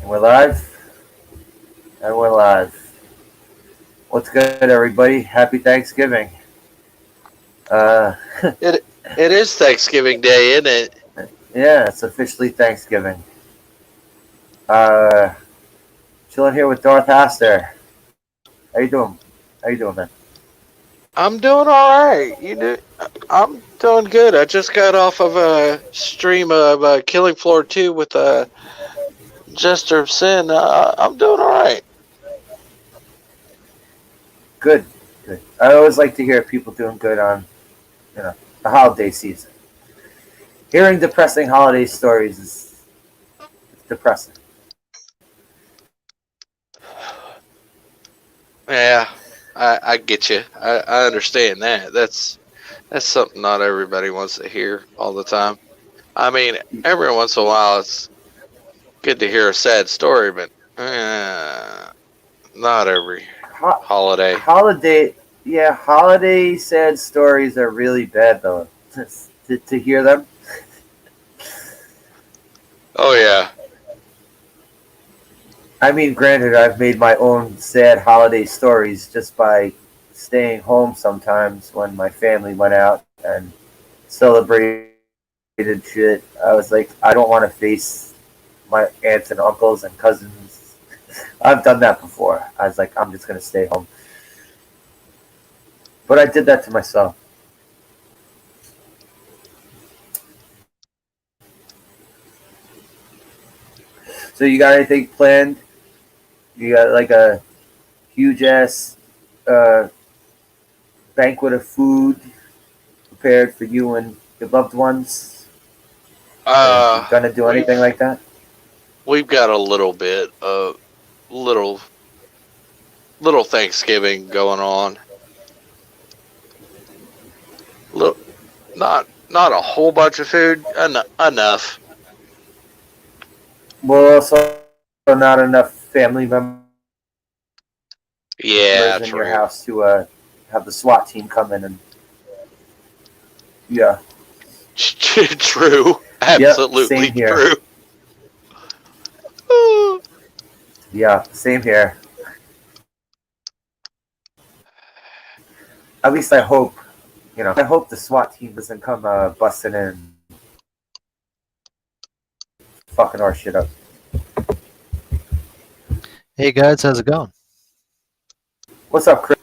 We're live. And we're live. What's good, everybody? Happy Thanksgiving. Uh, It is Thanksgiving Day, isn't it? yeah, it's officially Thanksgiving. Chilling here with Darth Haster. How you doing? How you doing, man? I'm doing all right. I'm doing good. I just got off of a stream of Killing Floor 2 with Jester of Sin. I'm doing all right. Good. Good. I always like to hear people doing good on, the holiday season. Hearing depressing holiday stories is depressing. Yeah, I get you. I understand that. That's something not everybody wants to hear all the time. I mean, every once in a while it's good to hear a sad story, but not every holiday. Holiday sad stories are really bad, though. To hear them. Oh yeah. I mean, granted, I've made my own sad holiday stories just by staying home sometimes when my family went out and celebrated shit. I was like, I don't want to face my aunts and uncles and cousins. I've done that before. I was like, I'm just going to stay home. But I did that to myself. So, you got anything planned? You got like a huge ass banquet of food prepared for you and your loved ones? You gonna do anything like that? We've got a little bit of little Thanksgiving going on. Look, not a whole bunch of food, enough. Well, also not enough family members Yeah, in true. your house to have the SWAT team come in and yeah. True, absolutely Yep, true. Yeah, same here. At least I hope, I hope the SWAT team doesn't come busting in, fucking our shit up. Hey guys, how's it going? What's up, Chris?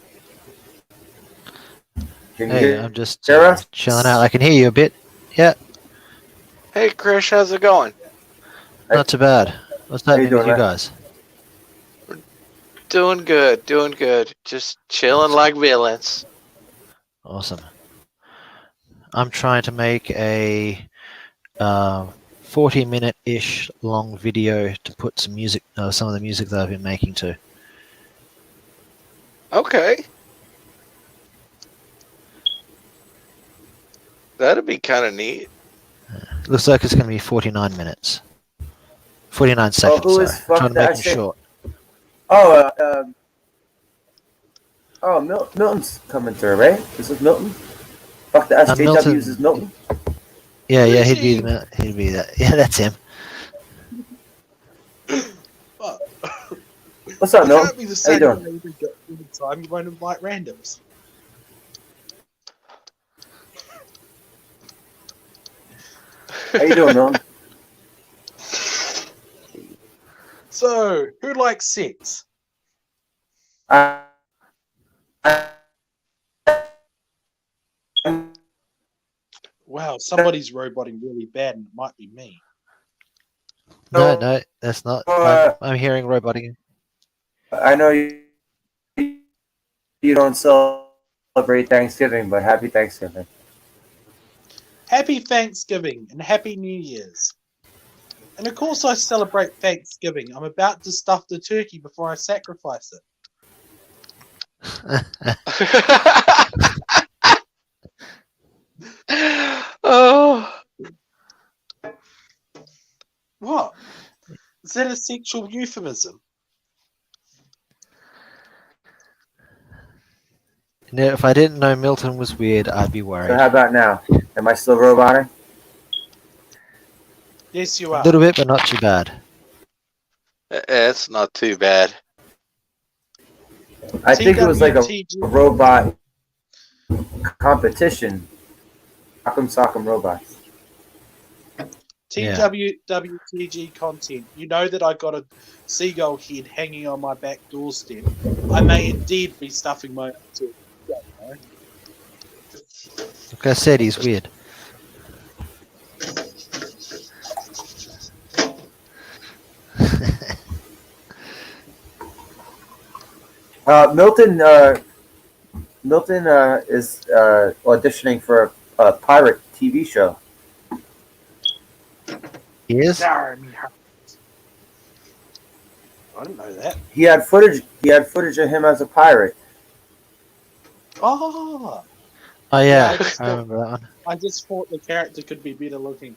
Hey, I'm just hear us? chilling out. I can hear you a bit. Yeah. Hey, Chris, how's it going? Not too bad. What's happening with you guys? Doing good, doing good. Just chilling like villains. Awesome. I'm trying to make a 40-minute-ish long video to put some music, some of the music that I've been making to. Okay. That'd be kind of neat. Looks like it's going to be 49 minutes. 49 seconds, who is sorry. I'm trying to make them shit? short. Milton's coming through, right? This is Milton? Fuck the SJWs is Milton? Yeah, he'd be that. Yeah, that's him. What's up, Milton? Can't be the same How you doing? every time you won't invite randoms. How you doing, Milton? So, who likes sex? Wow, somebody's roboting really bad, and it might be me. No, that's not. I'm hearing roboting. I know you don't celebrate Thanksgiving, but happy Thanksgiving. Happy Thanksgiving and Happy New Year's. And of course I celebrate Thanksgiving. I'm about to stuff the turkey before I sacrifice it. Oh. What? Is that a sexual euphemism? Now, if I didn't know Milton was weird, I'd be worried. So how about now? Am I still roboting? Yes, you are. A little bit, but not too bad. It's not too bad. I think it was like a TWTG. robot competition. Sock'em robots. TWWTG content. You know that I got a seagull head hanging on my back doorstep. I may indeed be stuffing my own turkey. Like I said, he's weird. Milton is auditioning for a pirate TV show. He is? Darn, I didn't know that. He had footage of him as a pirate. Oh, Oh, yeah. I just I remember that one. I just thought the character could be better looking.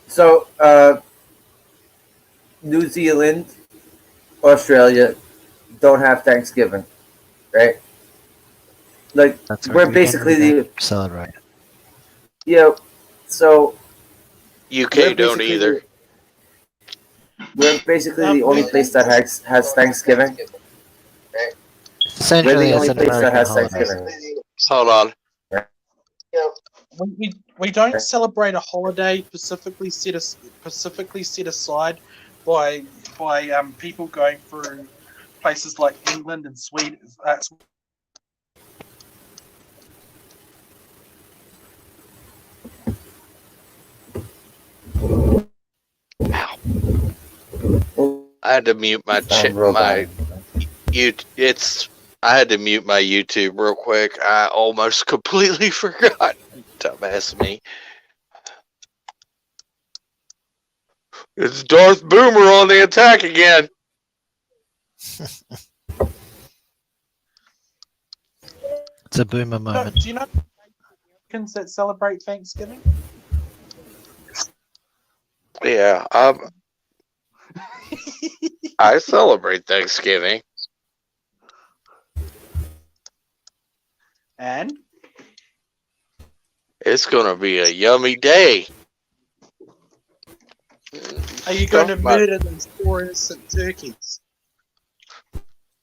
So, New Zealand, Australia don't have Thanksgiving, right? Like, That's right, we're we basically don't really the, celebrate. so UK we're don't basically either. we're basically the only place that has Thanksgiving. We're Essentially, the it's only an place that American has holiday. Thanksgiving. Hold on. We don't celebrate a holiday specifically set aside by people going through places like England and Sweden. I had to mute my I had to mute my YouTube real quick. I almost completely forgot. Dumbass me. It's Darth Boomer on the attack again. It's a boomer moment. Do you know Americans that celebrate Thanksgiving? Yeah, I celebrate Thanksgiving. And It's gonna be a yummy day. are you going to murder those poor innocent turkeys?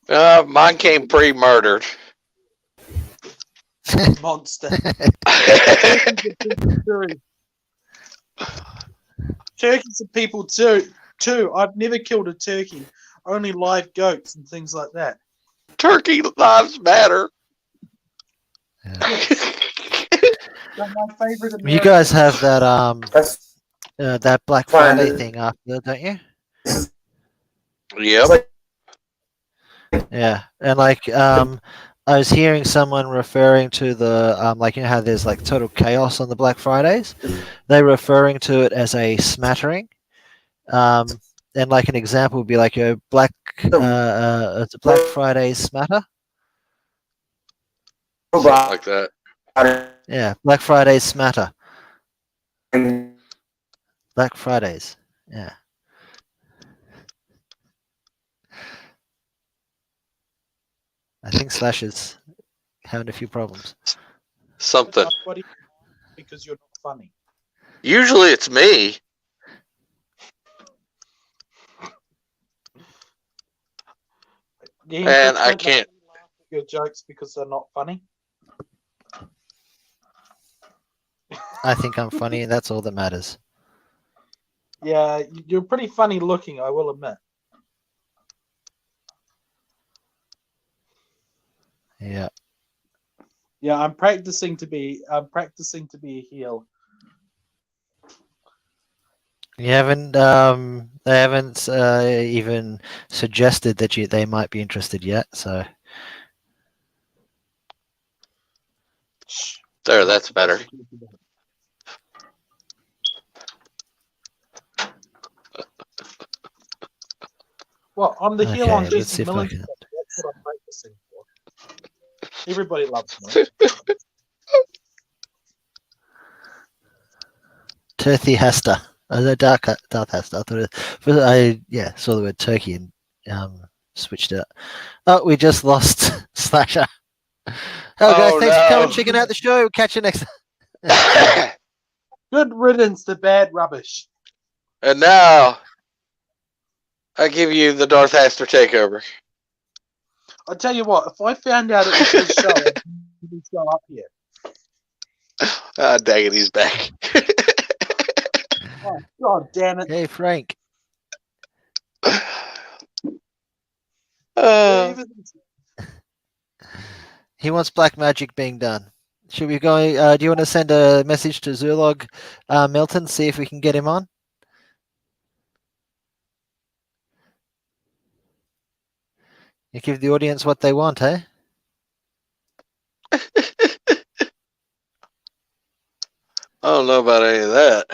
Mine came pre-murdered. Monster. Turkeys are people too. I've never killed a turkey. Only live goats and things like that. Turkey lives matter. Yeah. They're my favorite American. You guys have that That's that Black fine. Friday thing after, don't you? Yep. Yeah, and like I was hearing someone referring to the like, you know how there's like total chaos on the Black Fridays. They're referring to it as a smattering. And like an example would be like a Black it's a Black Friday smatter. Something like that. Yeah, Black Friday smatter. Black Fridays. Yeah. I think Slash is having a few problems. Something. Because you're not funny. Usually it's me. And I can't. Your jokes because they're not funny. I think I'm funny, and that's all that matters. Yeah, you're pretty funny looking, I will admit. Yeah. Yeah, I'm practicing to be a heel. You haven't they haven't even suggested that they might be interested yet, so There, that's better. Well, I'm the heel on okay, let's see Jason if I Miller. can. That's what I'm practicing for. Everybody loves me. Turkey Hester. Oh, no, Darth Hester. I thought saw the word turkey and switched it. Oh, we just lost Slasher. Oh, guys, Oh, thanks for coming. no. Checking out the show. Catch you next. Good riddance to bad rubbish. And now, I give you the Darth Aster takeover. I'll tell you what, if I found out it was his show, I'd even show up here. Ah, dang it, he's back. Oh, God damn it. Hey, Frank. He wants black magic being done. Should we go? Do you want to send a message to Zulog Milton, see if we can get him on? You give the audience what they want, eh? I don't know about any of that.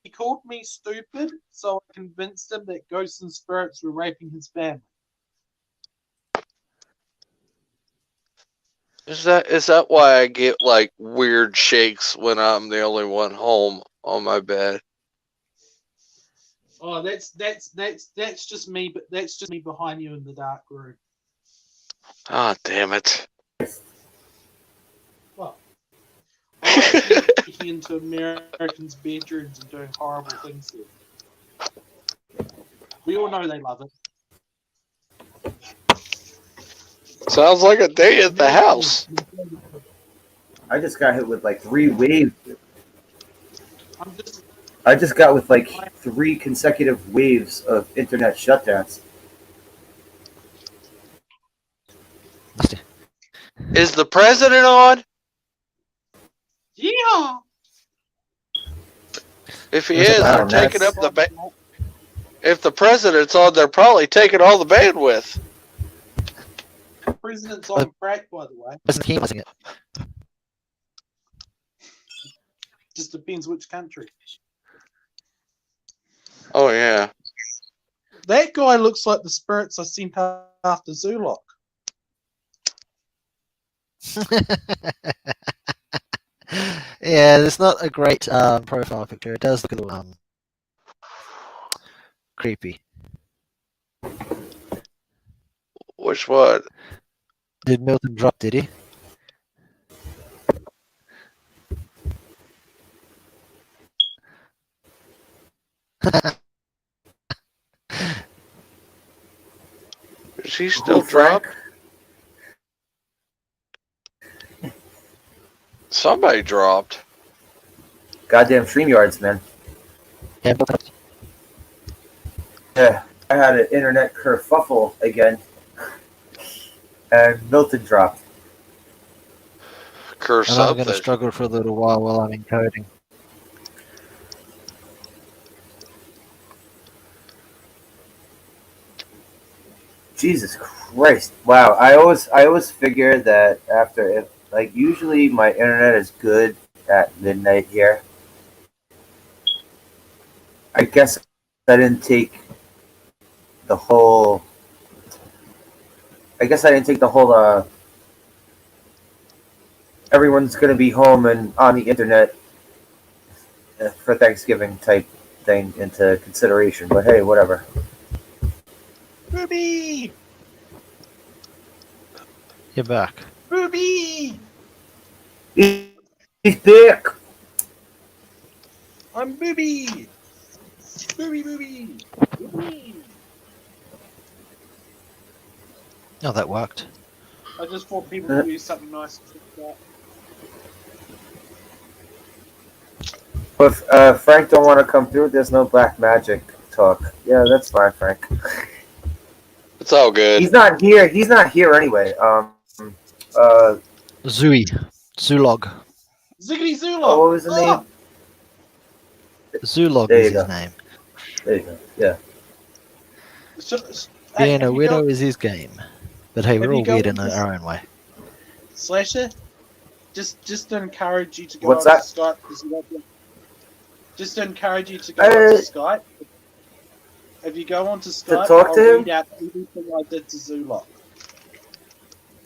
He called me stupid, so I convinced him that ghosts and spirits were raping his family. Is that why I get like weird shakes when I'm the only one home on my bed? Oh, that's just me, but that's just me behind you in the dark room. Ah, damn it. Well, I like breaking into Americans' bedrooms and doing horrible things to them. We all know they love it. Sounds like a day at the house. I just got hit with like 3 waves. I'm just I just got with like 3 consecutive waves of internet shutdowns. Is the president on? yeah. If he Was it is, they're loud? taking up That's- the if the president's on, they're probably taking all the bandwidth. President's on crack, by the way. Wasn't he using it? Just depends which country. Oh yeah. That guy looks like the spirits I sent after Zulok. Yeah, it's not a great profile picture. It does look a little creepy. Which one? Did Milton drop? Did he? Is he still Frank? dropped? Somebody dropped. Goddamn StreamYards, man. Yeah, Milton. Yeah, I had an internet kerfuffle again, and Milton dropped. Curse And I'm going to something. struggle for a little while I'm encoding. Jesus Christ! Wow, I always figure that after it, like usually my internet is good at midnight here. I guess I didn't take the whole. I guess I didn't take the whole. Everyone's gonna be home and on the internet for Thanksgiving type thing into consideration. But hey, whatever. Booby! You're back. Booby! He's back. I'm Booby! Booby, booby! Booby! Oh, that worked. I just thought people would do something nice to that. If Frank don't want to come through, there's no black magic talk. Yeah, that's fine, Frank. It's all good. He's not here. He's not here anyway. Zooey. Zulog. Ziggity Zula! Oh, what was the name? Zulog There you is his go. name. There you go. Yeah. Being a widow is his game. But hey, Have we're you all got weird in this- our own way. Slasher, just to encourage you to go What's on that? Skype because you won't be. Just to encourage you to go onto Skype. If you go onto Skype, talk I'll to him? read out everything I did to Zulok.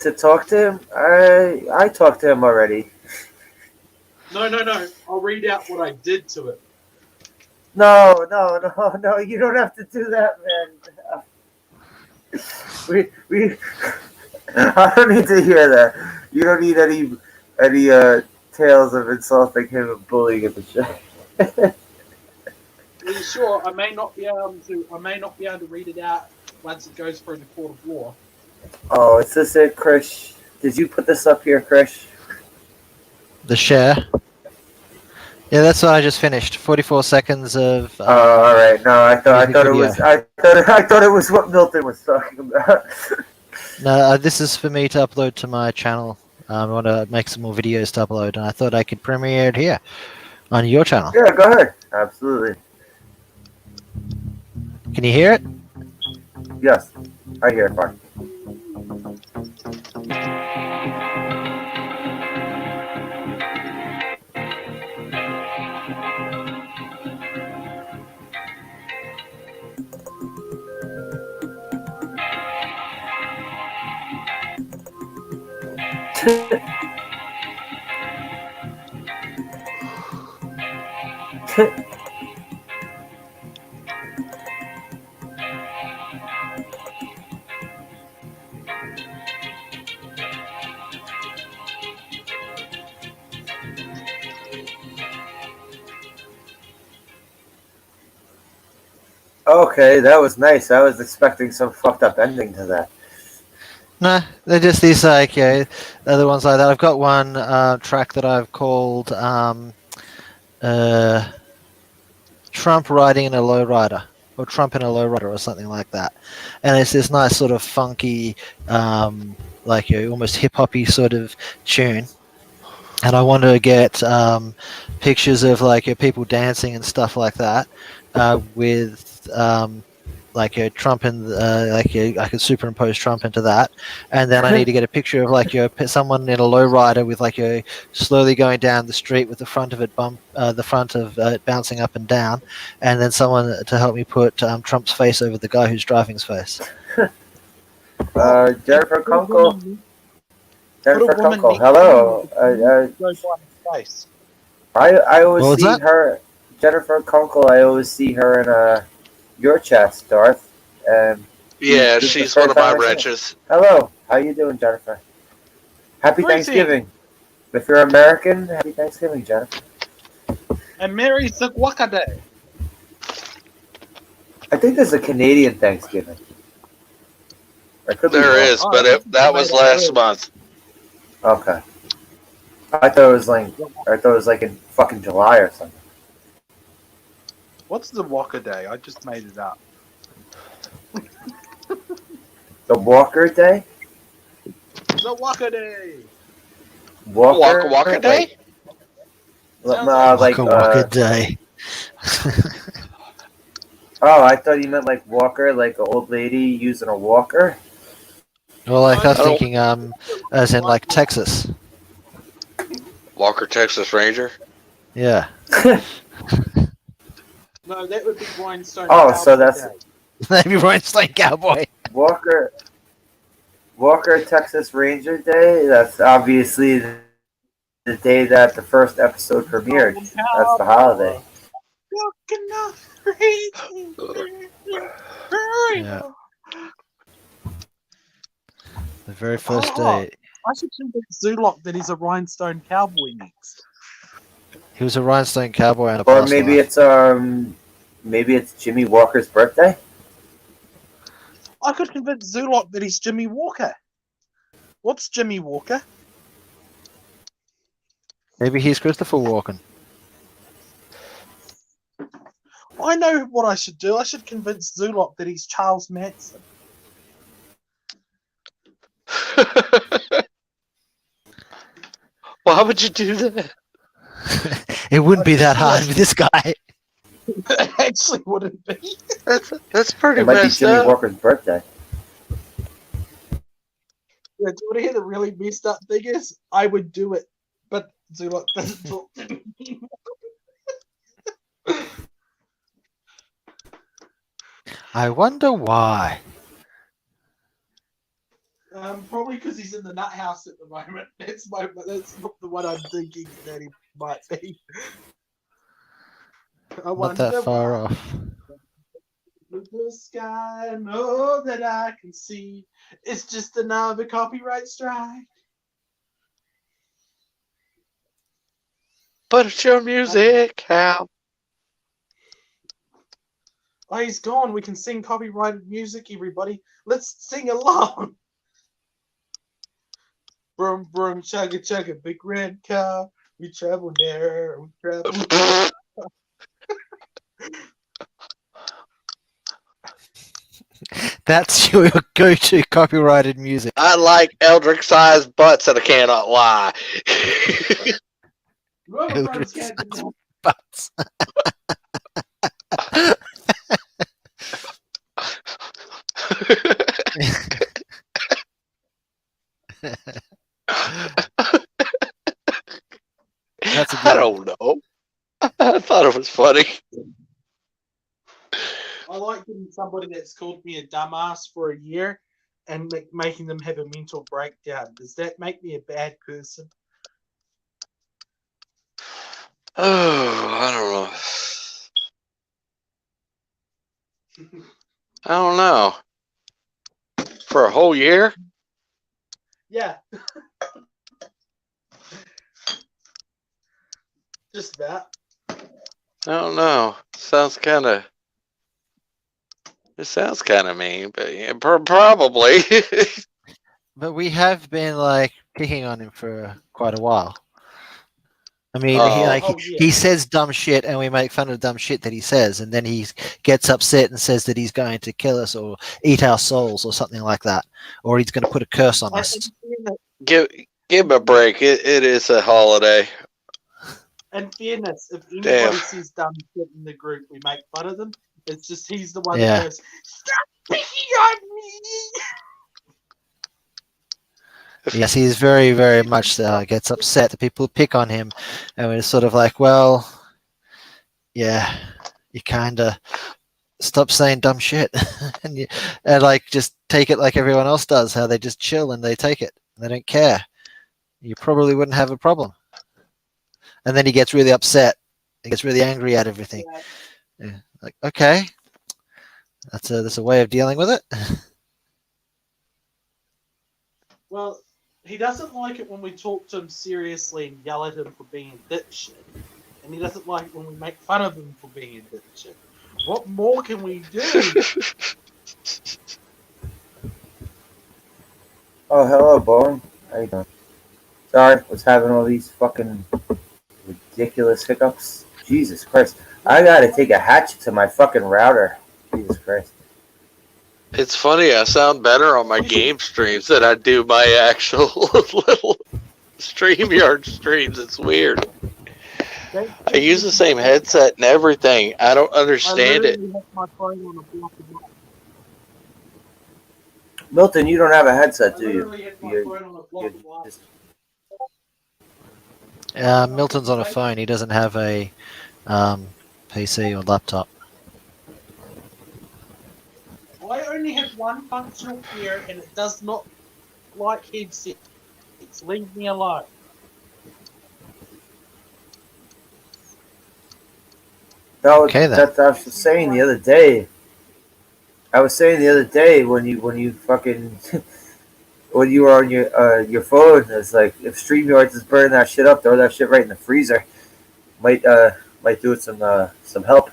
To talk to him, I talked to him already. No. I'll read out what I did to it. No. You don't have to do that, man. we. I don't need to hear that. You don't need any tales of insulting him and bullying in the chat. Are you sure? I may not be able to read it out once it goes through the court of law. Oh, is this it, Krish? Did you put this up here, Krish? The share. Yeah, that's what I just finished. 44 seconds of. Oh, all right. No, I thought it video. was. I thought it was what Milton was talking about. No, this is for me to upload to my channel. I want to make some more videos to upload, and I thought I could premiere it here on your channel. Yeah, go ahead. Absolutely. Can you hear it? Yes, I hear it fine. Okay, that was nice. I was expecting some fucked up ending to that. No, they're just these other ones like that. I've got one track that I've called Trump riding in a lowrider, or Trump in a lowrider, or something like that. And it's this nice sort of funky, almost hip hoppy sort of tune. And I want to get pictures of people dancing and stuff like that with Trump and I could superimpose Trump into that, and then I need to get a picture of someone in a lowrider with slowly going down the street with the front of it bouncing up and down, and then someone to help me put Trump's face over the guy who's driving's face. Jennifer Kunkel. Jennifer Kunkel. Hello. I always see her. Jennifer Kunkel. I always see her in your chats, Darth. Yeah, she's one of my wretches. Hello, how you doing, Jennifer? Happy Thanksgiving. If you're American, happy Thanksgiving, Jennifer. And Merry Sagwaka Day. I think there's a Canadian Thanksgiving. There is, but that was last month. Okay. I thought it was like in fucking July or something. What's the Walker Day? I just made it up. The Walker Day? The Walker Day. Walker Day? Walker Day. Oh, I thought you meant like walker, like an old lady using a walker. Well, I was thinking, as in Texas. Walker, Texas Ranger? Yeah. No, that would be Rhinestone. Oh, so that's maybe Rhinestone Cowboy. Walker, Texas Ranger Day. That's obviously the day that the first episode premiered. That's the holiday. Yeah. The very first day. I should convince Zulok that he's a Rhinestone Cowboy next. He was a Rhinestone Cowboy and a Or maybe it's Jimmy Walker's birthday. I could convince Zulok that he's Jimmy Walker. What's Jimmy Walker? Maybe he's Christopher Walken. I know what I should do. I should convince Zulok that he's Charles Manson. Why would you do that? It wouldn't be that hard with this guy. It actually wouldn't be. That's pretty It might be messed Jimmy up. Walker's birthday. Yeah, do you want to hear the really messed up thing is? I would do it, but Zulok doesn't talk to me. I wonder why. Probably because he's in the nut house at the moment. That's not the one I'm thinking that he might be. Not that far off. The blue sky, I know that I can see. It's just another copyright strike. But it's your music, Hal. Oh, he's gone. We can sing copyrighted music, everybody. Let's sing along. Brum, brum, chugga, chugga, big red car. We travel there, we travel there. That's your go-to copyrighted music. I like Eldrick-sized butts, and I cannot lie. Whoever runs Canada, Butts. That's a I good one. don't know. I thought it was funny. I like getting somebody that's called me a dumbass for a year and making them have a mental breakdown. Does that make me a bad person? Oh, I don't know. I don't know. For a whole year? Yeah. Just about. I don't know. It sounds kind of mean, but yeah, probably. But we have been like picking on him for quite a while. I mean, Oh. he says dumb shit, and we make fun of dumb shit that he says, and then he gets upset and says that he's going to kill us or eat our souls or something like that, or he's going to put a curse on us. Give him a break. It is a holiday. In fairness, if anybody Damn. says dumb shit in the group, we make fun of them. It's just he's the one Yeah. that goes, "Stop picking on me!" Yes, he's very, very much gets upset that people pick on him, and it's sort of like, well, yeah, you kind of stop saying dumb shit, and like just take it like everyone else does, how they just chill and they take it, and they don't care. You probably wouldn't have a problem. And then he gets really upset. He gets really angry at everything. Yeah. Like, okay, that's a way of dealing with it. Well, he doesn't like it when we talk to him seriously and yell at him for being a dipshit. And he doesn't like it when we make fun of him for being a dipshit. What more can we do? Oh, hello, Bone. How you doing? Sorry, was having all these fucking ridiculous hiccups. Jesus Christ. I gotta take a hatchet to my fucking router. Jesus Christ. It's funny, I sound better on my game streams than I do my actual little StreamYard streams. It's weird. I use the same headset and everything. I don't understand it. Have my phone on a block of lights. Milton, you don't have a headset, I do you? literally have my You're- phone on a block of lights. Milton's on a phone. He doesn't have a PC or laptop. I only have one functional ear and it does not like headsets. Leave me alone. No, Okay, then. that I was saying the other day. I was saying the other day when you fucking when you were on your phone, it's like if StreamYard is burning that shit up, throw that shit right in the freezer. Might do it some help.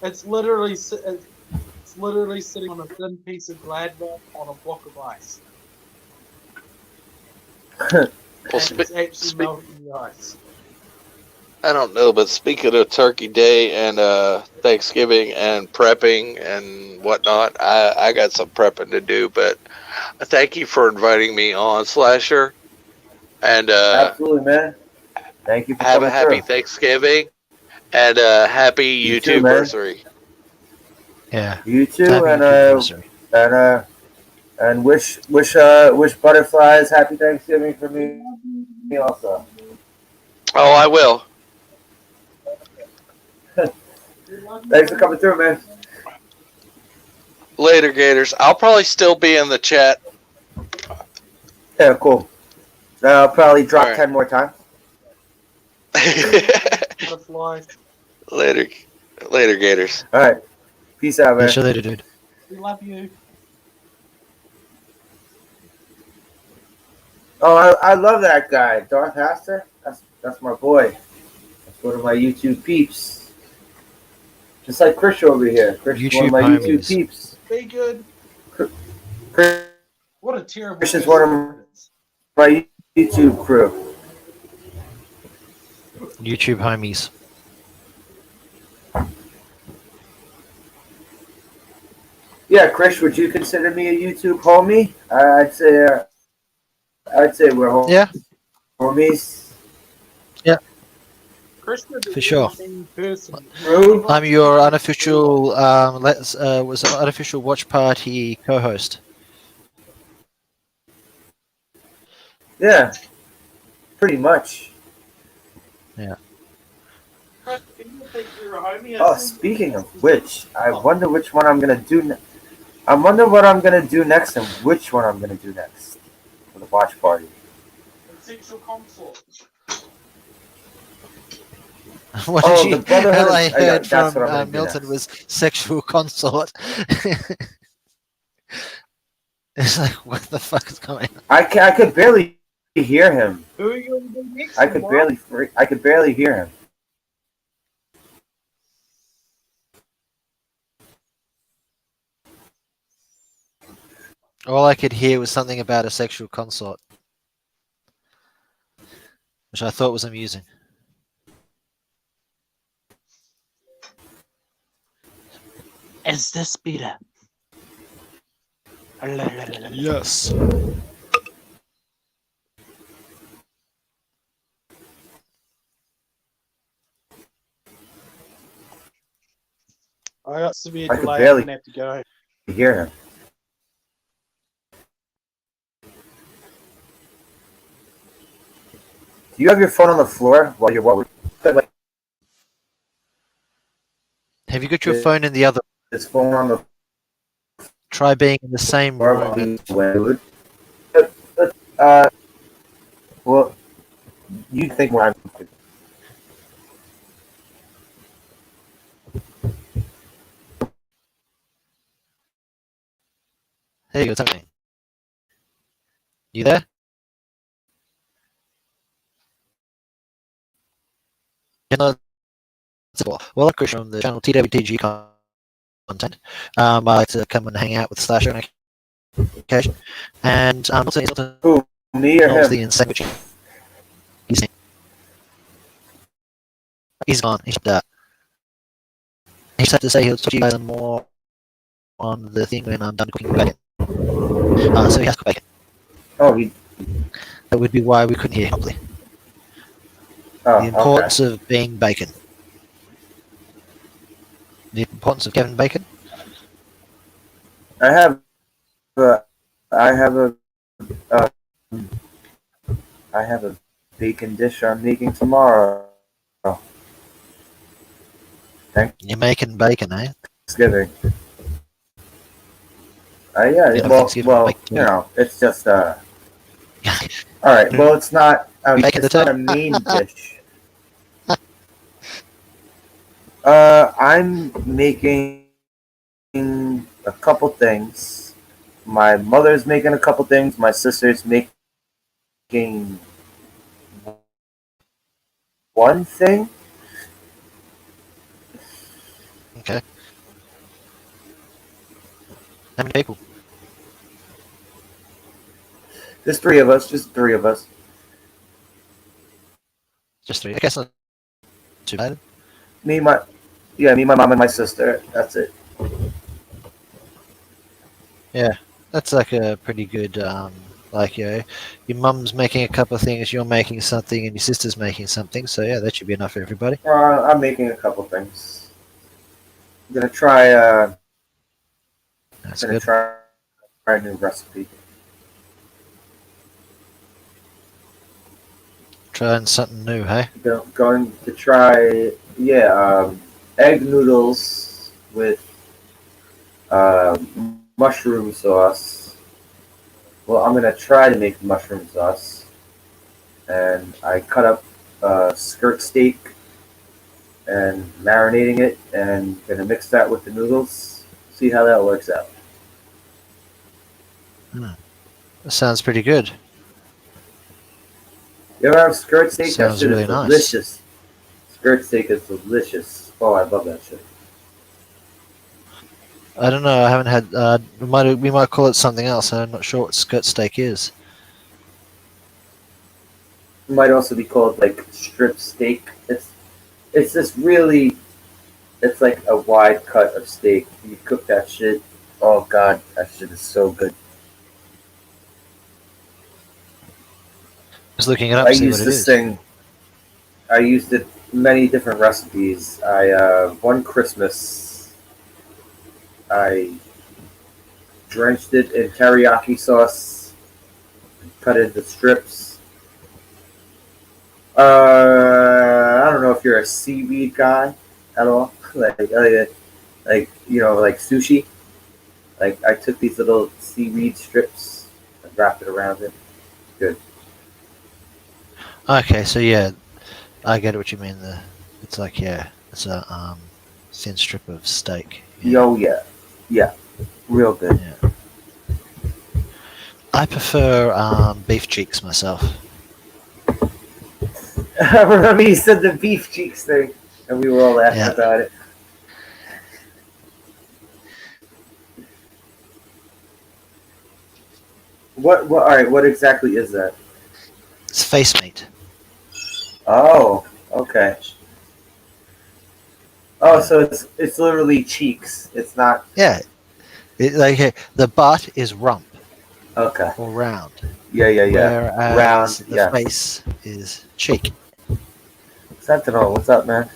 It's literally sitting on a thin piece of Gladwell on a block of ice. Well, And it's actually melting the ice. I don't know, but speaking of Turkey Day and Thanksgiving and prepping and whatnot, I got some prepping to do. But thank you for inviting me on, Slasher. And Absolutely, man. Thank you for have a coming happy through. Thanksgiving and happy You too, man. YouTubeversary. Yeah. You too, Happy and anniversary. and wish butterflies happy Thanksgiving for me also. Oh, I will. Thanks for coming through, man. Later, Gators. I'll probably still be in the chat. Yeah, cool. I'll probably drop All right. 10 more times. Butterflies. Later. Later, Gators. All right. Peace out, Yeah, man. sure they do, dude. We love you. Oh, I love that guy, Darth Haster. That's my boy. That's one of my YouTube peeps. Just like Chris over here. Chris is one of YouTube my homies. YouTube peeps. Be good. Chris What a terrible Chris is first one of 5 minutes. my YouTube crew. YouTube homies. Yeah, Chris, would you consider me a YouTube homie? I'd say we're Yeah, homies. Christian is For sure. the main person. True. I'm your unofficial was unofficial watch party co-host. Yeah, pretty much. Chris, can you think you're a homie? Oh, speaking of which, I wonder which one I'm gonna do. I wonder what I'm gonna do next and which one I'm gonna do next for the watch party. Sexual consort. What Oh, did you? the Brotherhood All I of- yeah, heard that's from what I'm gonna do Milton next. was sexual consort. It's like, what the fuck is going on? I could barely hear him. Who are you going to do next? I could barely hear him. All I could hear was something about a sexual consort, which I thought was amusing. Is this Peter? Yes. I got severe I could delay. barely- I'm going to have to go. Hear him. Do you have your phone on the floor while you're what? Have you got your phone in the other? His phone on the Try being in the same floor room. while he's away. Well, you think what I'm thinking. Hey, what's happening? You there? You know, well, Chris from the channel TWTG content. I like to come and hang out with Slasher on occasion, and also Who, me or knows him? the insane which he's gone. He's dead. He just had to say he'll talk to you guys more on the thing when I'm done cooking bacon. So he has to cook bacon. Oh, he. That would be why we couldn't hear him properly. Oh, The importance of being bacon. The importance of Kevin Bacon. I have a bacon dish I'm making tomorrow. You're making bacon, eh? Thanksgiving. Yeah, Yeah, well, Thanksgiving bacon. you know, it's just all right. Well, it's not. Bacon It's the not a turkey. main dish. I'm making a couple things. My mother's making a couple things. My sister's making one thing. Okay. How many people? There's three of us. Just three of us. Just three. Okay, so not too bad. Me, my mom, and my sister. That's it. That's like a pretty good, like, you know, your mum's making a couple of things, you're making something, and your sister's making something. So yeah, that should be enough for everybody. I'm making a couple things. I'm gonna try. That's Gonna good. try a new recipe. Trying something new, hey? Going to try, egg noodles with mushroom sauce. Well, I'm gonna try to make mushroom sauce, and I cut up skirt steak and marinating it, and gonna mix that with the noodles. See how that works out. That sounds pretty good. You ever have skirt steak? That Sounds shit really is nice. delicious. Skirt steak is delicious. Oh, I love that shit. I don't know. I haven't had. We might call it something else. I'm not sure what skirt steak is. It might also be called like strip steak. It's this really. It's like a wide cut of steak. You cook that shit. Oh god, that shit is so good. Just looking it up, I see what used it this is. thing. I used it many different recipes. One Christmas I drenched it in teriyaki sauce, cut it into strips. I don't know if you're a seaweed guy at all, like like sushi. Like I took these little seaweed strips and wrapped it around it. Good. Okay, so yeah, I get what you mean. It's like it's a thin strip of steak. Yo, yeah, real good. Yeah. I prefer beef cheeks myself. I remember you said the beef cheeks thing, and we were all laughing Yeah. about it. What? All right. What exactly is that? It's face meat. Oh, okay. Oh, so it's literally cheeks. It's not. Yeah, the butt is rump Okay. or round, Yeah. whereas Round. the Yeah. face is cheek. Sentinel, what's up, man?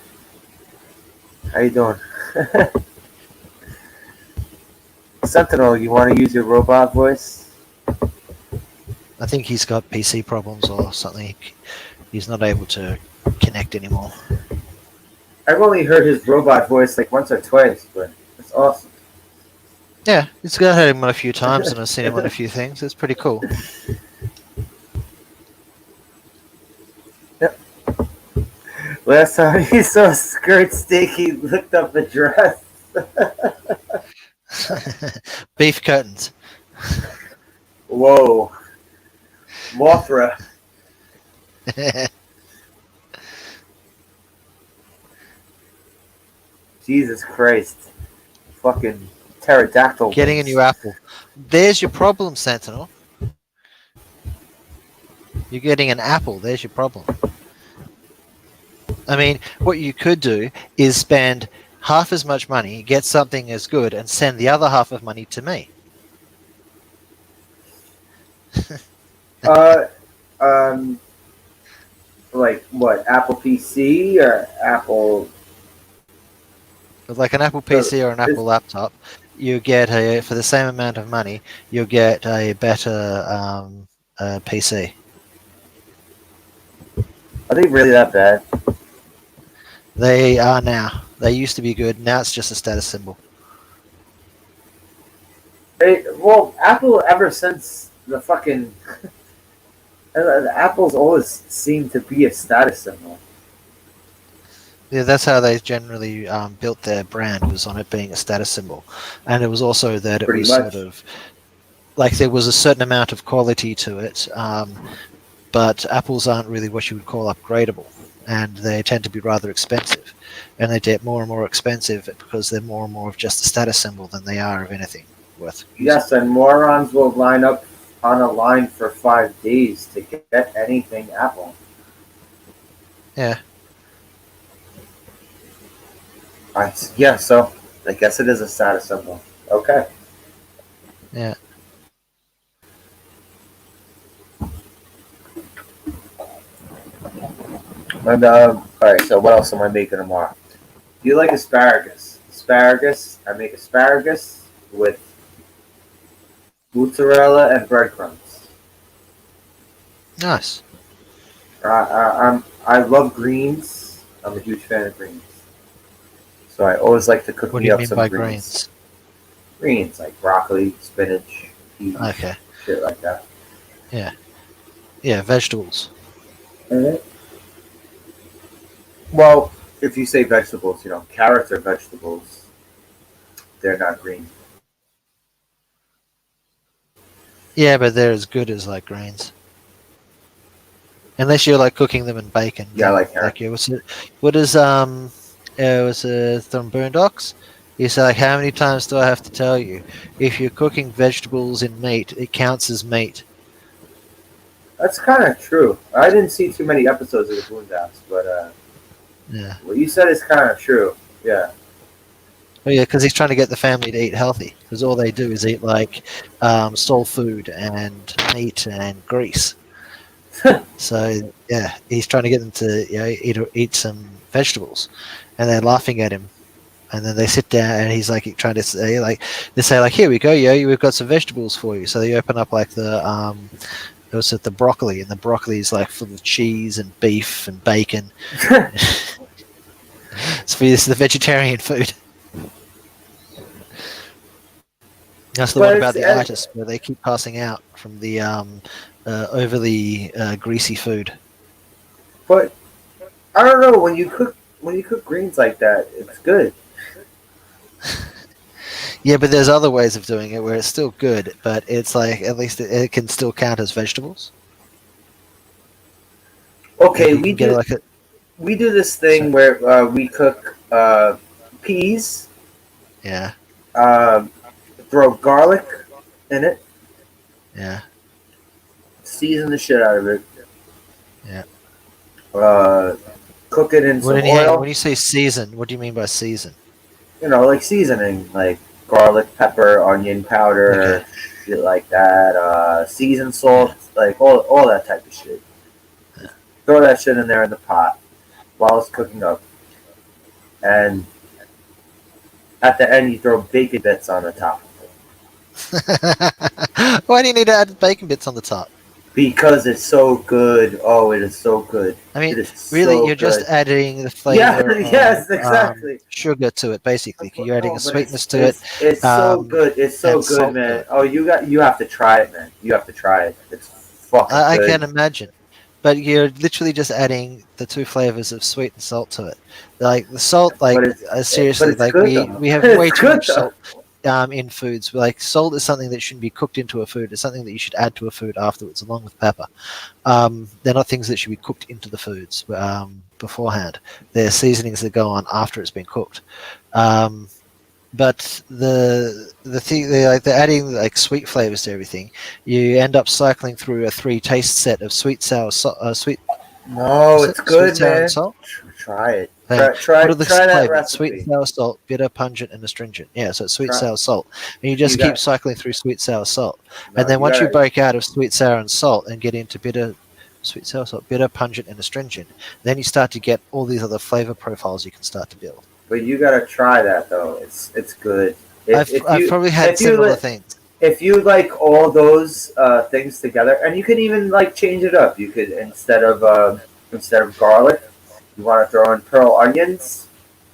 How you doing? Sentinel, you want to use your robot voice? I think he's got PC problems or something. He's not able to connect anymore. I've only heard his robot voice like once or twice, but it's awesome. Yeah, it's got heard him on a few times, and I've seen him on a few things. It's pretty cool. Last time he saw skirt steak, he looked up a dress. Beef curtains. Whoa. Mothra. Jesus Christ. Fucking pterodactyl. Getting a wings. new apple. There's your problem, Sentinel. You're getting an apple. There's your problem. I mean, what you could do is spend half as much money, get something as good, and send the other half of money to me. Like what? Apple PC or Apple? Like an Apple PC or an Apple laptop, you get for the same amount of money, you'll get a better PC. Are they really that bad? They are now. They used to be good. Now it's just a status symbol. Well, Apple ever since the fucking Apple's always seemed to be a status symbol. Yeah, that's how they generally built their brand, was on it being a status symbol. And it was also that it Pretty was much. sort of like there was a certain amount of quality to it, but Apples aren't really what you would call upgradable, and they tend to be rather expensive. And they get more and more expensive because they're more and more of just a status symbol than they are of anything worth using. Yes, and morons will line up on a line for 5 days to get anything Apple. Yeah. Yeah, so I guess it is a status symbol. Okay. Yeah. And alright, so what else am I making tomorrow? Do you like asparagus? I make asparagus with mozzarella and breadcrumbs. Nice. I love greens. I'm a huge fan of greens. So I always like to cook What do me you up mean some by greens. greens? Greens like broccoli, spinach, peas, Okay. shit like that. Yeah, vegetables. Mm-hmm. Well, if you say vegetables, carrots are vegetables. They're not green. Yeah, but they're as good as like greens. Unless you're like cooking them in bacon. Yeah, I then, like carrots. like what is was from Boondocks? You say like, how many times do I have to tell you? If you're cooking vegetables in meat, it counts as meat. That's kind of true. I didn't see too many episodes of the Boondocks, but Yeah. what you said is kind of true. Yeah. Oh yeah, because he's trying to get the family to eat healthy. Because all they do is eat like soul food and meat and grease. So yeah, he's trying to get them to eat some vegetables, and they're laughing at him. And then they sit down, and he's like trying to say they say like, here we go, we've got some vegetables for you. So they open up like it was at the broccoli, and the broccoli is like full of cheese and beef and bacon. So this is the vegetarian food. That's the But one it's- about the artist where they keep passing out from the overly greasy food. But I don't know, when you cook greens like that, it's good. Yeah, but there's other ways of doing it where it's still good, but it's like at least it can still count as vegetables. Okay, You we can get do like a we do this thing where we cook peas, yeah, throw garlic in it, yeah, season the shit out of it. yeah. Cook it in some When oil. you say season, what do you mean by season? Like seasoning, like garlic, pepper, onion powder, Okay. shit like that. Seasoned salt, like all that type of shit. Throw that shit in there in the pot while it's cooking up, and at the end you throw bacon bits on the top Why do you need to add bacon bits on the top? because it's so good. Oh, it is so good. I mean, It is really, so you're just good. adding the Yeah, flavor yes, of exactly. sugar to it, basically. You're adding a But sweetness to it. It's so good. It's so and good, salt to man. it. Oh, you have to try it, man. You have to try it. It's fucking I good. can imagine. But you're literally just adding the two flavors of sweet and salt to it. Like the salt, like but seriously, it's like good we though. we have It's way too good much though. salt in foods. Like salt is something that shouldn't be cooked into a food. It's something that you should add to a food afterwards, along with pepper. They're not things that should be cooked into the foods beforehand. They're seasonings that go on after it's been cooked. But the thing they're adding like sweet flavors to everything. You end up cycling through a 3 taste set of sweet, sour, sweet. No, What's it's it? Sweet, good, sour, and man. salt. Try it. Yeah. Try What are the that flavors? Sweet, recipe. sour, salt, bitter, pungent, and astringent. Yeah, so it's sweet, Try. sour, salt, and you You just keep got. cycling through sweet, sour, salt, No, and then you once you gotta. break out of sweet, sour, and salt and get into bitter, sweet, sour, salt, bitter, pungent, and astringent, then you start to get all these other flavor profiles you can start to build. But you gotta try that though. It's good. I've probably had similar things. If you like all those things together, and you can even like change it up. You could instead of garlic, you want to throw in pearl onions.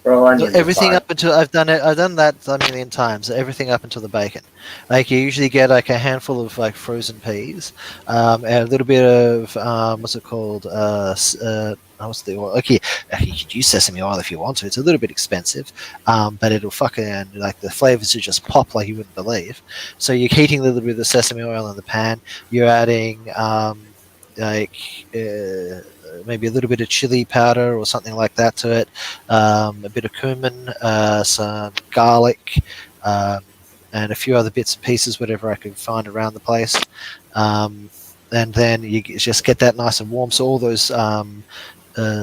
Pearl onions. Everything up until I've done that a million times. Everything up until the bacon. Like you usually get like a handful of like frozen peas, and a little bit of what's it called? What's the oil? Okay, you could use sesame oil if you want to. It's a little bit expensive, but it'll fucking like the flavors will just pop like you wouldn't believe. So you're heating a little bit of the sesame oil in the pan. You're adding like maybe a little bit of chili powder or something like that to it, a bit of cumin, some garlic, and a few other bits and pieces, whatever I could find around the place. And then you just get that nice and warm. So all those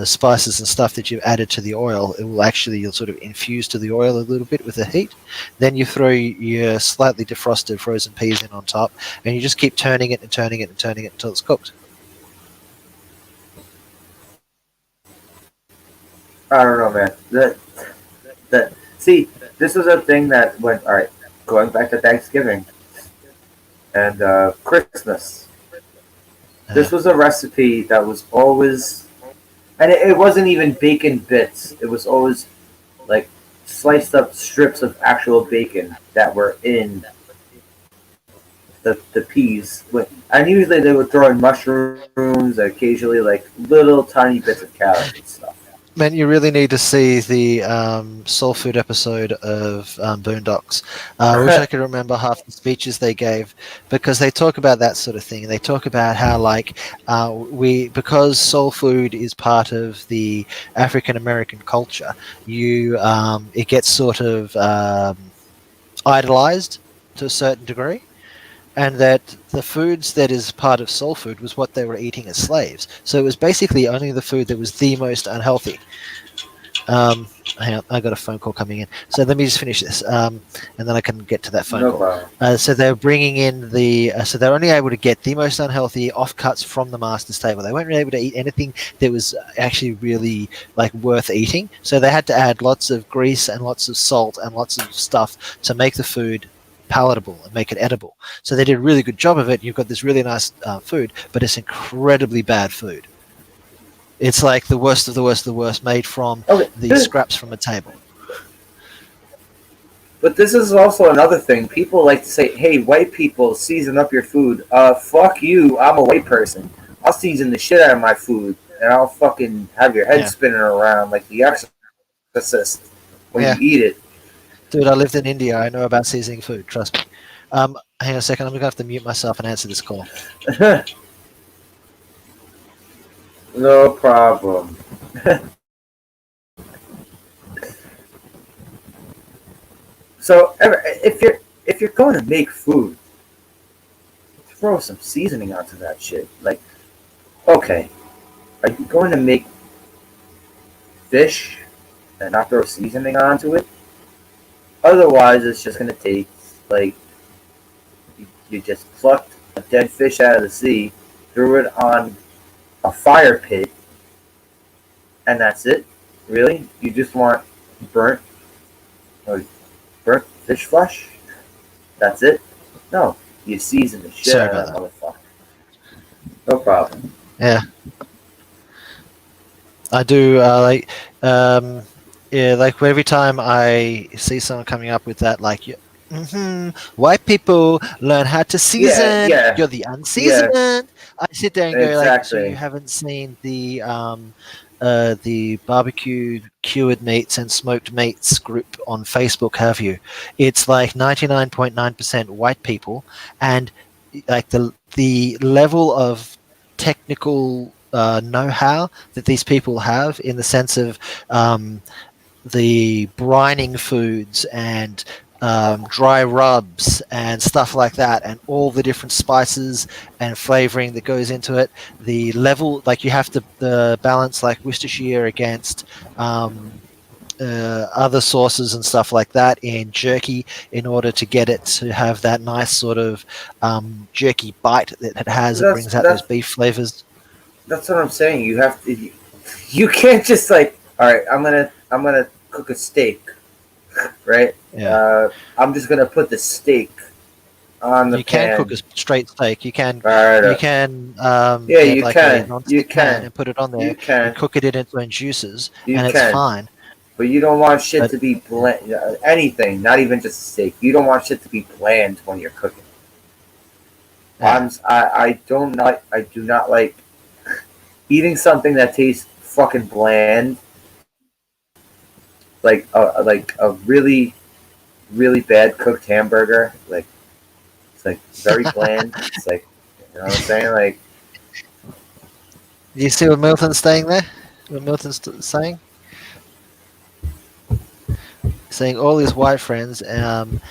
spices and stuff that you've added to the oil, it will actually you'll sort of infuse to the oil a little bit with the heat. Then you throw your slightly defrosted frozen peas in on top, and you just keep turning it and turning it and turning it until it's cooked. I don't know, man. See, this was a thing that went. All right, going back to Thanksgiving and Christmas. This was a recipe that was always, and it wasn't even bacon bits. It was always like sliced up strips of actual bacon that were in the peas. And usually they would throw in mushrooms, occasionally like little tiny bits of carrots and stuff. Man, you really need to see the soul food episode of Boondocks. I wish I could remember half the speeches they gave, because they talk about that sort of thing. They talk about how, like, because soul food is part of the African American culture, it gets sort of idolized to a certain degree. And that the foods that is part of soul food was what they were eating as slaves. So it was basically only the food that was the most unhealthy. Hang on, I got a phone call coming in. So let me just finish this, and then I can get to that phone No call. problem. So they're bringing in so they're only able to get the most unhealthy offcuts from the master's table. They weren't really able to eat anything that was actually really like worth eating. So they had to add lots of grease and lots of salt and lots of stuff to make the food palatable and make it edible. So they did a really good job of it. You've got this really nice food, but it's incredibly bad food. It's like the worst of the worst of the worst, made from the scraps from a table. But this is also another thing. People like to say, "Hey, white people, season up your food." Fuck you. I'm a white person. I'll season the shit out of my food, and I'll fucking have your head spinning around like the Exorcist when you eat it. Dude, I lived in India. I know about seasoning food. Trust me. Hang on a second. I'm gonna have to mute myself and answer this call. No problem. So if you're going to make food, throw some seasoning onto that shit. Like, okay, are you going to make fish and not throw seasoning onto it? Otherwise, it's just going to taste like you just plucked a dead fish out of the sea, threw it on a fire pit, and that's it. Really? You just want burnt fish flesh? That's it? No. You season the shit out of that motherfucker. No problem. Yeah. I do like every time I see someone coming up with that, like, white people learn how to season. Yeah. You're the unseasoned. Yeah. I sit there and go, like, so you haven't seen the barbecue cured meats and smoked meats group on Facebook, have you? It's like 99.9% white people, and like the level of technical know-how that these people have, in the sense of the brining foods and dry rubs and stuff like that, and all the different spices and flavoring that goes into it. The level, like, you have to balance like Worcestershire against other sauces and stuff like that in jerky, in order to get it to have that nice sort of jerky bite that it has. It brings out those beef flavors. That's what I'm saying. You have to. You can't just like, all right, I'm gonna cook a steak, right? Yeah. I'm just gonna put the steak on the pan. You can cook a straight steak. You can. Right. You can. You can. You can. And put it on there. You can. And cook it in its own juices, and it's fine. But you don't want shit to be bland. Anything, not even just a steak. You don't want shit to be bland when you're cooking. Yeah. I do not like eating something that tastes fucking bland. Like a really, really bad cooked hamburger. Like, it's like very bland. It's like, you know what I'm saying? Like, you see what Milton's saying there? What Milton's saying? Saying all his white friends and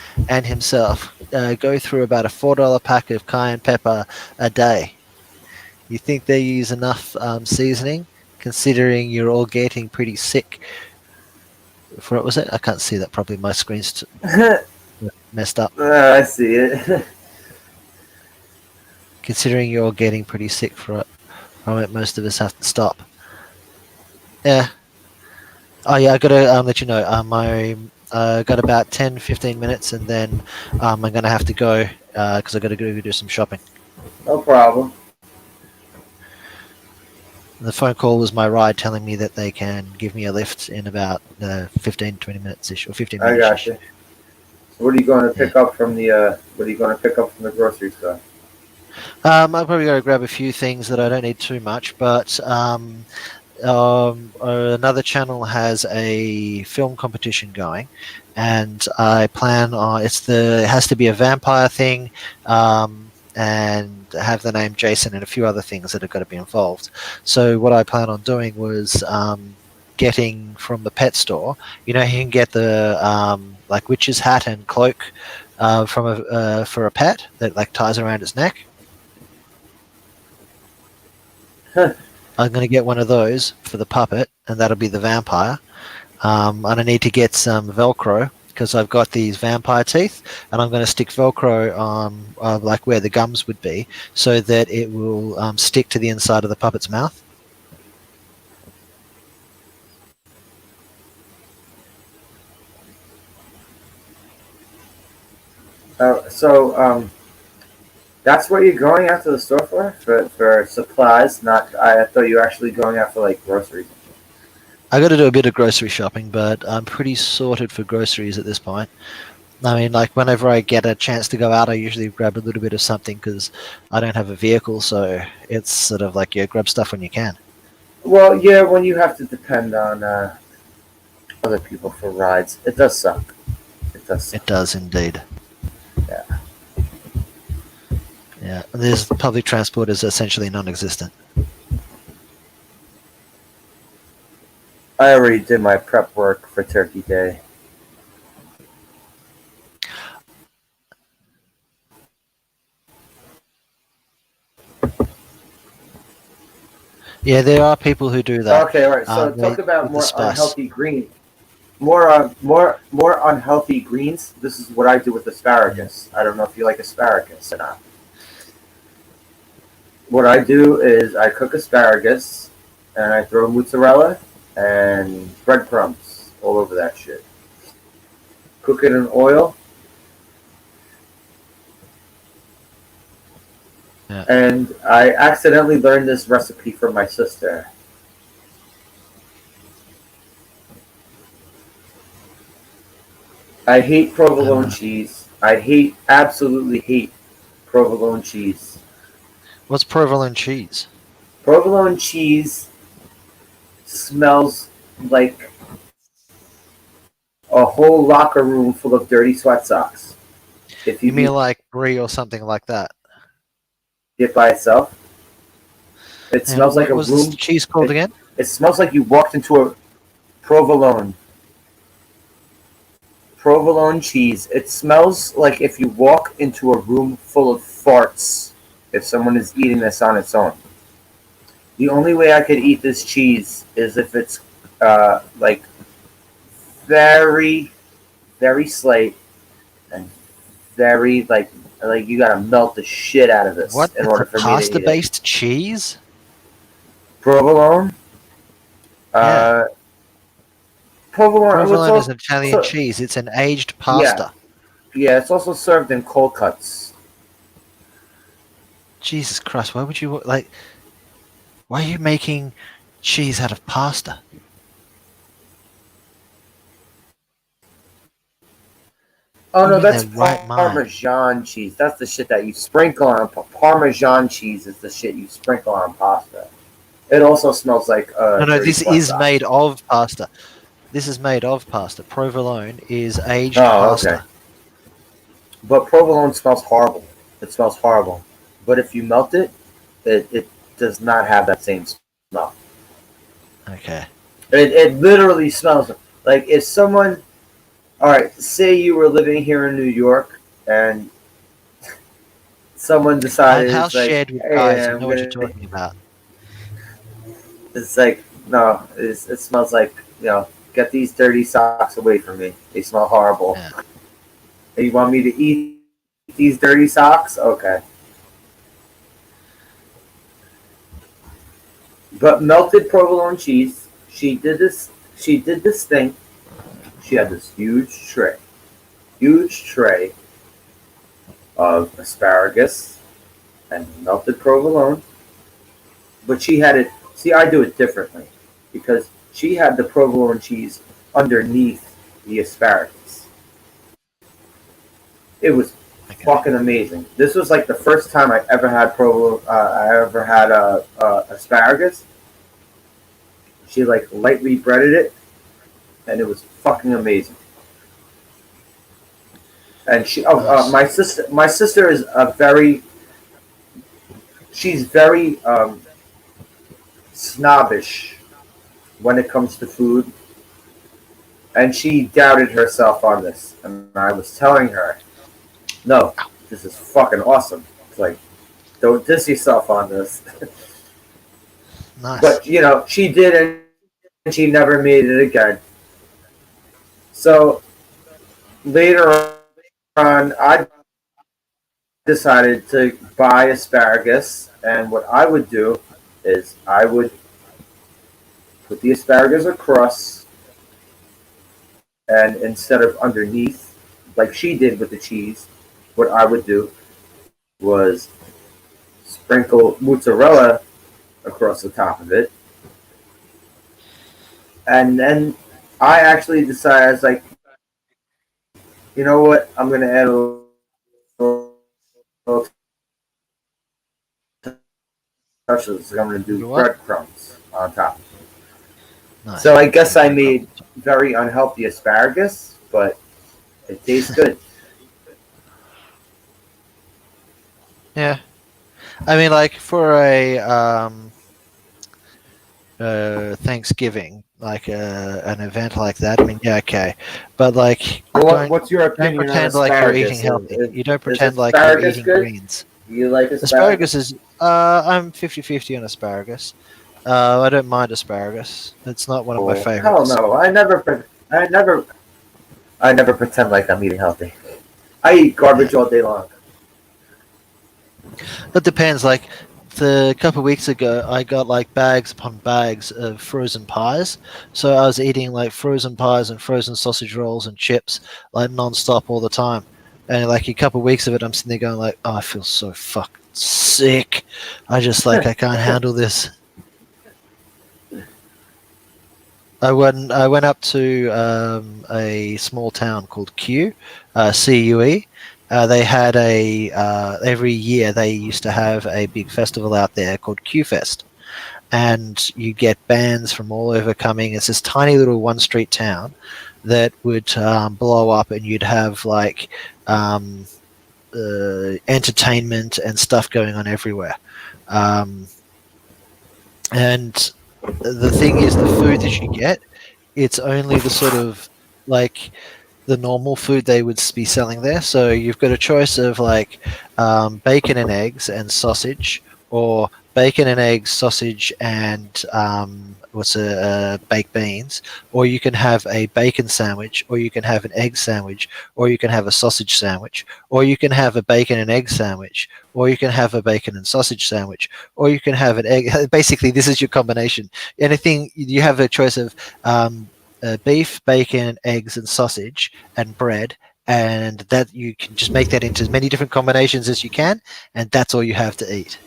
himself go through about a $4 pack of cayenne pepper a day. You think they use enough seasoning, considering you're all getting pretty sick? For what was it? I can't see that properly. My screen's messed up. I see it. Considering you're all getting pretty sick from it, most of us have to stop. Yeah. Oh yeah, I gotta let you know. I got about 10-15 minutes, and then I'm gonna have to go because I gotta go do some shopping. No problem. The phone call was my ride telling me that they can give me a lift in about 15-20 minutes ish, or 15 minutes. I got you. So what are you going to pick up from the? What are you going to pick up from the grocery store? I'll probably go grab a few things that I don't need too much, but another channel has a film competition going, and I plan on it has to be a vampire thing, and have the name Jason and a few other things that have got to be involved. So what I plan on doing was getting from the pet store. You know, you can get the like witch's hat and cloak from for a pet that like ties around its neck. Huh. I'm going to get one of those for the puppet, and that'll be the vampire. And I need to get some Velcro because I've got these vampire teeth, and I'm going to stick Velcro on like where the gums would be, so that it will stick to the inside of the puppet's mouth. That's what you're going out to the store for supplies. Not, I thought you were actually going out for like groceries. I got to do a bit of grocery shopping, but I'm pretty sorted for groceries at this point. I mean, like whenever I get a chance to go out, I usually grab a little bit of something because I don't have a vehicle, so it's sort of like, yeah, grab stuff when you can. Well, yeah, when you have to depend on other people for rides, it does suck. It does suck. It does indeed. Yeah. Yeah, this public transport is essentially non-existent. I already did my prep work for Turkey Day. Yeah, there are people who do that. Okay, all right. So talk about more unhealthy greens. More unhealthy greens. This is what I do with asparagus. I don't know if you like asparagus or not. What I do is I cook asparagus and I throw mozzarella and breadcrumbs all over that shit. Cook it in oil. Yeah. And I accidentally learned this recipe from my sister. I hate provolone cheese. I absolutely hate provolone cheese. What's provolone cheese? Provolone cheese smells like a whole locker room full of dirty sweat socks. If You mean like brie or something like that? it by itself, it smells like a what was room. this cheese called again? It smells like you walked into a provolone. Provolone cheese. It smells like if you walk into a room full of farts. If someone is eating this on its own. The only way I could eat this cheese is if it's like very, very slight and very like you gotta melt the shit out of this What? in order for me to eat it. Pasta-based cheese? Provolone. Yeah. Provolone. Provolone is an Italian cheese. It's an aged pasta. Yeah, it's also served in cold cuts. Jesus Christ! Why would you like? Why are you making cheese out of pasta? Oh no, in that's their right mind? Parmesan cheese. That's the shit that you sprinkle on. Parmesan cheese is the shit you sprinkle on pasta. It also smells like No, dirty this sweat is socks. made of pasta. This is made of pasta. Provolone is aged Oh, pasta. okay. But provolone smells horrible. It smells horrible. But if you melt it, it does not have that same smell. Okay. It literally smells like if someone. All right, say you were living here in New York and someone decided I'm it's like, house-shared with hey, guys who I'm know what you're gonna. talking about. It's like no, it smells like get these dirty socks away from me. They smell horrible. Yeah. And you want me to eat these dirty socks? Okay. But melted provolone cheese. She did this. She did this thing. She had this huge tray of asparagus and melted provolone. But she had it. See, I do it differently because she had the provolone cheese underneath the asparagus. It was fucking amazing. This was like the first time I ever had asparagus, She like lightly breaded it, and it was fucking amazing. And Nice. my sister is a very, she's very snobbish when it comes to food, and she doubted herself on this. And I was telling her, no, this is fucking awesome. It's like, don't diss yourself on this. Nice. But she did, and she never made it again. So later on, I decided to buy asparagus, and what I would do is I would put the asparagus across, and instead of underneath, like she did with the cheese, what I would do was sprinkle mozzarella across the top of it, and then I actually decided, I was like, you know what, I'm gonna add a little touches. I'm gonna do What? breadcrumbs on top. Nice. So I guess I made very unhealthy asparagus, but it tastes good. Yeah. I mean, like for a Thanksgiving, like an event like that. I mean, yeah, okay, but like What's your don't opinion on pretend like you're asparagus? eating healthy. You don't Is pretend like you're asparagus eating good? greens. Do you like Asparagus asparagus? is I'm 50-50 on asparagus. I don't mind asparagus. It's not one of my Oh, hell favorites. no! I never pretend like I'm eating healthy. I eat garbage all day long. It depends. Like a couple of weeks ago, I got like bags upon bags of frozen pies. So I was eating like frozen pies and frozen sausage rolls and chips like non-stop all the time. And like a couple of weeks of it, I'm sitting there going like, oh, I feel so fucking sick. I can't handle this. I went up to a small town called CUE. They had every year they used to have a big festival out there called Q Fest, and you get bands from all over coming. It's this tiny little one street town that would blow up, and you'd have like entertainment and stuff going on everywhere. Um, and the thing is, the food that you get, it's only the sort of like the normal food they would be selling there. So you've got a choice of like bacon and eggs and sausage, or bacon and eggs, sausage, and baked beans, or you can have a bacon sandwich, or you can have an egg sandwich, or you can have a sausage sandwich, or you can have a bacon and egg sandwich, or you can have a bacon and sausage sandwich, or you can have an egg. Basically, this is your combination. Anything you have a choice of. Beef, bacon, eggs, and sausage, and bread, and that you can just make that into as many different combinations as you can, and that's all you have to eat.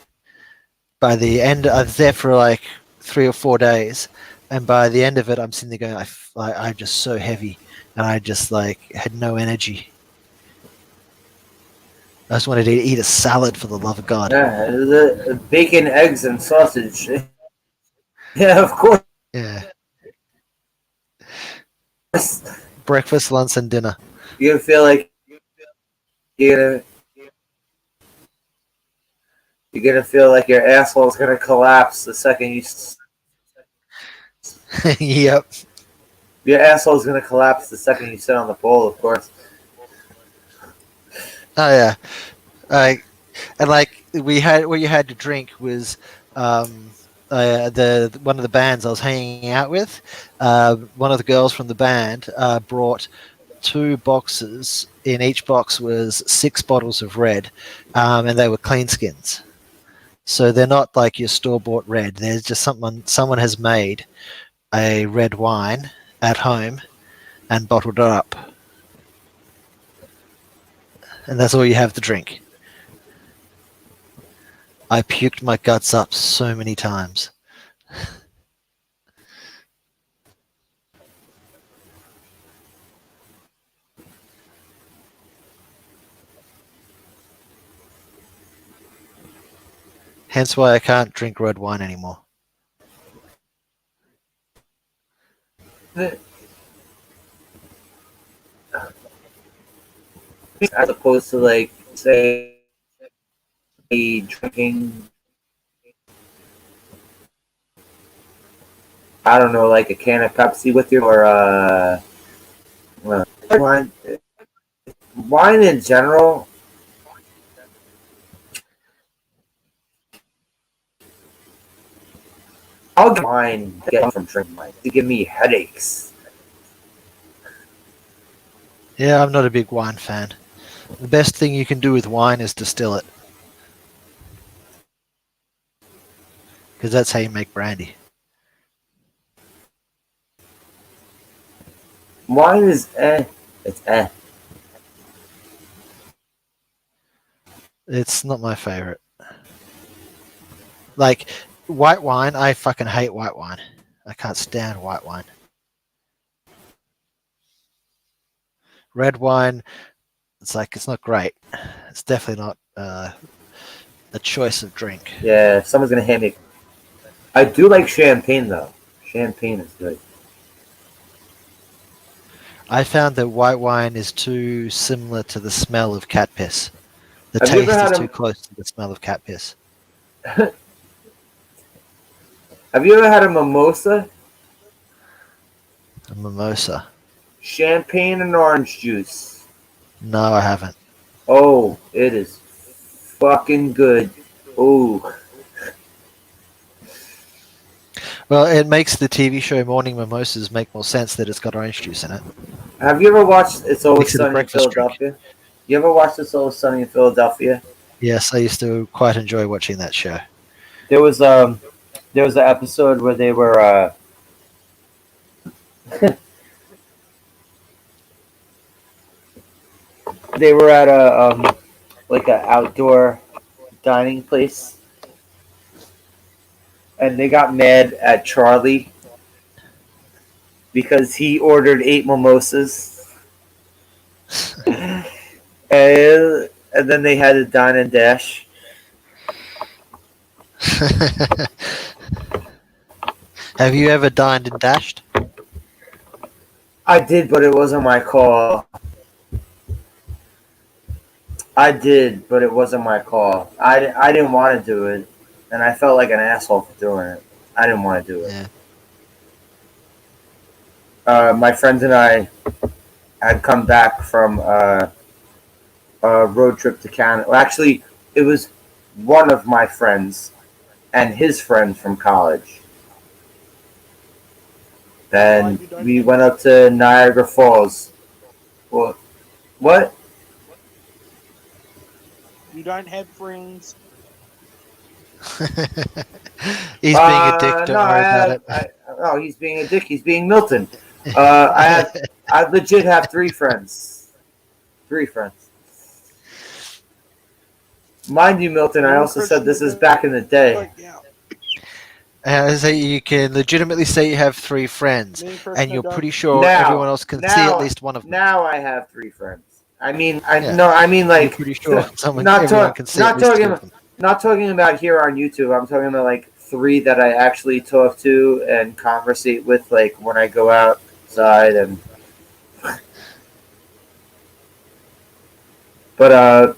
By the end, I was there for like 3 or 4 days, and by the end of it, I'm sitting there going, I'm just so heavy, and I just like had no energy. I just wanted to eat a salad for the love of God. Yeah, the bacon, eggs, and sausage. Yeah, of course. Yeah, breakfast, lunch, and dinner. You feel like you're gonna, you're gonna feel like your asshole's gonna collapse the second Yep. your asshole's gonna collapse the second you sit on the bowl. Of course. Oh yeah. And like we had, what you had to drink was the one of the bands I was hanging out with. One of the girls from the band brought 2 boxes. In each box was 6 bottles of red, and they were clean skins. So they're not like your store bought red. There's just someone has made a red wine at home and bottled it up, and that's all you have to drink. I puked my guts up so many times. Hence why I can't drink red wine anymore. as opposed to like say drinking, I don't know, like a can of Pepsi with you, or wine. Wine in general, I'll get wine from drinking wine to give me headaches. Yeah, I'm not a big wine fan. The best thing you can do with wine is distill it, because that's how you make brandy. Wine is it's It's not my favorite. Like white wine, I fucking hate white wine. I can't stand white wine. Red wine, it's not great. It's definitely not a choice of drink. Yeah, if someone's gonna hand me, I do like champagne though. Champagne is good. I found that white wine is too similar to the smell of cat piss. The Have you taste ever had is a- too close to the smell of cat piss. Have you ever had a mimosa? A mimosa. Champagne and orange juice. No, I haven't. Oh, it is fucking good. Ooh. Well, it makes the TV show Morning Mimosas make more sense that it's got orange juice in it. Have you ever watched It's Always Makes it a Sunny in breakfast drink. Philadelphia? You ever watched It's Always Sunny in Philadelphia? Yes, I used to quite enjoy watching that show. There was an episode where they were they were at a like an outdoor dining place, and they got mad at Charlie because he ordered 8 mimosas, and then they had to dine and dash. Have you ever dined and dashed? I did, but it wasn't my call. I did, but it wasn't my call. I didn't want to do it, and I felt like an asshole for doing it. I didn't want to do it. Yeah. My friends and I had come back from a road trip to Canada. Well, actually, it was one of my friends and his friend from college. And we went up to Niagara Falls. Well, what? You don't have friends. He's being a dick. Don't No, worry about it. No, he's being a dick. He's being Milton. I legit have 3 friends. 3 friends. Mind you, Milton, I also said this is back in the day. So you can legitimately say you have 3 friends, and you're pretty sure Now- everyone else can see at least one of them. Now I have 3 friends. I mean, Yeah. like You're pretty sure everyone can see at least 2 of them. not talking about here on YouTube. I'm talking about like 3 that I actually talk to and conversate with, like when I go outside and. But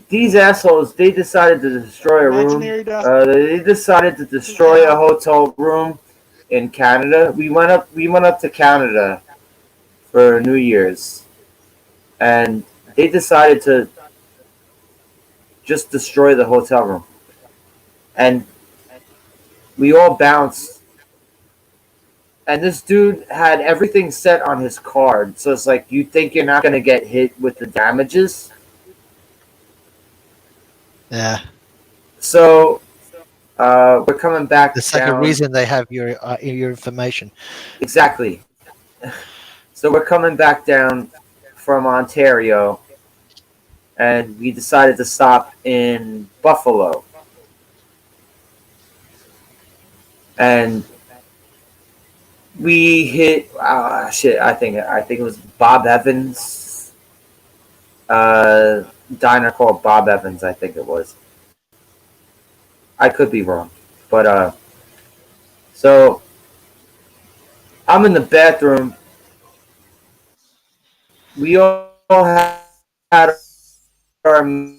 these assholes, they decided to destroy a room. They decided to destroy a hotel room in Canada. We went up to Canada for New Year's, and they decided to just destroy the hotel room. And we all bounced. And this dude had everything set on his card. So it's like, you think you're not going to get hit with the damages? Yeah. So we're coming back It's down. like a reason they have your information. Exactly. So we're coming back down from Ontario, and we decided to stop in Buffalo. And we hit shit. I think it was Bob Evans, diner called Bob Evans. I think it was. I could be wrong, but so I'm in the bathroom. We all had our Did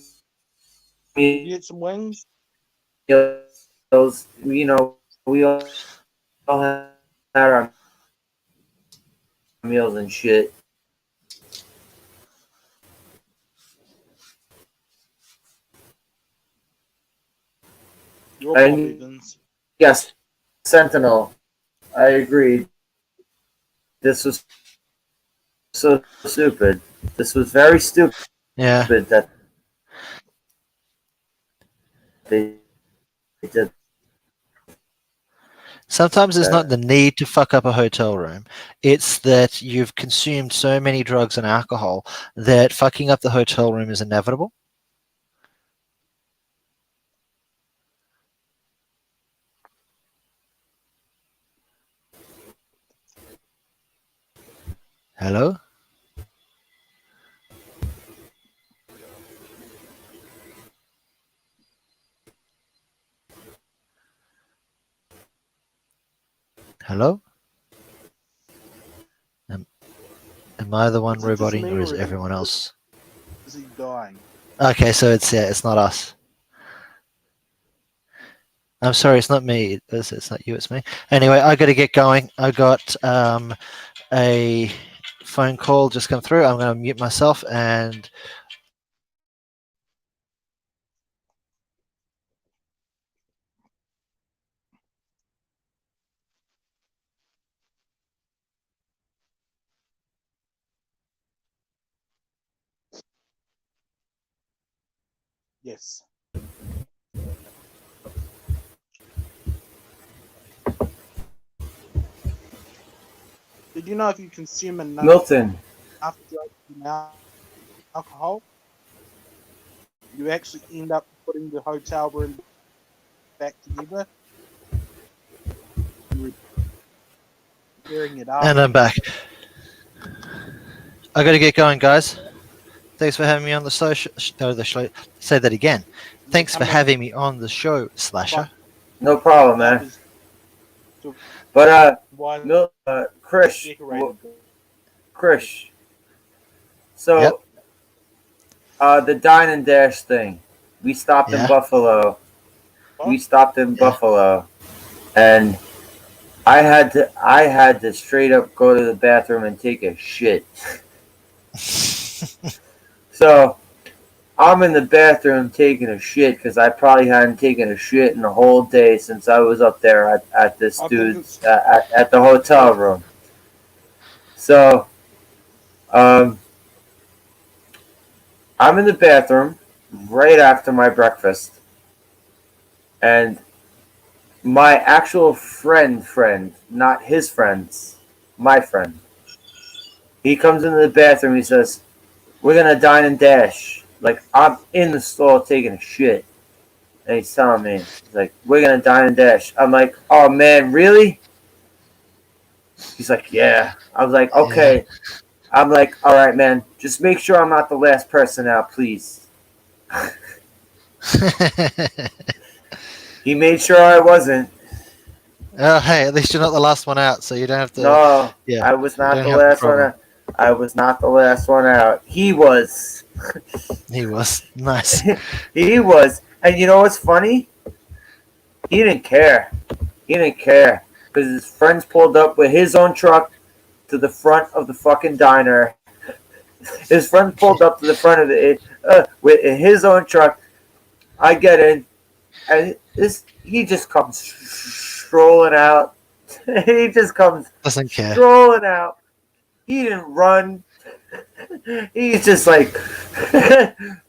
you get some wings? meals. We all had our meals and shit. Your fault, And Evans. yes, Sentinel. I agreed. This was so stupid. This was very stupid Yeah. that they did Sometimes it's not that. the need to fuck up a hotel room. It's that you've consumed so many drugs and alcohol that fucking up the hotel room is inevitable. Hello? Hello? Am I the one Is it just roboting me or is or everyone else? is he dying? Okay, so it's not us. I'm sorry, it's not me. It's not you, it's me. Anyway, I got to get going. I got a phone call just come through. I'm going to mute myself and Yes. Did you know if you consume enough Milton, drugs and alcohol, you actually end up putting the hotel room back together and repairing it and I'm back. afterwards? I got to get going, guys. Thanks for having me on the social. Say that again. And then Thanks for come back having me on the show, Slasher. no problem, up man. as to But why Krish, decorated. Krish. Yep. So the dine and dash thing. We stopped in Yeah. Buffalo. We Huh? stopped in Yeah. Buffalo, and I had to straight up go to the bathroom and take a shit. So I'm in the bathroom taking a shit because I probably hadn't taken a shit in the whole day since I was up there at this I think dude's it's at the hotel room. So um, I'm in the bathroom right after my breakfast, and my actual friend, not his friends, my friend, he comes into the bathroom. He says, "We're gonna dine and dash." Like I'm in the stall taking a shit, and he's telling me, he's like, "We're gonna dine and dash." I'm like, "Oh man, really?" He's like, "Yeah." I was like, Yeah. "Okay." I'm like, "All right, man. Just make sure I'm not the last person out, please." He made sure I wasn't. Oh, hey, at least you're not the last one out, so you don't have to. No, Yeah, I was you not don't the have the last one problem. out. I was not the last one out. He was. He was nice. He was. And you know what's funny? He didn't care. He didn't care. Because his friends pulled up with his own truck to the front of the fucking diner. His friend pulled up to the front of it with his own truck. I get in, and he just comes strolling out. He just comes Doesn't care. strolling out. He didn't run. He's just like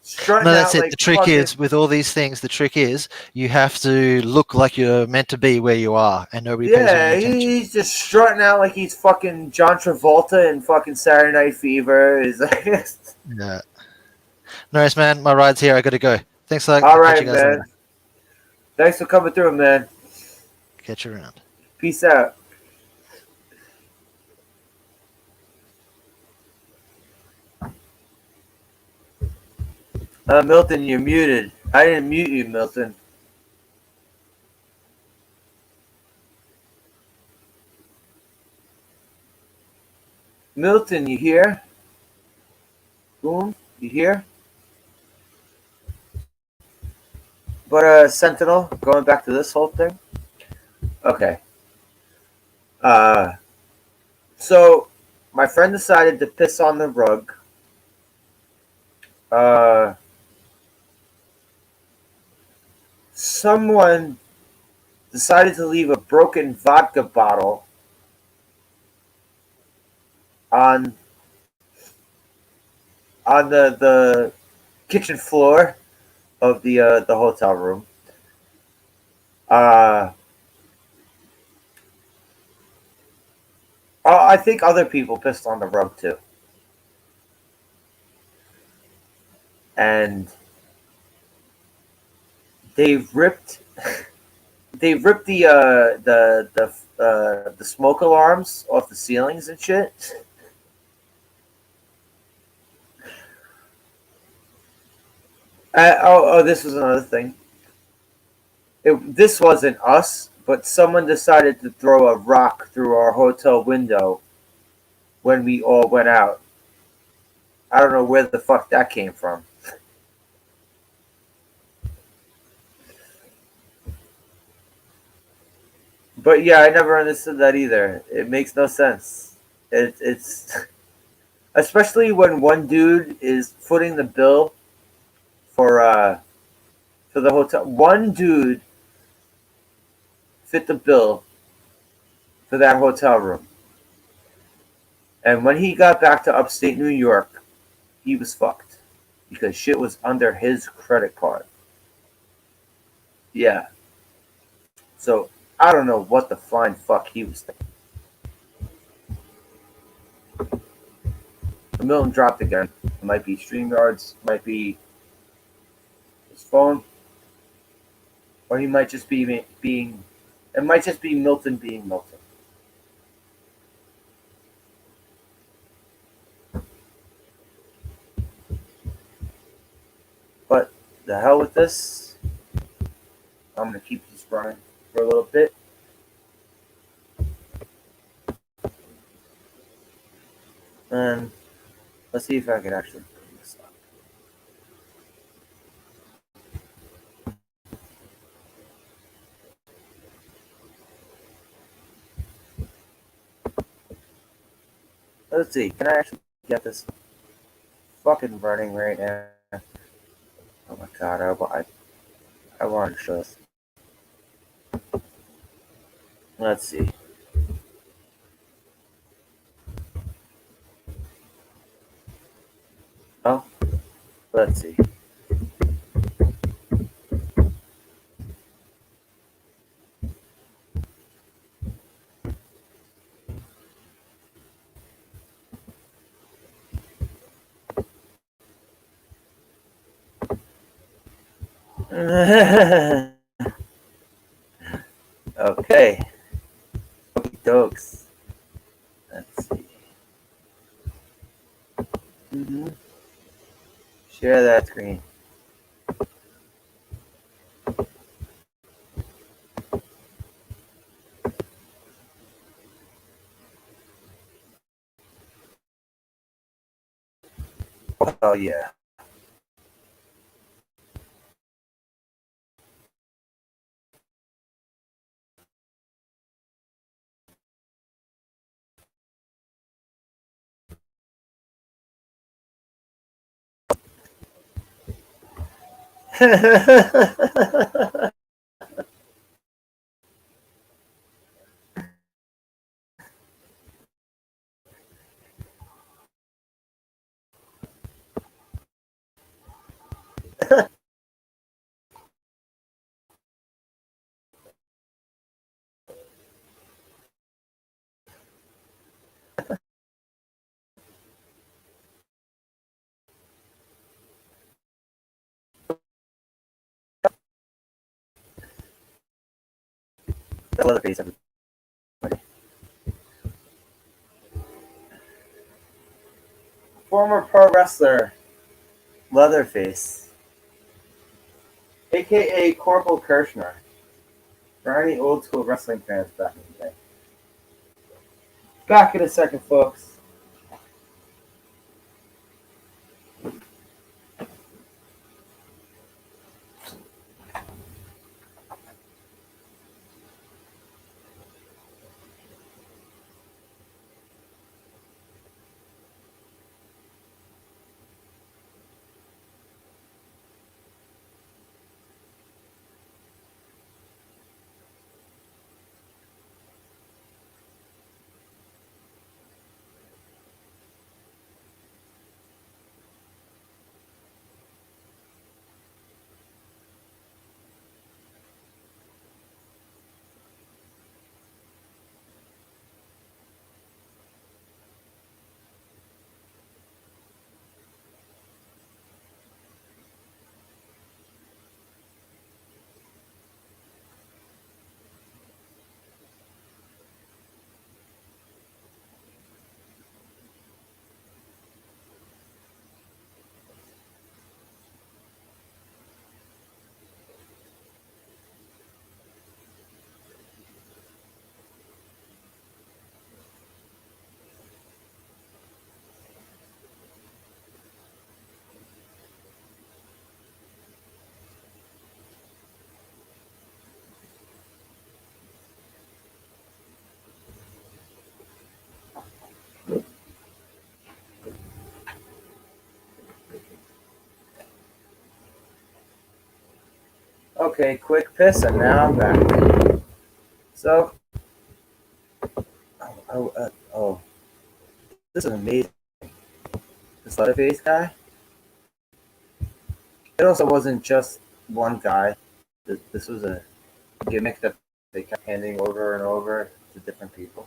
strutting No, that's out it. like The trick fucking. is with all these things. The trick is you have to look like you're meant to be where you are, and nobody pays you Yeah, any attention. he's just strutting out like he's fucking John Travolta in fucking Saturday Night Fever. Is like, Yeah. No worries, man. My ride's here. I got to go. Thanks, I'll all catch you right, guys man. later. Thanks for coming through, man. Catch you around. Peace out. Milton, you're muted. I didn't mute you, Milton. Milton, you here? Boom, you here? But Sentinel, going back to this whole thing. Okay. Uh, so my friend decided to piss on the rug. Someone decided to leave a broken vodka bottle on the kitchen floor of the hotel room. Uh, I think other people pissed on the rug too, and they ripped the smoke alarms off the ceilings and shit. This was another thing. This wasn't us, but someone decided to throw a rock through our hotel window when we all went out. I don't know where the fuck that came from. But yeah, I never understood that either. It makes no sense. It's especially when one dude is footing the bill for the hotel. One dude fit the bill for that hotel room, and when he got back to upstate New York, he was fucked because shit was under his credit card. Yeah. So I don't know what the flying fuck he was thinking. Milton dropped again. It might be StreamYards, might be his phone, or he might just be being. It might just be Milton being Milton. But the hell with this. I'm gonna keep this running for a little bit. And let's see if I can actually bring this up. Let's see. Can I actually get this fucking running right now? Oh my god! I wanted to show this. Let's see. Oh, let's see. Okay. Okey dokes. Let's see. Share that screen. Oh yeah. Leatherface, everybody. Former pro wrestler Leatherface, aka Corporal Kirschner, for any old school wrestling fans back in the day. Back in a second, folks. Okay, quick piss, and now I'm back. So, oh, this is amazing. This Leatherface guy. It also wasn't just one guy. This was a gimmick that they kept handing over and over to different people.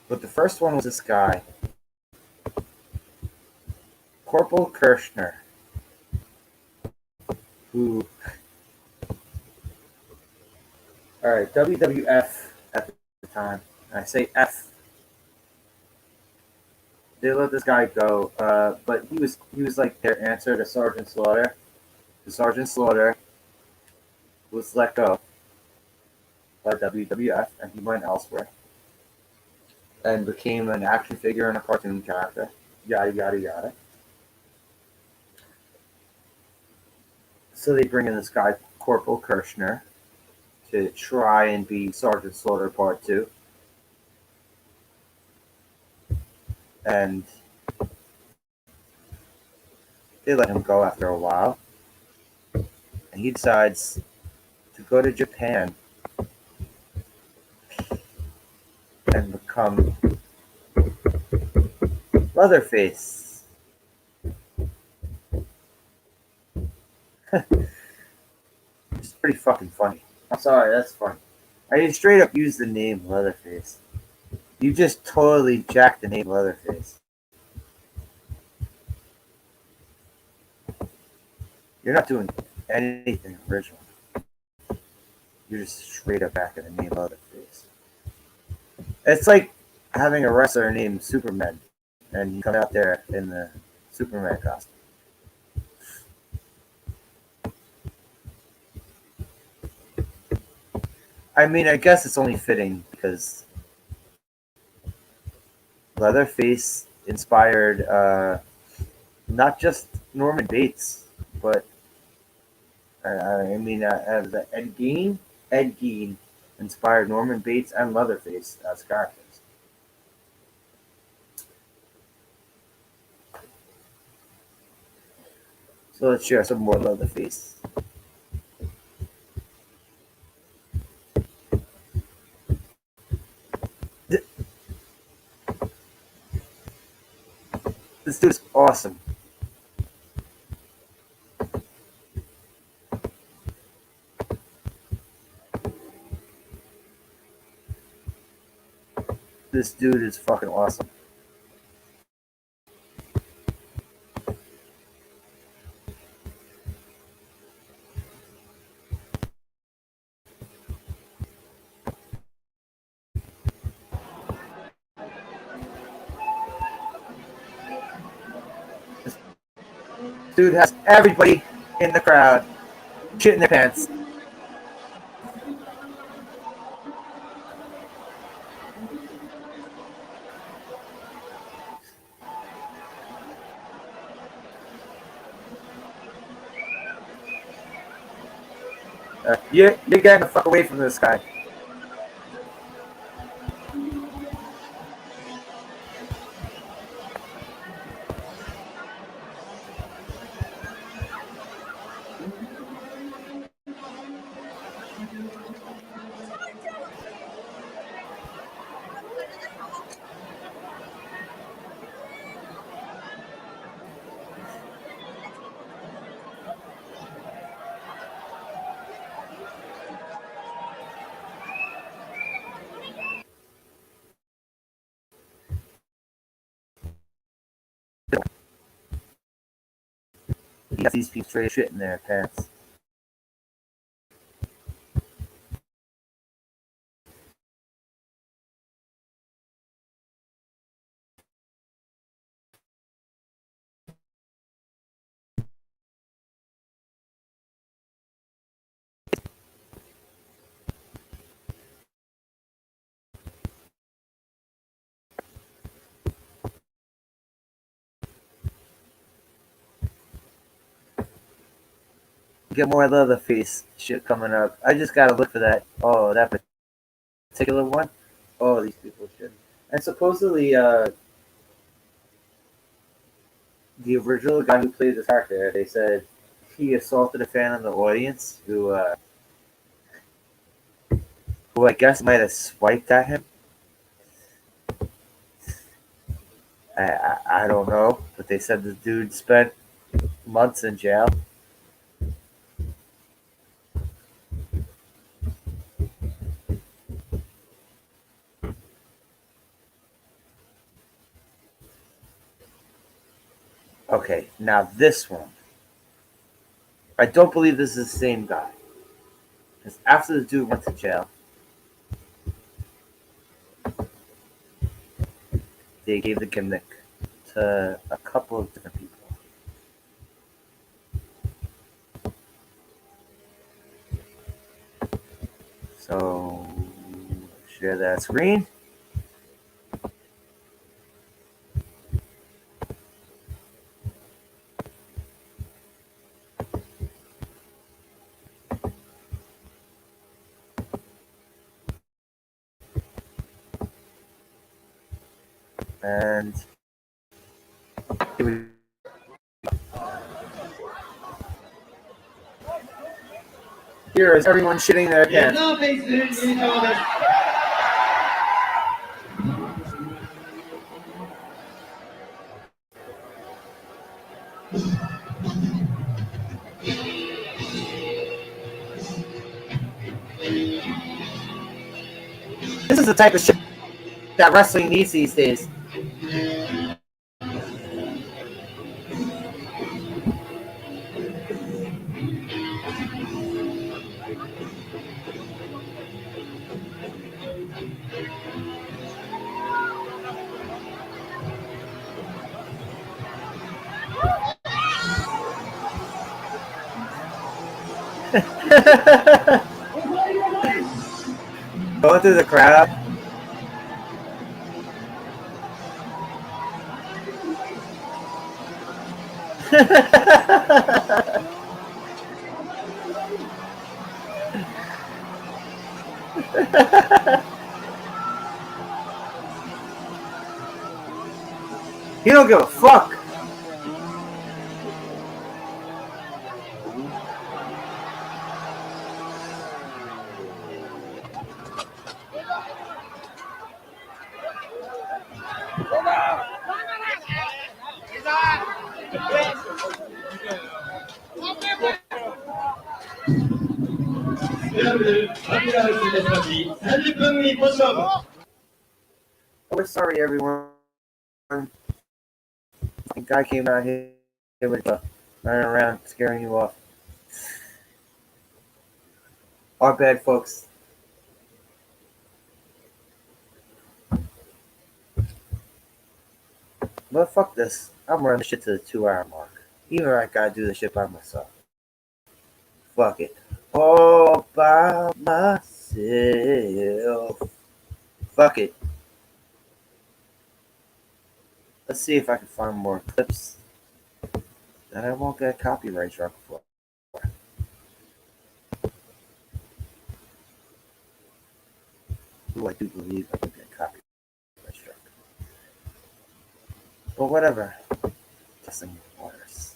But the first one was this guy, Corporal Kirschner, who, alright, WWF at the time. And I say F. They let this guy go, but he was like their answer to Sergeant Slaughter. The Sergeant Slaughter was let go by WWF, and he went elsewhere and became an action figure and a cartoon character. Yada yada yada. So they bring in this guy, Corporal Kirschner, to try and be Sergeant Slaughter Part 2. And they let him go after a while. And he decides to go to Japan and become Leatherface. It's pretty fucking funny. I'm sorry, that's funny. I mean, straight up use the name Leatherface. You just totally jacked the name Leatherface. You're not doing anything original. You're just straight up back at the name Leatherface. It's like having a wrestler named Superman, and you come out there in the Superman costume. I mean, I guess it's only fitting because Leatherface inspired not just Norman Bates, but Ed Gein. Ed Gein inspired Norman Bates and Leatherface as characters. So let's share some more Leatherface. This dude's awesome. This dude is fucking awesome. This dude has everybody in the crowd shitting their pants. You're getting the fuck away from this guy. He has these people straight shit in their pants. Get more Leatherface shit coming up. I just gotta look for that. Oh, that particular one. Oh, these people shit. And supposedly, the original guy who played the character, they said he assaulted a fan in the audience who I guess might have swiped at him. I don't know, but they said the dude spent months in jail. Okay, now this one. I don't believe this is the same guy. Because after the dude went to jail, they gave the gimmick to a couple of different people. So, share that screen. And here is everyone shitting their pants. This is the type of shit that wrestling needs these days. Going through the crowd. He don't give a fuck. We're sorry, everyone. The guy came out here with running around scaring you off. Our bad, folks. But fuck this. I'm running shit to the 2-hour mark. Even if I gotta do the shit by myself. Fuck it. All by myself. Fuck it. Let's see if I can find more clips that I won't get copyright struck for. Ooh, I do believe I will get copyright struck. But whatever. Testing waters.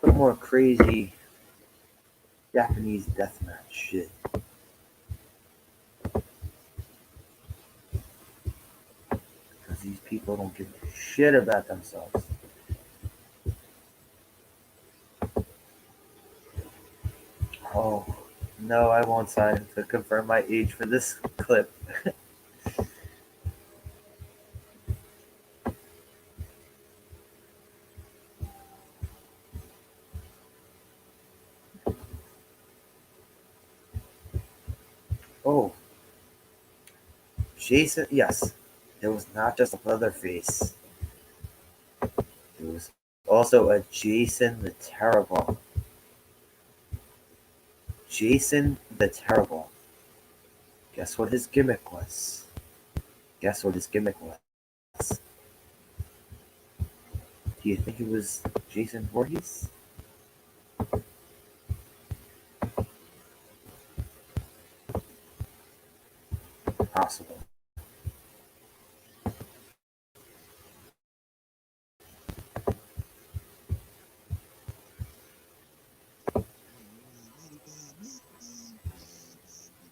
Some more crazy Japanese deathmatch shit. Because these people don't give a shit about themselves. Oh, no, I won't sign to confirm my age for this clip. Oh, Jason, yes, it was not just a Leatherface. It was also a Jason the Terrible. Jason the Terrible. Guess what his gimmick was? Guess what his gimmick was? Do you think it was Jason Voorhees? possible.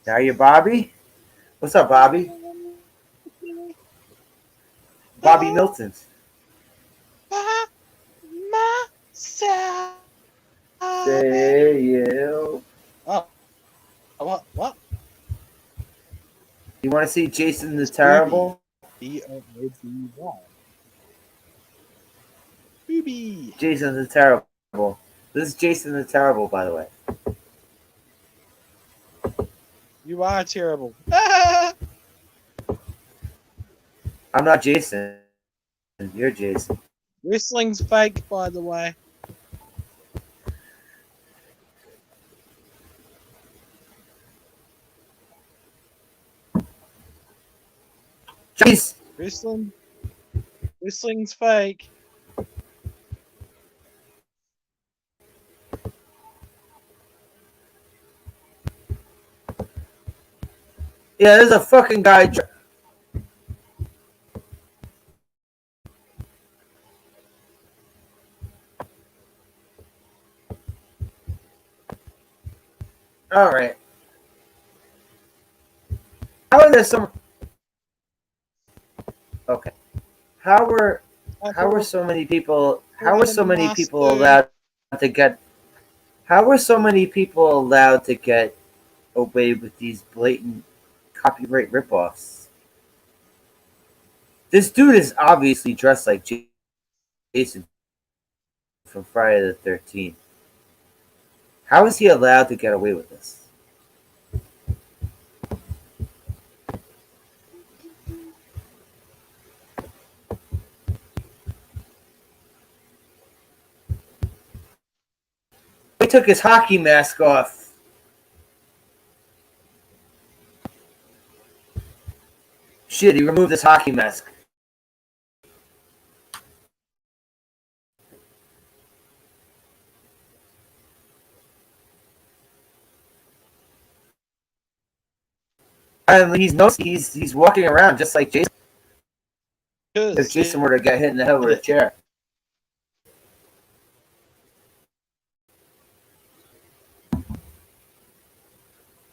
Now you Bobby? What's up, Bobby? Bobby Milton. By myself. Say you. Oh, what? You want to see Jason the It's Booby. Terrible? B-O-O-B-Y. Booby. Jason the Terrible. This is Jason the Terrible, by the way. You are terrible. I'm not Jason. You're Jason. Wrestling's fake, by the way. Jeez. Wrestling's fake. Yeah, there's a fucking guy. All right. How are there some? Okay. How were so many people? How were so many people allowed to get? How were so many people allowed to get away with these blatant copyright ripoffs? This dude is obviously dressed like Jason from Friday the 13th. How is he allowed to get away with this? He took his hockey mask off. Shit, he removed his hockey mask. And he's walking around just like Jason. If Jason were to get hit in the head with a chair.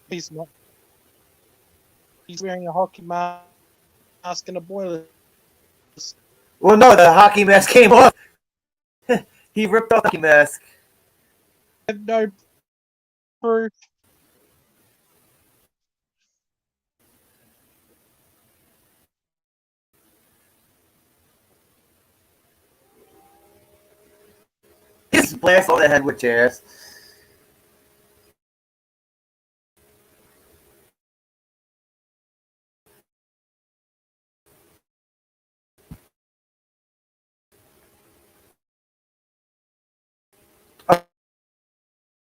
He's not. He's wearing a hockey mask and a boiler. Well, no, the hockey mask came off. He ripped off the hockey mask. I have no proof. He just blast all the head with chairs.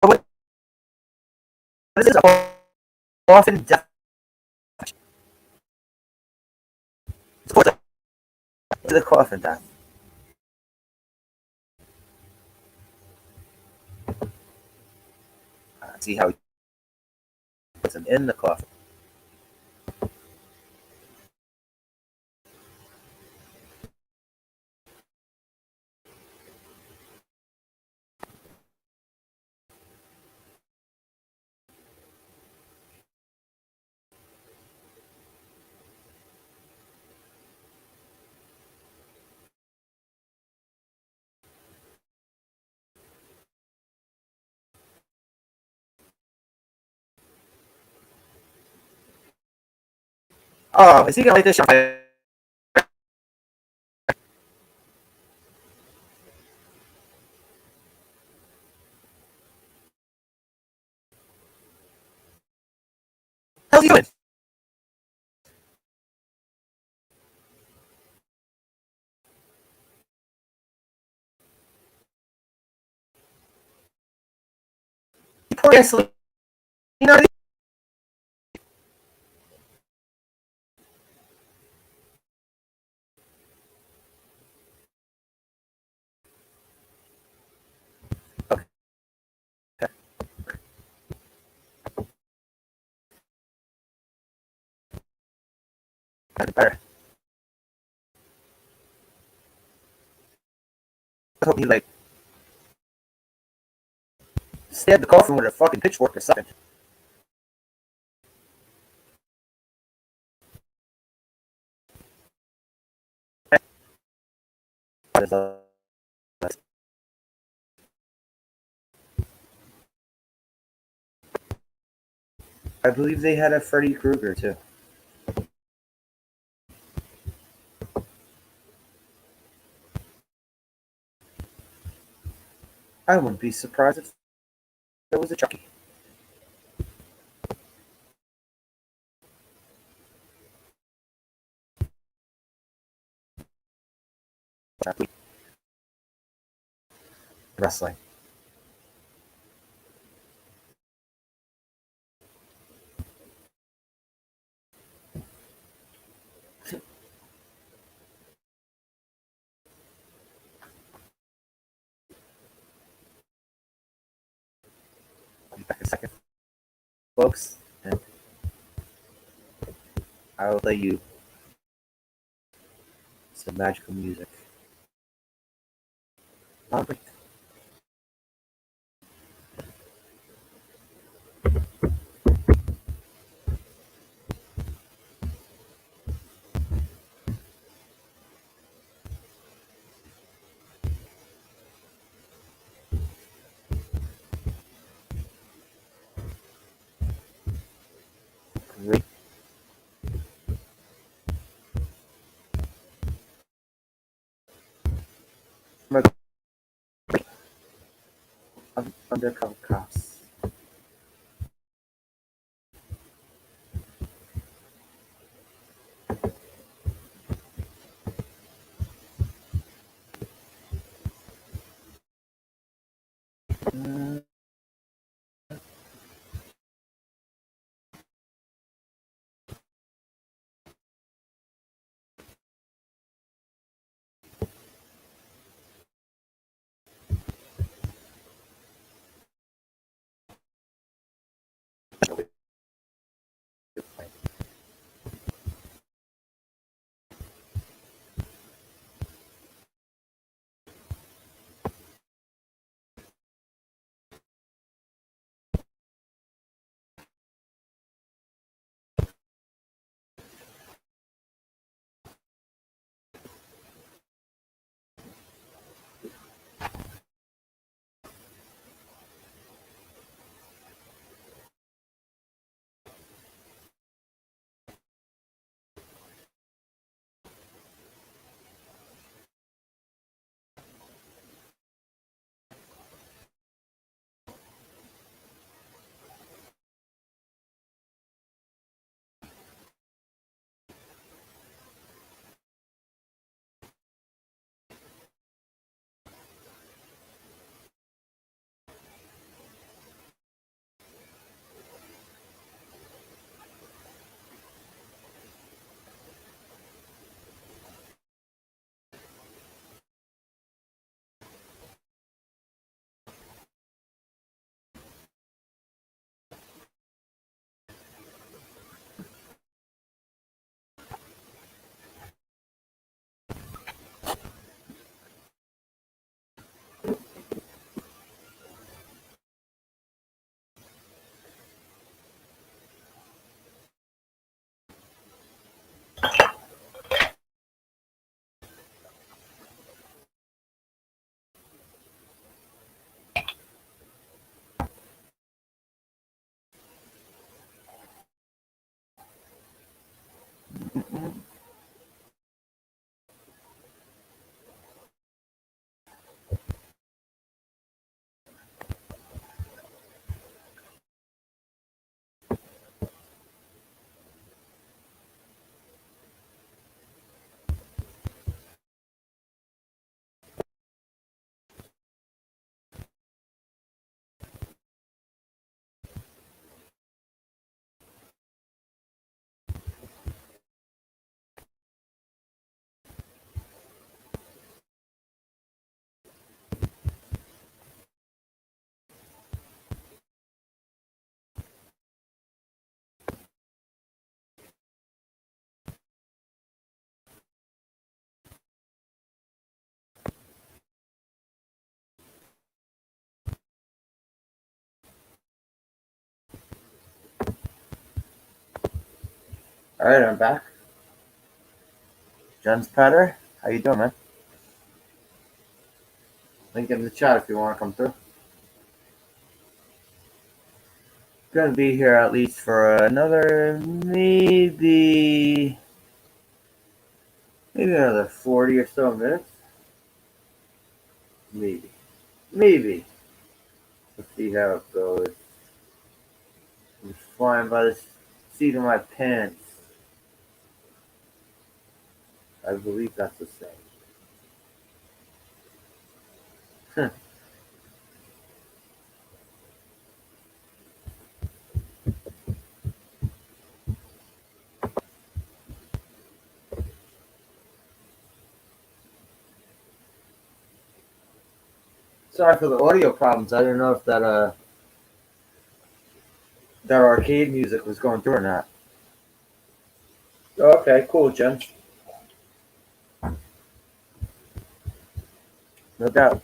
What is this? Often death. To the coffin death. See how he puts him in the coffin. Oh, is he gonna light this shot? How's he doing? Poor gasoline. You know, better. I hope he like stabbed the coffin with a fucking pitchfork or something. I believe they had a Freddy Krueger too. I wouldn't be surprised if there was a Chucky. Wrestling. I'll be back in a second, folks, and I will play you some magical music. On break. Great. Undercover cops. All right, I'm back. Jen's Petter, how you doing, man? Link in the chat if you want to come through. Gonna be here at least for another maybe another 40 or so minutes. Maybe. Let's see how it goes. I'm just flying by the seat of my pants. I believe that's the same. Sorry for the audio problems. I didn't know if that arcade music was going through or not. Okay, cool, Jen. No doubt.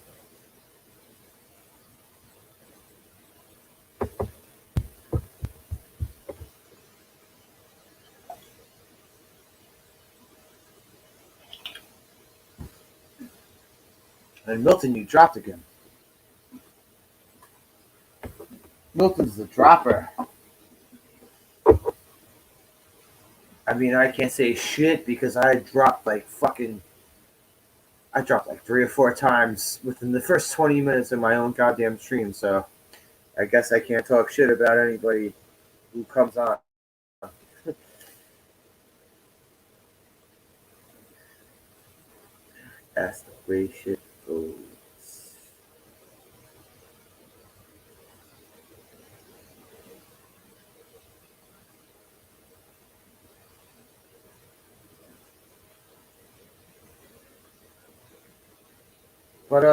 And Milton, you dropped again. Milton's the dropper. I mean, I can't say shit because I dropped like 3 or 4 times within the first 20 minutes of my own goddamn stream, so I guess I can't talk shit about anybody who comes on. That's the way shit goes. But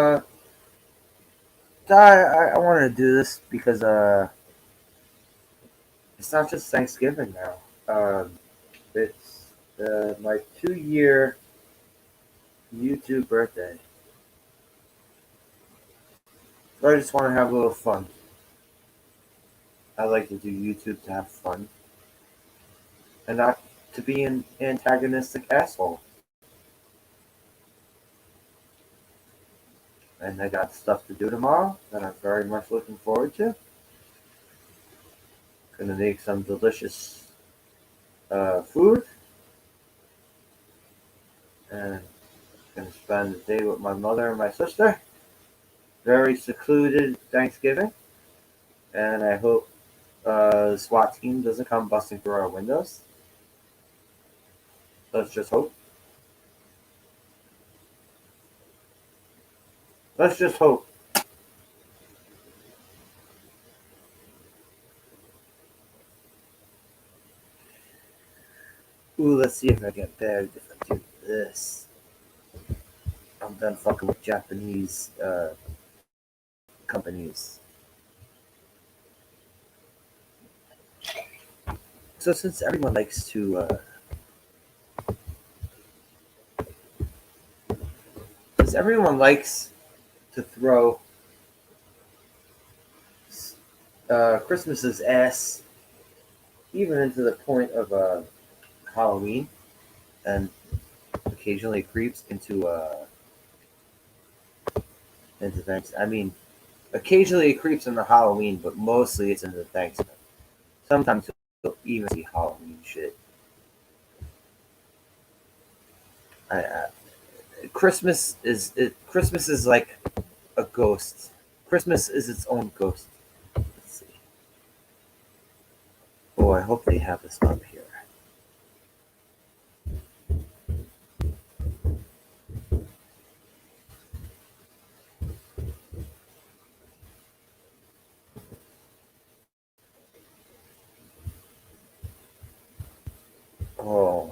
I want to do this because it's not just Thanksgiving now. It's my 2-year YouTube birthday. So I just want to have a little fun. I like to do YouTube to have fun. And not to be an antagonistic asshole. And I got stuff to do tomorrow that I'm very much looking forward to. Gonna make some delicious food. And gonna spend the day with my mother and my sister. Very secluded Thanksgiving. And I hope the SWAT team doesn't come busting through our windows. Let's just hope. Let's just hope. Ooh, let's see if I get bagged if I do this. I'm done fucking with Japanese companies. So since everyone likes to throw Christmas's ass even into the point of Halloween, and occasionally creeps into things. I mean, occasionally it creeps into Halloween, but mostly it's into Thanksgiving. Sometimes you'll even see Halloween shit. Christmas is like a ghost. Christmas is its own ghost. Let's see. Oh, I hope they have this up here. Oh.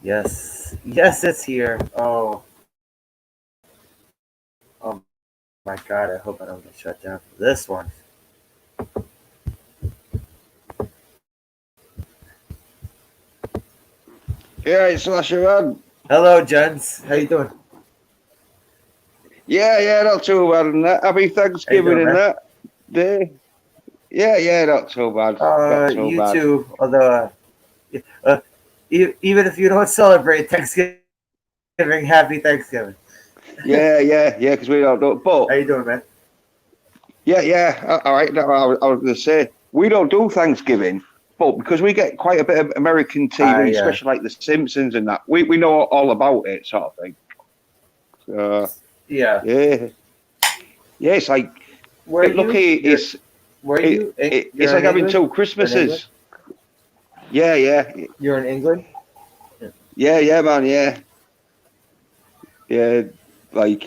Yes, it's here. Oh my God! I hope I don't get shut down for this one. Yeah, it's Lasher. Hello, gents. How you doing? Yeah, not too bad and that. Happy Thanksgiving doing, and that day. Yeah, not too bad. Not too You bad. too. Although Even if you don't celebrate Thanksgiving, happy Thanksgiving. Yeah, because we don't do it. But How you doing, man? yeah. All right. No, I was going to say we don't do Thanksgiving, but because we get quite a bit of American TV, Yeah. especially like The Simpsons and that, we know all about it, sort of thing. Yeah. Yeah. It's like Where look, it's Where you? it's like having two Christmases. Yeah. You're in England. Yeah, man. Yeah. Like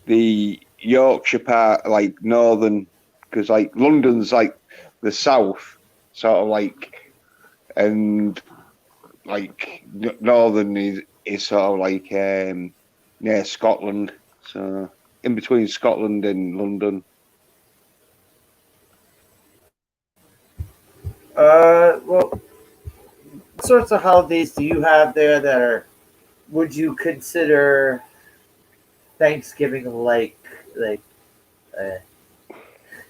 the Yorkshire part, like northern, because like London's like the south, sort of like, and like northern is sort of like near Scotland, so in between Scotland and London. Well, what sorts of holidays do you have there that are? Would you consider Thanksgiving uh,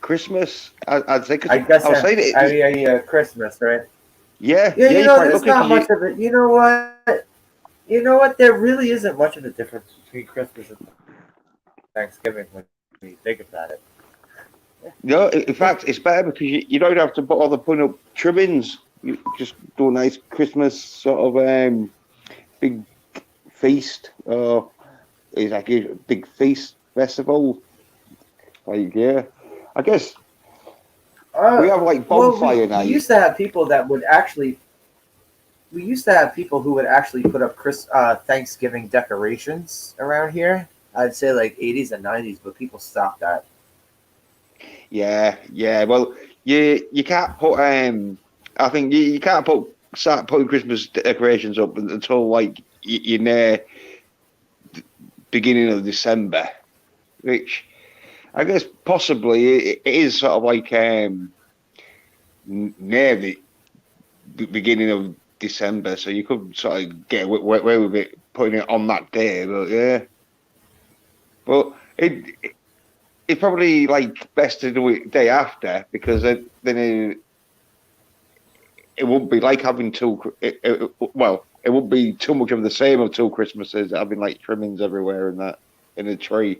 Christmas, I'd say. Cause I guess I was saying it. I mean, Christmas, right? Yeah. Yeah, You there's not much of it. You know what? There really isn't much of a difference between Christmas and Thanksgiving when you think about it. No, in fact, it's better because you don't have to putting up trimmings. You just do a nice Christmas sort of big feast, or it's like a big feast festival. Like, yeah, I guess we have like bonfire night. We used to have people that would actually. We used to have people who would actually put up Thanksgiving decorations around here. I'd say like 80s and 90s, but people stopped that. Yeah. Well, you can't put I think you can't start putting Christmas decorations up until like you're near the beginning of December, which I guess possibly it is sort of like near the beginning of December, so you could sort of get away with it putting it on that day. But yeah, but it's probably like best to do it day after because then it won't be like having it won't be too much of the same of two Christmases, having like trimmings everywhere and that in a tree.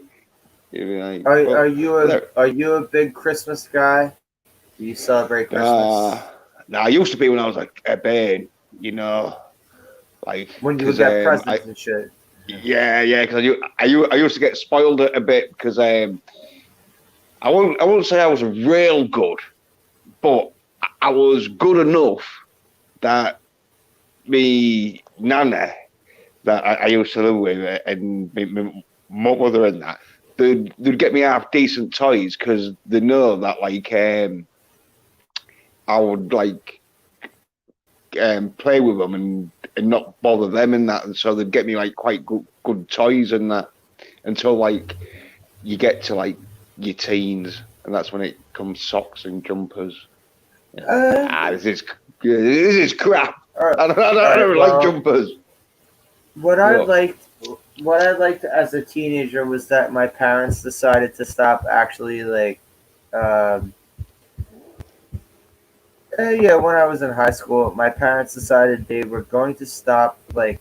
Like, are you a big Christmas guy? Do you celebrate Christmas? No, I used to be when I was like a babe, like When you would get presents and shit. Yeah, because I used to get spoiled a bit because I won't say I was real good, but I was good enough that me nana that I used to live with and my mother and that they'd get me half decent toys because they know that like I would like play with them and not bother them and that, and so they'd get me like quite good toys and that until like you get to like your teens, and that's when it comes socks and jumpers. This is crap. I don't like jumpers. What I liked as a teenager was that my parents decided to stop actually when I was in high school, my parents decided they were going to stop like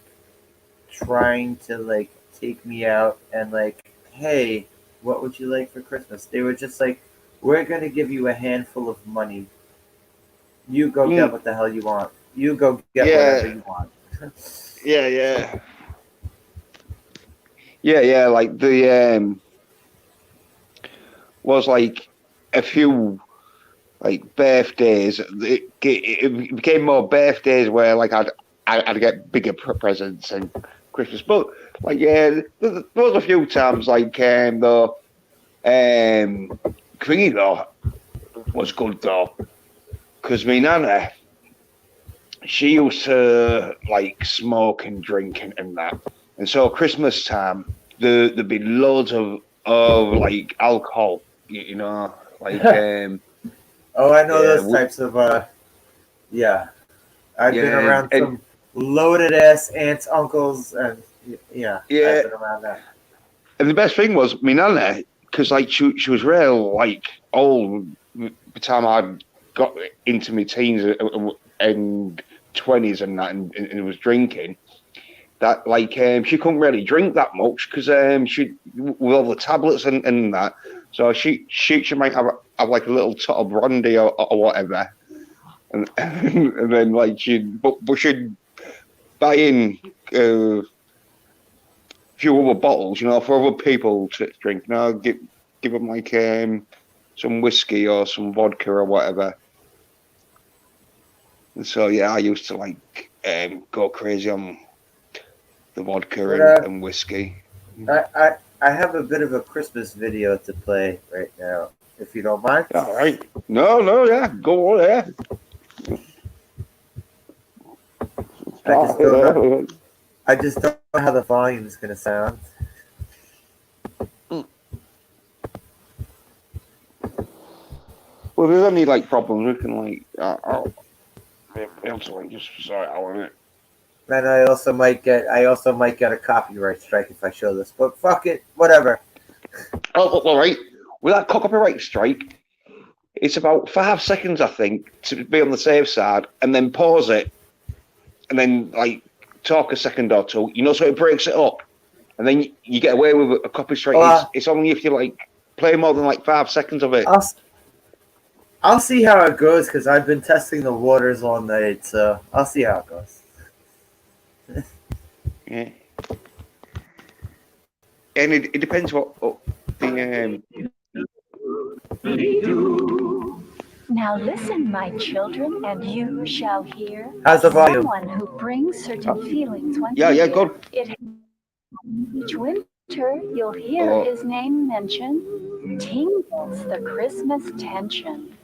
trying to like take me out and like, hey, what would you like for Christmas? They were just like, we're gonna give you a handful of money. You go get what the hell you want. You go get whatever you want. Yeah. Like the was like a few like birthdays. It became more birthdays where like I'd get bigger presents and Christmas. But like there was a few times like though Thingy though was good though because my nana she used to like smoke and drink and that, and so Christmas time there'd be loads of like alcohol, like oh, I know those types of I've been around some loaded ass aunts, uncles, and I've been around that. And the best thing was my nana, because like she was real like old by the time I got into my teens and 20s and that, and was drinking. That like she couldn't really drink that much because she with all the tablets and that. So she might have like a little tot of brandy or whatever, and and then like she'd buy in a few other bottles, for other people to drink. Give them like some whiskey or some vodka or whatever. And so yeah, I used to like go crazy on the vodka and whiskey. I have a bit of a Christmas video to play right now, if you don't mind. All right. No, yeah, go on, yeah. I just don't know how the volume is going to sound. Well, if there's any like problems, we can like. I'm sorry, just sorry, I want it. And I also might get a copyright strike if I show this, but fuck it, whatever. Oh, all right. With that copyright strike, it's about 5 seconds, I think, to be on the safe side, and then pause it, and then like talk a second or two. So it breaks it up, and then you get away with a copy strike. It's only if you like play more than like 5 seconds of it. I'll see how it goes because I've been testing the waters all night, so I'll see how it goes. Yeah. And it depends what the Now listen, my children, and you shall hear. How's the volume? Someone who brings certain feelings once yeah, a year. good. Each winter, you'll hear his name mentioned. Tingles the Christmas tension.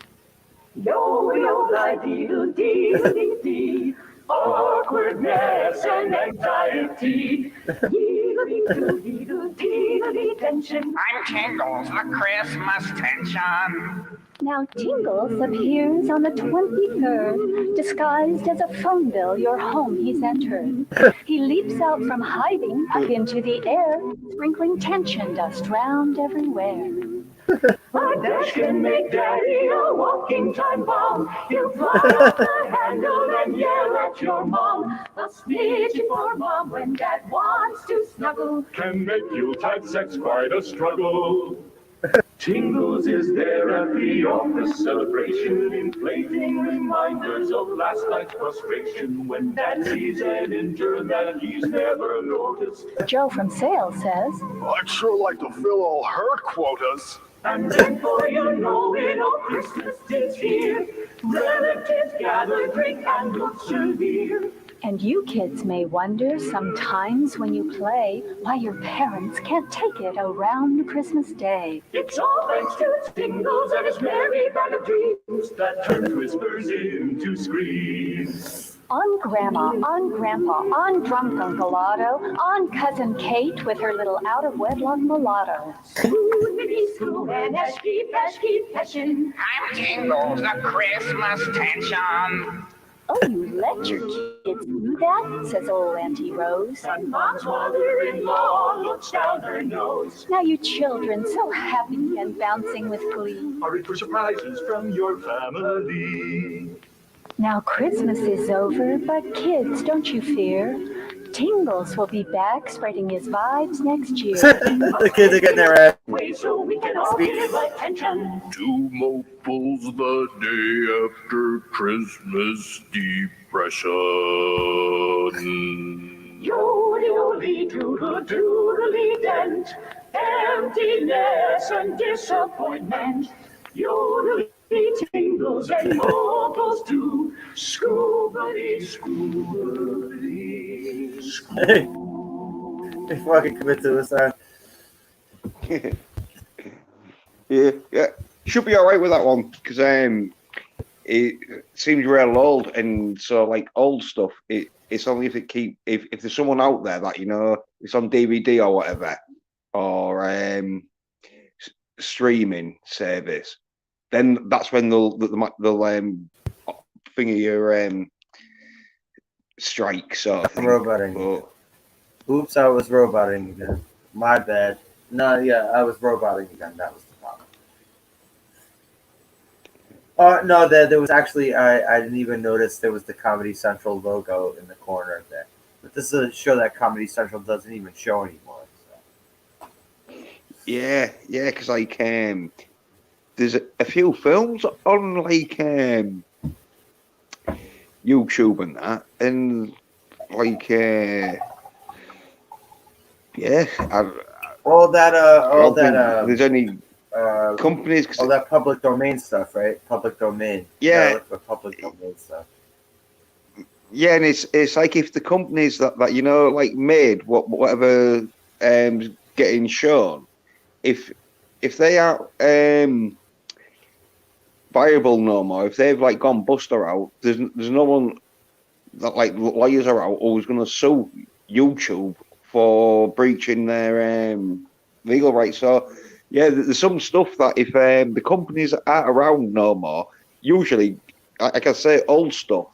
Yo-yo-la-dee-doo-dee-dee-dee. Awkwardness and anxiety. Tension. I'm Tingles, the Christmas tension. Now Tingles appears on the 23rd, disguised as a phone bill your home he's entered. He leaps out from hiding up into the air, sprinkling tension dust round everywhere. A dash can make Daddy a walking time bomb. He'll fly off the handle and yell at your mom. A snitch for Mom when Dad wants to snuggle. Can make Yuletide sex quite a struggle. Tingles is there at the office celebration, inflating reminders of last night's frustration when Dad sees an intern that he's never noticed. Joe from sales says, I'd sure like to fill all her quotas. And then for you know it, all Christmas is here. Relatives gather, drink and look severe. And you kids may wonder sometimes when you play why your parents can't take it around Christmas Day. It's all thanks to Tingles and his merry bag of dreams that turns whispers into screams. On Grandma, on Grandpa, on drunk Uncle Otto, on Cousin Kate with her little out-of-wedlock mulatto. Scoo and Eshky, Peshin. I'm Tingles, the Christmas tension. Oh, you let your kids do that, says old Auntie Rose. And Mom's mother-in-law looks down her nose. Now you children so happy and bouncing with glee. Hurry for surprises from your family. Now Christmas is over, but kids, don't you fear. Tingles will be back spreading his vibes next year. The kids are getting their ass. Wait, so we can all give attention. Two mobiles the day after Christmas depression. Yodely-doodle-doodly dent, emptiness and disappointment. Yodely-tingles and mobiles too. Scoobity-scoobity. Hey, they fucking commit suicide. yeah, should be all right with that one because it seems real old, and so like old stuff. It's only if if there's someone out there that it's on DVD or whatever, or streaming service, then that's when they'll thingy your strike sort of thing. Roboting. Oops, I was roboting again. My bad. No, yeah, I was roboting again. That was the problem. No, there was actually I didn't even notice there was the Comedy Central logo in the corner of that. But this is a show that Comedy Central doesn't even show anymore. Yeah, yeah, because like there's a few films on like YouTube and that, and like yeah, I All don't that think there's any uh, companies. 'Cause all that public domain stuff, right? Public domain. You gotta yeah, look for public domain stuff. yeah, and it's like if the companies that like made whatever getting shown, if they are viable no more, if they've like gone buster out, there's no one that like lawyers are out always going to sue YouTube for breaching their legal rights. So yeah, there's some stuff that if the companies aren't around no more, usually like I say, old stuff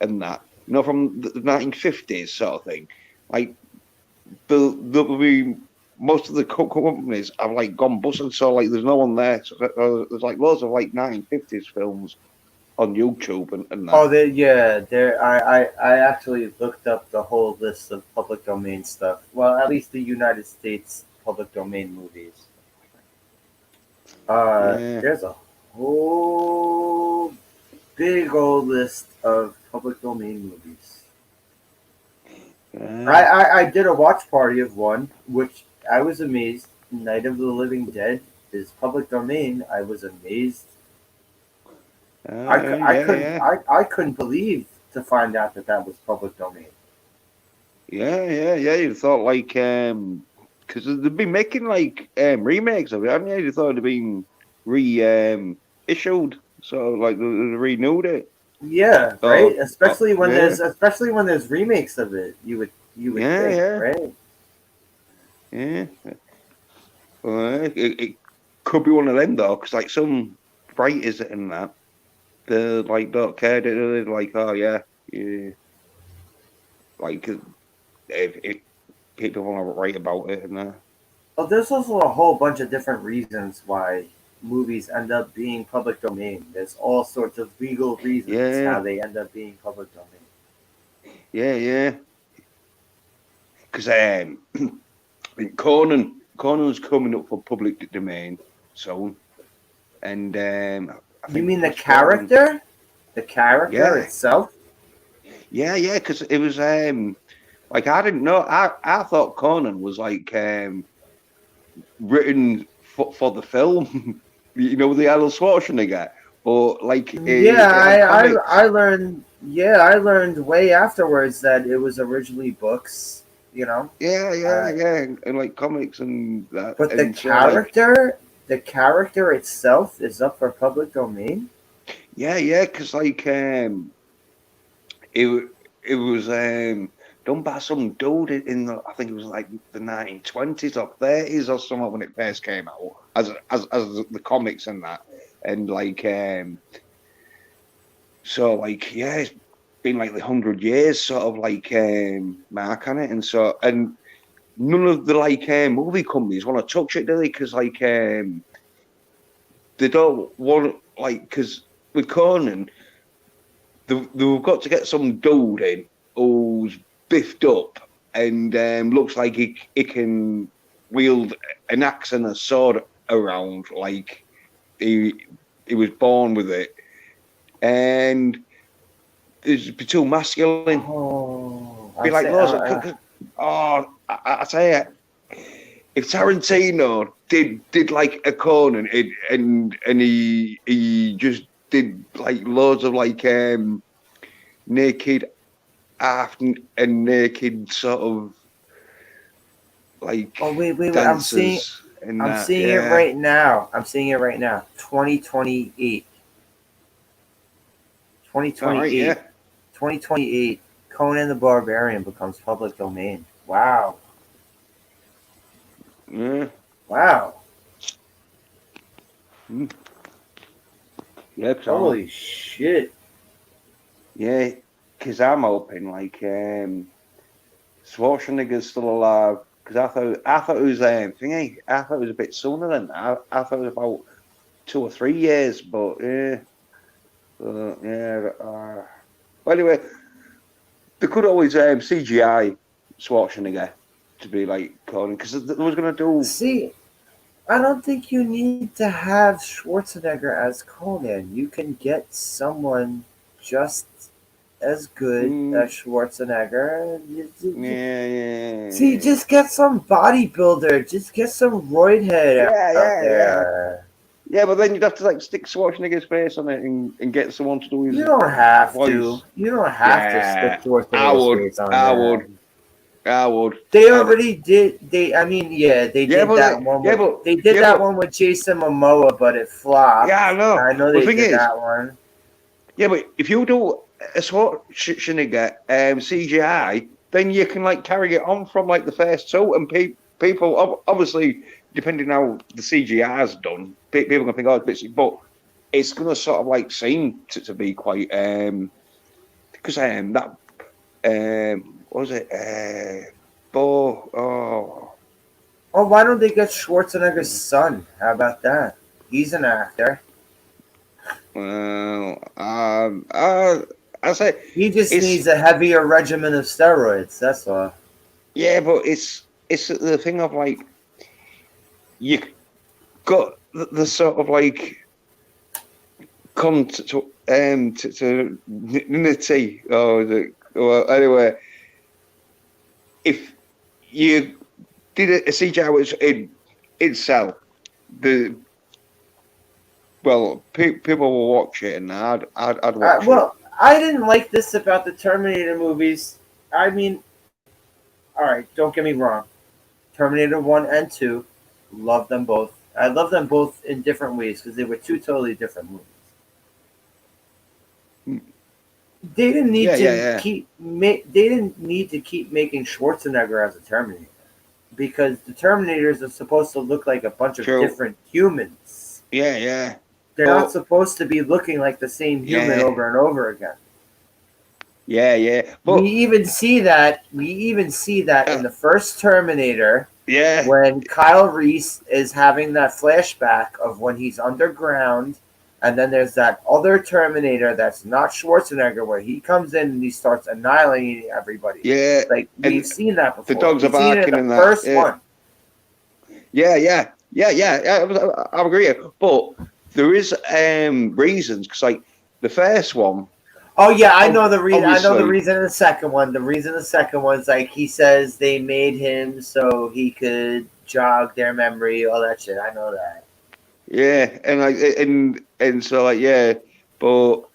and that, from the 1950s sort of thing, like there'll be most of the companies have like gone bust, and so like there's no one there. So there's like loads of like 1950s films on YouTube and that. Oh, there. I actually looked up the whole list of public domain stuff. Well, at least the United States public domain movies. Yeah. There's a whole big old list of public domain movies. I did a watch party of one, which I was amazed. Night of the Living Dead is public domain. I was amazed. I couldn't believe to find out that was public domain. Yeah. You thought like because they've been making like remakes of it, haven't you? You thought it'd been issued, so like they renewed it. Yeah, right. Especially when yeah. there's remakes of it, you would think, right? Yeah. Well, it could be one of them though, because like some writers and that, they like don't care. They're like, oh yeah. Like if people want to write about it and that. Well, there's also a whole bunch of different reasons why movies end up being public domain. There's all sorts of legal reasons how they end up being public domain. Yeah. Because Conan's coming up for public domain soon, and you mean the character? The character itself? Yeah. Because it was like I didn't know. I thought Conan was like written for the film, the Arnold Schwarzenegger. But like I learned. Yeah, I learned way afterwards that it was originally books. Yeah, and like comics and that. But and the character itself is up for public domain. Yeah, because like it was done by some dude in the, I think it was like the 1920s or 30s or something when it first came out as the comics and that, and like so like it's been like 100 years sort of like mark on it, and so and none of the like movie companies want to touch it, do they? Because like they don't want like because with Conan they've got to get some dude in who's biffed up and looks like he can wield an axe and a sword around, like he was born with it, and it's too masculine. I tell you, if Tarantino did like a Conan and he just did like loads of like naked half and naked sort of like wait, dancers I'm seeing it right now. 2028. 2028. 2028. Conan the Barbarian becomes public domain. Wow. Yeah. Wow. Yeah. Holy shit. Yeah, because I'm hoping like Schwarzenegger's still alive. Because I thought it was thingy. I thought it was a bit sooner than that. I thought it was about 2 or 3 years. But yeah. Yeah. Well, anyway, they could always CGI Schwarzenegger to be like Conan because they was going to do. See, I don't think you need to have Schwarzenegger as Conan. You can get someone just as good as Schwarzenegger. Yeah. See, just get some bodybuilder. Just get some roidhead out there. Yeah, but then you'd have to like stick Schwarzenegger's face on it and get someone to do his. You don't have voice. to. You don't have to stick Schwarzenegger's face on I would. They already did. I mean, yeah, they did that one. They did that one with Jason Momoa, but it flopped. Yeah, I know. I know they did that one. Yeah, but if you do a Schwarzenegger CGI, then you can like carry it on from like the first two, and people obviously depending how the CGI is done, people can think, oh, it's bitsy, but it's gonna sort of like seem to be quite because that what was it Oh, why don't they get Schwarzenegger's son? How about that? He's an actor. Well, I say he just needs a heavier regimen of steroids. That's all. Yeah, but it's the thing of like you got the sort of like come to unity or well anyway. If you did a CGI which it'd sell, people will watch it, and I'd watch it. Well, I didn't like this about the Terminator movies. I mean, all right, don't get me wrong. Terminator 1 and 2, love them both. I love them both in different ways because they were two totally different movies. They didn't need They didn't need to keep making Schwarzenegger as a Terminator because the Terminators are supposed to look like a bunch of different humans. Yeah. They're not supposed to be looking like the same human over and over again. Yeah. But, we even see that in the first Terminator. Yeah. When Kyle Reese is having that flashback of when he's underground, and then there's that other Terminator that's not Schwarzenegger, where he comes in and he starts annihilating everybody. Yeah. Like we've seen that before. The dogs are barking in the that. First one. Yeah. I agree. But there is reasons because like the first one. Oh yeah, I know the reason. I know the reason in the second one. The reason in the second one is like he says they made him so he could jog their memory, all that shit. I know that. Yeah, and like and so like but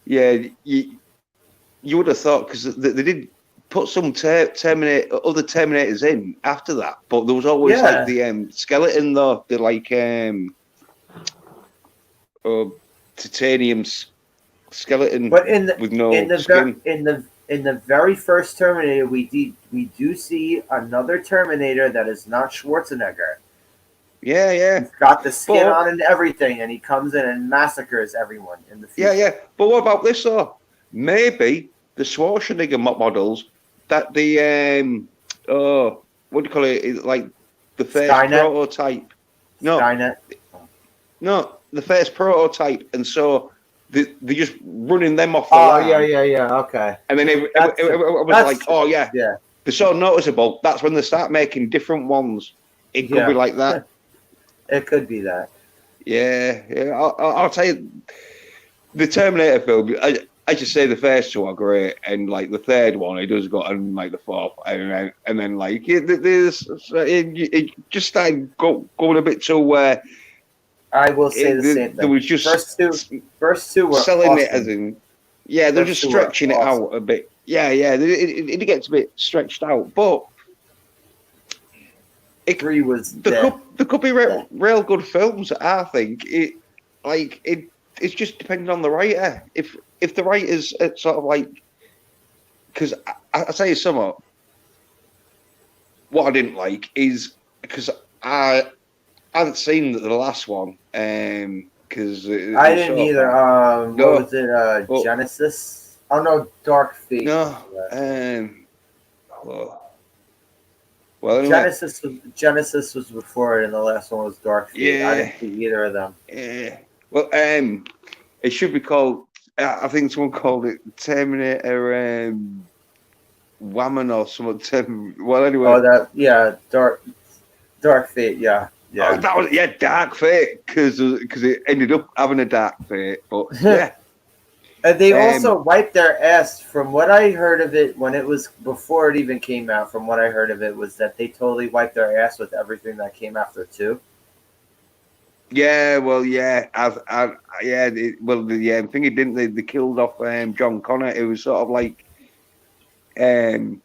you would have thought because they did put some other Terminators in after that, but there was always like the skeleton though, the like titanium skeleton, but with no skin. In the very first Terminator, we do see another Terminator that is not Schwarzenegger. Yeah. He's got the skin on and everything, and he comes in and massacres everyone in the future. Yeah. But what about this though? Maybe the Schwarzenegger models that the what do you call it? Like the first prototype. No. Skynet. No, the first prototype, and so they're just running them off the line. Yeah. Okay. And then it was like, they're so noticeable. That's when they start making different ones. It could be like that. It could be that. Yeah. I'll tell you, the Terminator film. I just say the first two are great, and like the third one, it does go, and like the fourth, and then like it just started going a bit to where. I will say the same thing. There was just first two were selling awesome. it as in, they're just stretching it out a bit. It gets a bit stretched out, but three was there could be real good films. I think it's just depending on the writer. If the writers sort of like, because I tell you something, what I didn't like is because I haven't seen the last one, because I didn't either. What was it? Genesis? Oh no, Dark Fate. No. Well, anyway. Genesis was before it, and the last one was Dark Fate. Yeah. I didn't see either of them. Yeah. Well, It should be called. I think someone called it Terminator Woman or something. Well, anyway. Oh, Dark Fate. Yeah. Oh, that was Dark Fate because it ended up having a Dark Fate. But yeah. And they also wiped their ass. From what I heard of it, when it was before it even came out, from what I heard of it, was that they totally wiped their ass with everything that came after 2. Yeah, well, yeah, I think it didn't. They killed off John Connor. It was sort of like going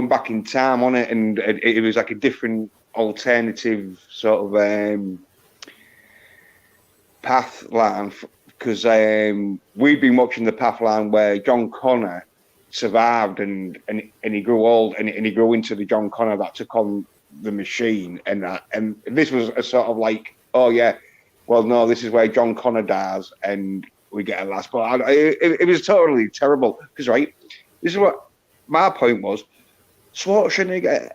back in time on it, and it was like a different alternative sort of path line because we'd been watching the path line where John Connor survived and he grew old and he grew into the John Connor that took on the machine, and this was a sort of like, oh yeah, well no, this is where John Connor dies and we get a last part. It was totally terrible because this is what my point was. Schwarzenegger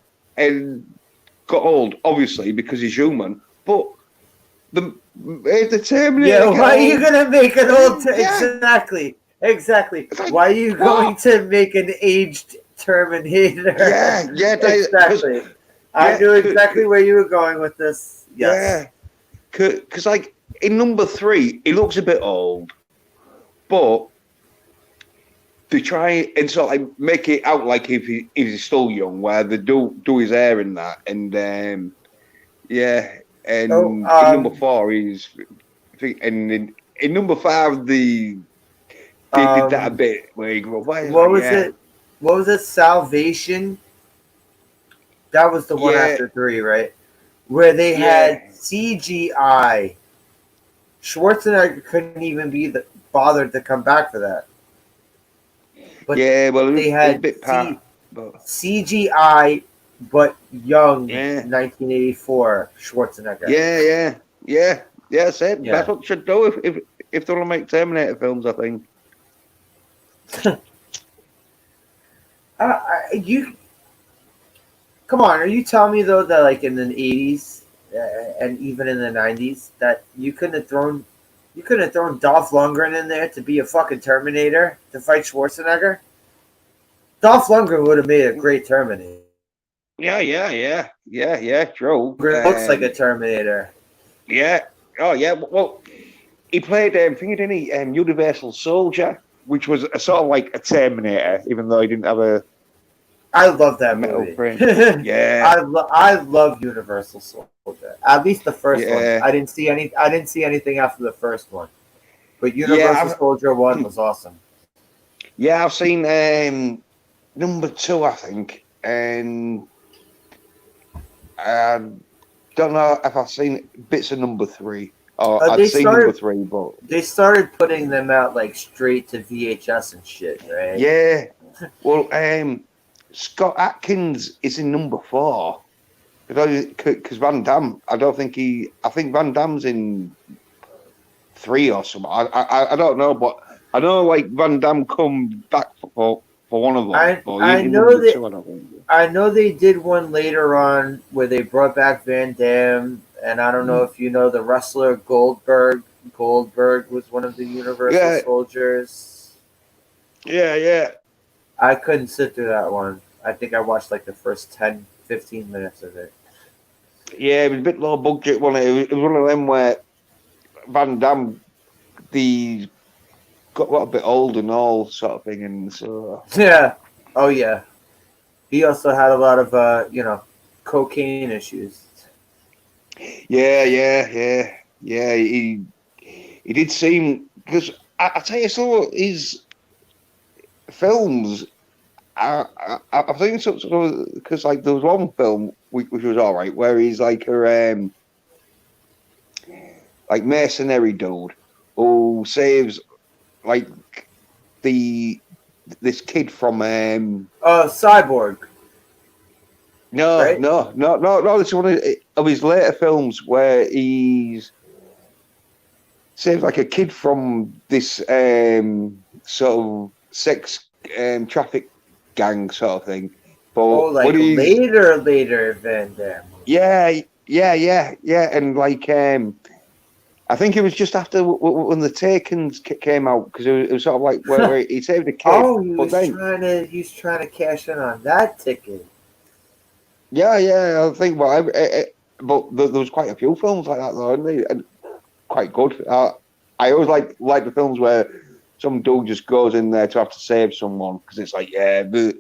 got old obviously because he's human, but the Terminator. Yeah, why are you gonna make an old? Exactly. Like, why are you going to make an aged Terminator? Yeah, exactly. I knew exactly where you were going with this. Yes. Yeah, because like in number 3, he looks a bit old, but they try and sort of like make it out like if he's still young, where they do his hair in that, and and in number 4 he's, and in number 5 they did that a bit where he grew up. What was it? Salvation. That was the one after 3, right? Where they had CGI. Schwarzenegger couldn't even be bothered to come back for that. But they had a bit CGI, but young 1984 Schwarzenegger. Yeah. That's it. Yeah. That's what should do if they want to make Terminator films, I think. Come on, are you telling me though that like in the 80s and even in the 90s that you couldn't have thrown Dolph Lundgren in there to be a fucking Terminator to fight Schwarzenegger? Dolph Lundgren would have made a great Terminator. Yeah, true. Looks like a Terminator. Yeah. Oh yeah. Well, he played didn't he? Universal Soldier, which was a sort of like a Terminator, even though he didn't have a. I love that movie. Yeah, I love Universal Soldier. At least the first one. I didn't see anything after the first one, but Universal Soldier 1 was awesome. Yeah, I've seen number 2, I think, and I don't know if I've seen bits of number 3. Or I'd seen number 3, but they started putting them out like straight to VHS and shit, right? Yeah. Well, Scott Atkins is in number 4 because Van Damme. I think Van Damme's in 3 or something. I don't know, but I know like Van Damme come back for one of them. I know they did one later on where they brought back Van Damme, and I don't know if you know the wrestler Goldberg. Goldberg was one of the Universal Soldiers. Yeah. I couldn't sit through that one. I think I watched like the first 10, 15 minutes of it. Yeah, it was a bit low budget, wasn't it? It was one of them where Van Damme, got a bit old and all sort of thing, and so. Yeah. Oh yeah. He also had a lot of cocaine issues. Yeah. He did seem, because I tell you, so his films. I've seen sort of, because like there was one film which was all right where he's like a like mercenary dude who saves like this kid from Cyborg. No. This is one of his later films where he's saves like a kid from this sort of sex traffic gang sort of thing. But later Van Damme. Yeah, and like I think it was just after when the Takens came out, because it was sort of like where he saved a kid. Oh, he but was trying to cash in on that ticket. Yeah, I think. But there was quite a few films like that, though, weren't they? And quite good. I always like the films where some dude just goes in there to have to save someone, because it's like, yeah, they're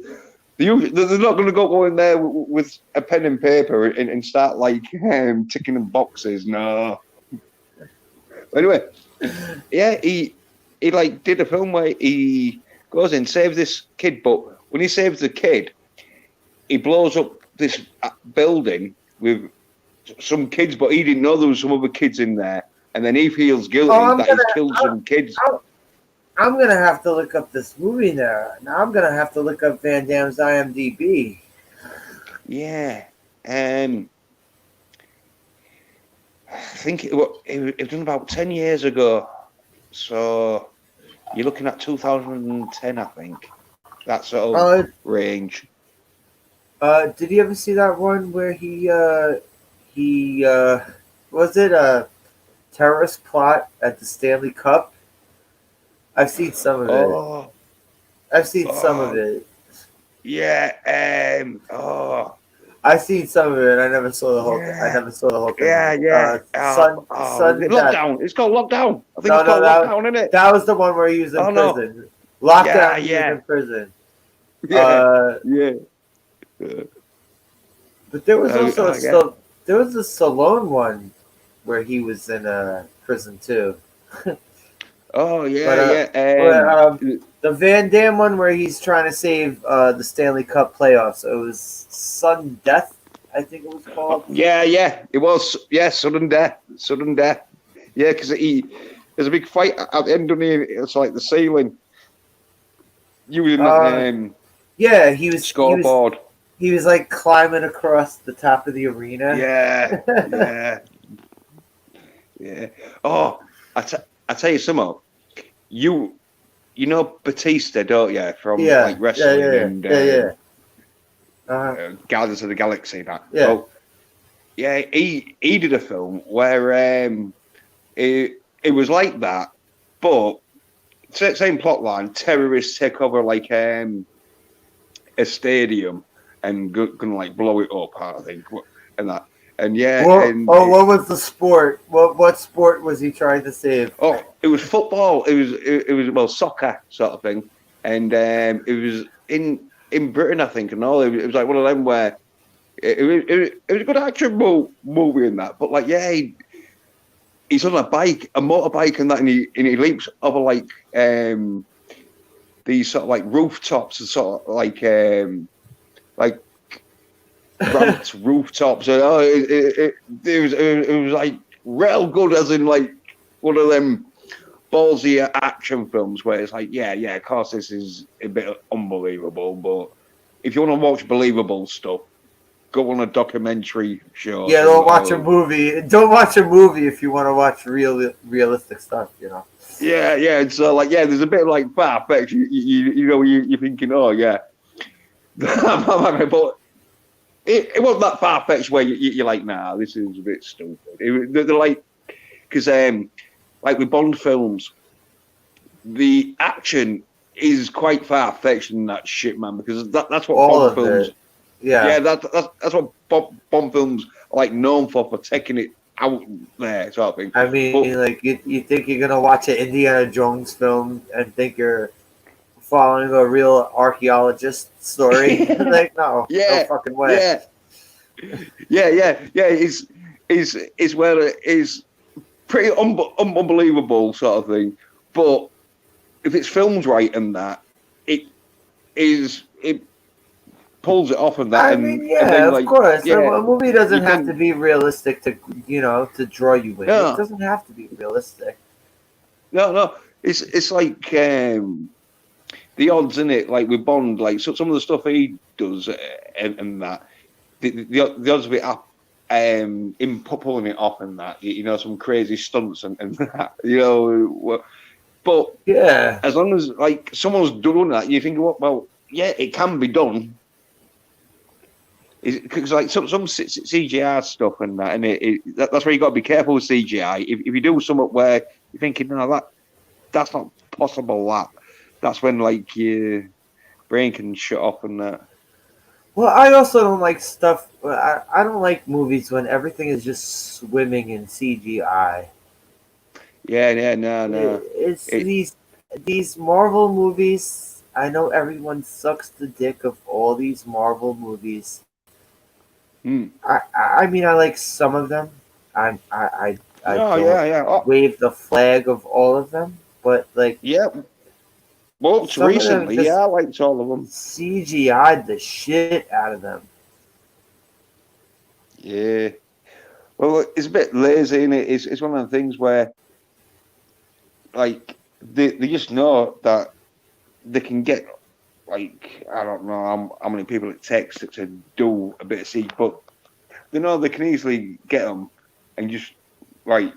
not going to go in there with a pen and paper and start like ticking in boxes. No. Anyway, yeah, he like did a film where he goes in, saves this kid, but when he saves the kid, he blows up this building with some kids, but he didn't know there was some other kids in there, and then he feels guilty that he's killed some kids. I'm gonna have to look up this movie now. Now I'm gonna have to look up Van Damme's IMDb. Yeah, I think it was done about 10 years ago, so you're looking at 2010, I think. That sort of range. Did you ever see that one where he was it a terrorist plot at the Stanley Cup? I've seen some of it. I've seen some of it. Yeah. I've seen some of it. I never saw the whole. I never saw the whole thing. Yeah. Lockdown. It's called Lockdown. I think it's called Lockdown, isn't it? That was the one where he was in prison. Lockdown. He was in prison. Yeah. But there was also there was a Stallone one where he was in prison too. The Van Damme one where he's trying to save the Stanley Cup playoffs. It was Sudden Death, I think it was called. Yeah, it was. Yeah, Sudden Death. Yeah, because there's a big fight at the end of it's like the ceiling. You were in that yeah, he was scoreboard. He was like climbing across the top of the arena. Yeah. Oh, I tell you something. You know Batista, don't you? From like wrestling and Guardians of the Galaxy. That. Yeah. So, yeah, he did a film where it was like that, but same plot line. Terrorists take over like a stadium and gonna like blow it up, I think, and that. And yeah, what was the sport? What sport was he trying to save? Oh, it was football. It was soccer sort of thing, and it was in Britain, I think, and all. It was like one of them where it was a good action movie in that, but like he's on a motorbike, and that, and he leaps over like these sort of like rooftops and sort of like ramped rooftops, and it was like real good, as in like one of them ballsy action films where it's like, yeah, of course this is a bit unbelievable, but if you want to watch believable stuff, go on a documentary show. Yeah, don't watch a movie. Don't watch a movie if you want to watch realistic stuff, you know. Yeah. So like, there's a bit of like far-fetched. You know, you're thinking, oh yeah, but. It wasn't that far-fetched where you're like, nah, this is a bit stupid. They're like, because like with Bond films, the action is quite far-fetched in that shit, man, because that's what Bond films... Yeah, that's what Bond films are like known for taking it out there, sort of thing. I mean, like, you think you're going to watch an Indiana Jones film and think you're following a real archaeologist story? Like, no fucking way. Yeah. It's where it is pretty unbelievable sort of thing. But if it's filmed right and that, it pulls it off and that. I mean, of course. A movie doesn't have to be realistic to draw you in. It doesn't have to be realistic. No. It's like the odds in it, like with Bond, like some of the stuff he does and that, the odds of it up, him pulling it off and that, some crazy stunts and that, but as long as like someone's doing that, you think, well, yeah, it can be done. Because like some CGI stuff and that, and that's where you got to be careful with CGI. If you do something where you're thinking, no, that's not possible, that's when like your brain can shut off and that. Well, I also don't like stuff. I don't like movies when everything is just swimming in CGI. Yeah, no. It's these Marvel movies. I know everyone sucks the dick of all these Marvel movies. I mean, I like some of them. I don't wave the flag of all of them, but like Most recently, I liked all of them. CGI'd the shit out of them. Yeah. Well, it's a bit lazy, and it's one of the things where, like, they just know that they can get, like, I don't know how many people it takes to do a bit of CG, but they know they can easily get them and just, like,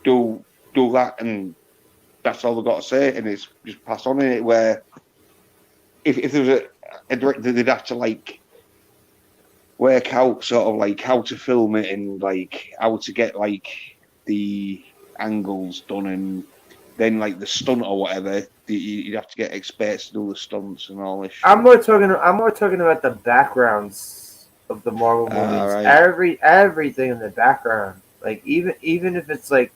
do that, and that's all they've got to say, and it's just pass on in it, where if there was a director, they'd have to, like, work out sort of like how to film it and like how to get like the angles done, and then like the stunt or whatever, you'd have to get experts to do the stunts and all this shit. I'm more talking about the backgrounds of the Marvel movies. Right. Everything in the background, like even if it's like,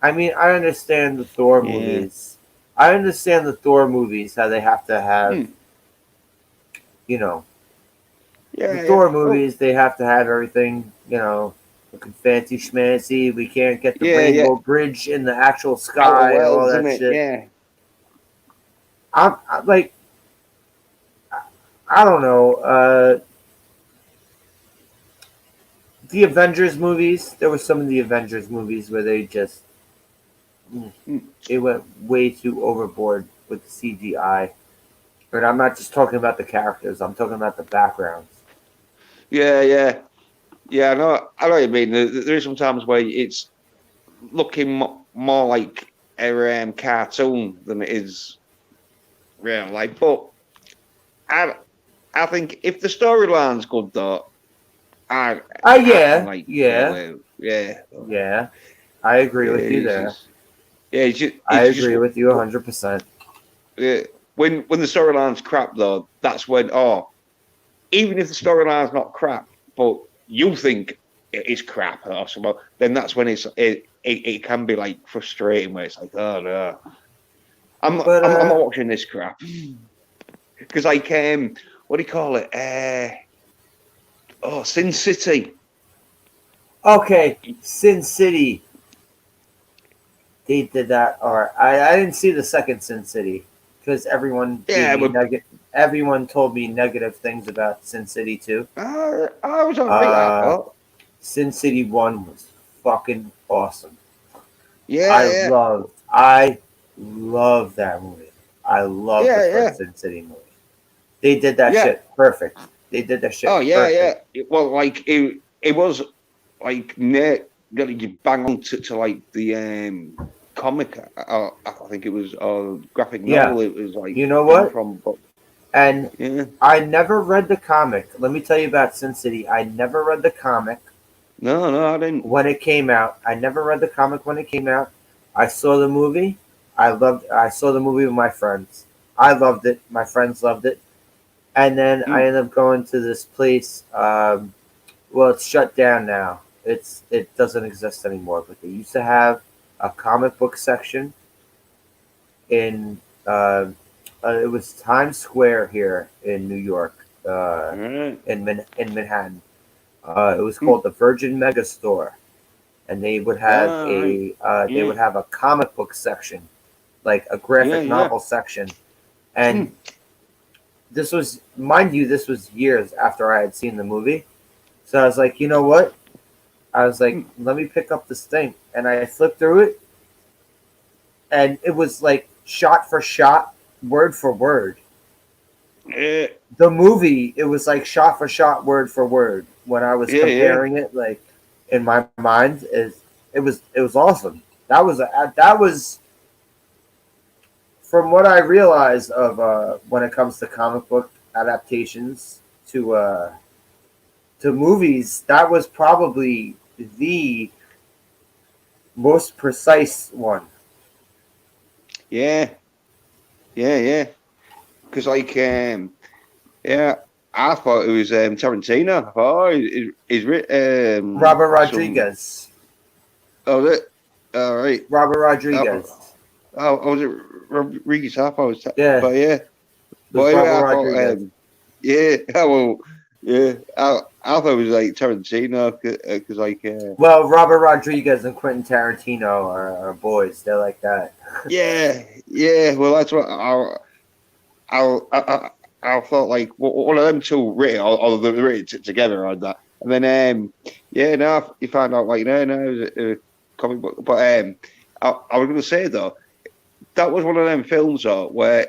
I mean, I understand the Thor movies. I understand the Thor movies, how they have to have, you know. The Thor movies, they have to have everything, you know, looking fancy schmancy. We can't get the rainbow bridge in the actual sky and all that shit. Yeah. I'm like, I don't know. The Avengers movies, there were some of the Avengers movies where they just, it went way too overboard with the CGI. But I'm not just talking about the characters, I'm talking about the backgrounds. Yeah, I know what you mean. There is some times where it's looking more like a cartoon than it is real life. But I think if the storyline's good, though, I agree with you there. I agree with you 100%. Yeah, when the storyline's crap, though, that's when even if the storyline's not crap, but you think it's crap or something, then that's when it can be like frustrating, where it's like, oh no, I'm not watching this crap, because like what do you call it? Sin City. Okay, Sin City. They did that. Or I didn't see the second Sin City because everyone everyone told me negative things about Sin City 2. I was alright. Sin City 1 was fucking awesome. I love that movie. I love the first Sin City movie. They did that shit perfect. They did that shit. Oh yeah. Well, like it was like getting you bang on to like the comic. I think it was graphic novel. It was like, you know what? I never read the comic. Let me tell you about Sin City. I never read the comic. No, I didn't. When it came out, I never read the comic when it came out. I saw the movie. I saw the movie with my friends. I loved it. My friends loved it. And then I ended up going to this place. Well, it's shut down now. It doesn't exist anymore. But they used to have a comic book section in it was Times Square here in New York, in Manhattan. It was called the Virgin Megastore, and they would have they would have a comic book section, like a graphic novel section, and this was, mind you, this was years after I had seen the movie. So I was like, you know what? I was like, let me pick up this thing, and I flipped through it, and it was like shot for shot, word for word. The movie, it was like shot for shot, word for word. When I was comparing it, like in my mind, it was awesome. That was from what I realized of when it comes to comic book adaptations to movies, that was probably the most precise one. Yeah, because like yeah, I thought it was Tarantino. I thought he's written Robert Rodriguez. Oh, that all right. Robert Rodriguez. Was it Rodriguez? I thought it was, Yeah. but yeah, It was yeah, Robert I thought Rodriguez. yeah, well, yeah, I thought it was like Tarantino because like Well, Robert Rodriguez and Quentin Tarantino are boys. They're like that. yeah. Well, that's what I thought like one of them two written or they written together on that, and then yeah, now you find out like no, it was a comic book, but I was going to say though that was one of them films though where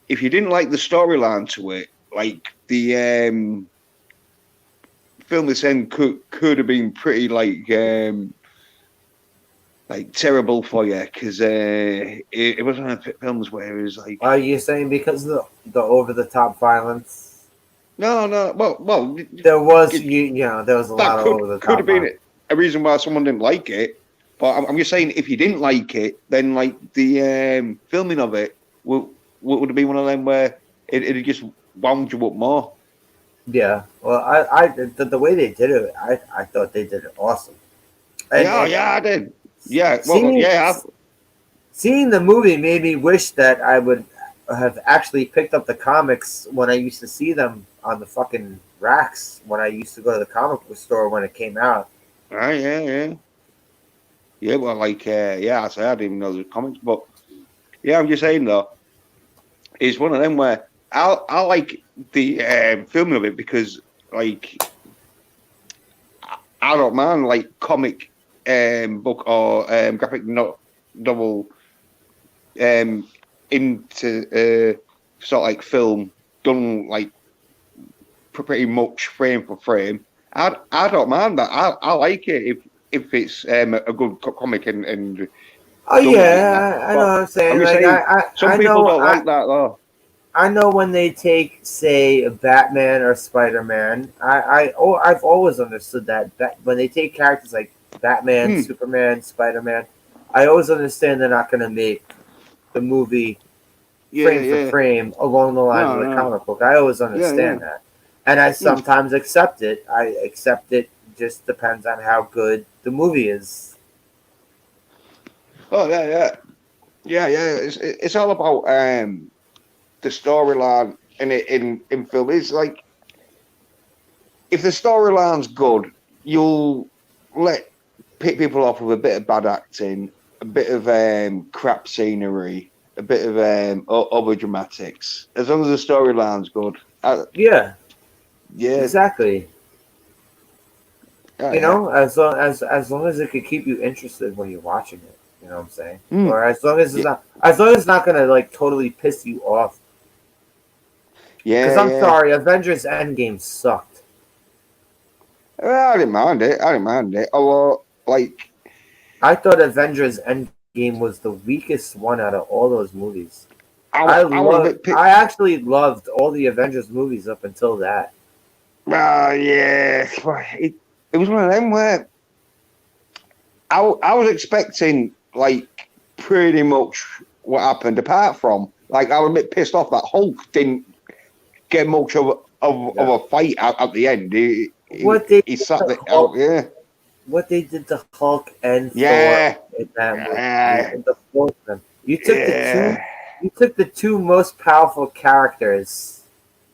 if you didn't like the storyline to it, like the film this end could have been pretty like terrible for you because it was one of the films where it was like. Are you saying because of the over the top violence? No. Well, there was there was a lot of over the top. Could have been a reason why someone didn't like it, but I'm just saying if you didn't like it, then like the filming of it would have been one of them where it just wound you up more. Yeah, well, the way they did it, I thought they did it awesome. I did. Yeah, well, seeing the movie made me wish that I would have actually picked up the comics when I used to see them on the fucking racks when I used to go to the comic book store when it came out. Yeah. Well, like, I didn't even know the comics, but yeah, I'm just saying though, it's one of them where I like the filming of it because, like, I don't mind like comic book or graphic novel into sort of like film done like pretty much frame for frame. I don't mind that. I like it if it's a good comic and oh yeah, I know what I'm saying. Like some people don't like that though. I know when they take, say, Batman or Spider-Man. I've always understood that when they take characters like Batman, Superman, Spider-Man, I always understand they're not going to make the movie frame for frame along the lines of the comic book. I always understand that, and I sometimes accept it. I accept it. Just depends on how good the movie is. Oh yeah. It's all about the storyline in film. It's like if the storyline's good, you'll let people off with a bit of bad acting, a bit of crap scenery, a bit of over dramatics. As long as the storyline's good. Yeah, Yeah, exactly. You know, as long as it could keep you interested when you're watching it. You know what I'm saying? Or as long as it's not gonna like totally piss you off. Yeah. Because I'm sorry, Avengers Endgame sucked. I didn't mind it. Although, like, I thought Avengers Endgame was the weakest one out of all those movies. I actually loved all the Avengers movies up until that. Yeah, it was one of them where I was expecting like pretty much what happened. Apart from like I was a bit pissed off that Hulk didn't get much of a fight at the end. He sat there out. Yeah. What they did to Hulk and Thor in that movie, the both of them. You took the two most powerful characters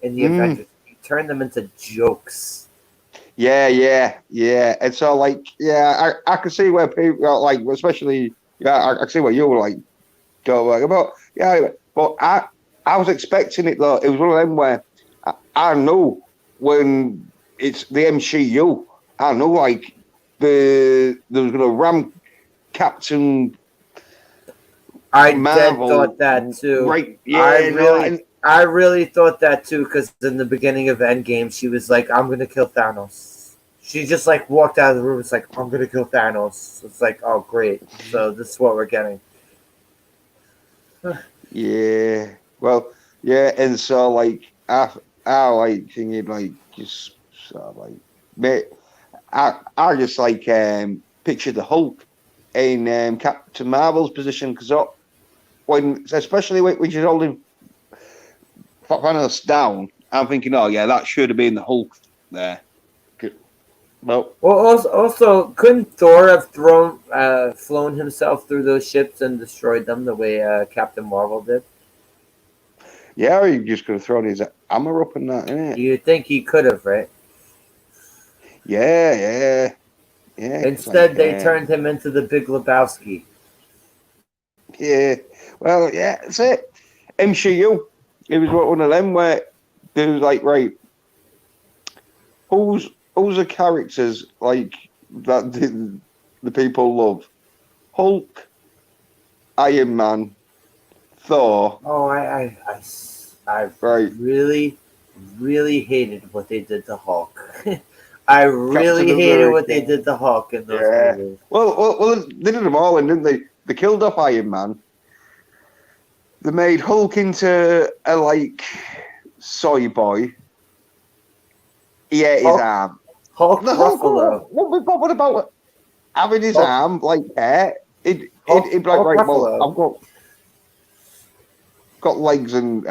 in the Avengers. You turned them into jokes. Yeah. And so, like, I can see where people like, especially, I can see what you were like, don't about. But I was expecting it though. It was one of them where I know when it's the MCU, I know like there was gonna ram Captain. I thought that too. Right? Yeah. I really thought that too because in the beginning of Endgame, she was like, "I'm gonna kill Thanos." She just like walked out of the room. It's like, "I'm gonna kill Thanos." It's like, "Oh, great!" So this is what we're getting. Yeah. Well, yeah, and so like how like thinking like just sort of like, mate, I just like picture the Hulk in Captain Marvel's position because when especially when she's holding Thanos down, I'm thinking, oh yeah, that should have been the Hulk there. Well, also, couldn't Thor have flown himself through those ships and destroyed them the way Captain Marvel did? yeah, or he just could have thrown his hammer up and that, innit? You'd think he could have, right? Yeah. 'Cause, Instead, they turned him into the Big Lebowski. Yeah, well, yeah, that's it. MCU. It was one of them where there was like, right, who's the characters like that the people love? Hulk, Iron Man, Thor. Oh, I Right. really hated what they did to Hulk. I really Captain hated America. what they did to Hulk in those Yeah. movies. Well, they did them all, and didn't they? They killed off Iron Man. They made Hulk into a like soy boy. He ate his arm. Hulk The Ruffalo. What about having his Hulk- arm like hair? He'd be Hulk like, right, Ruffalo. well, I've got legs and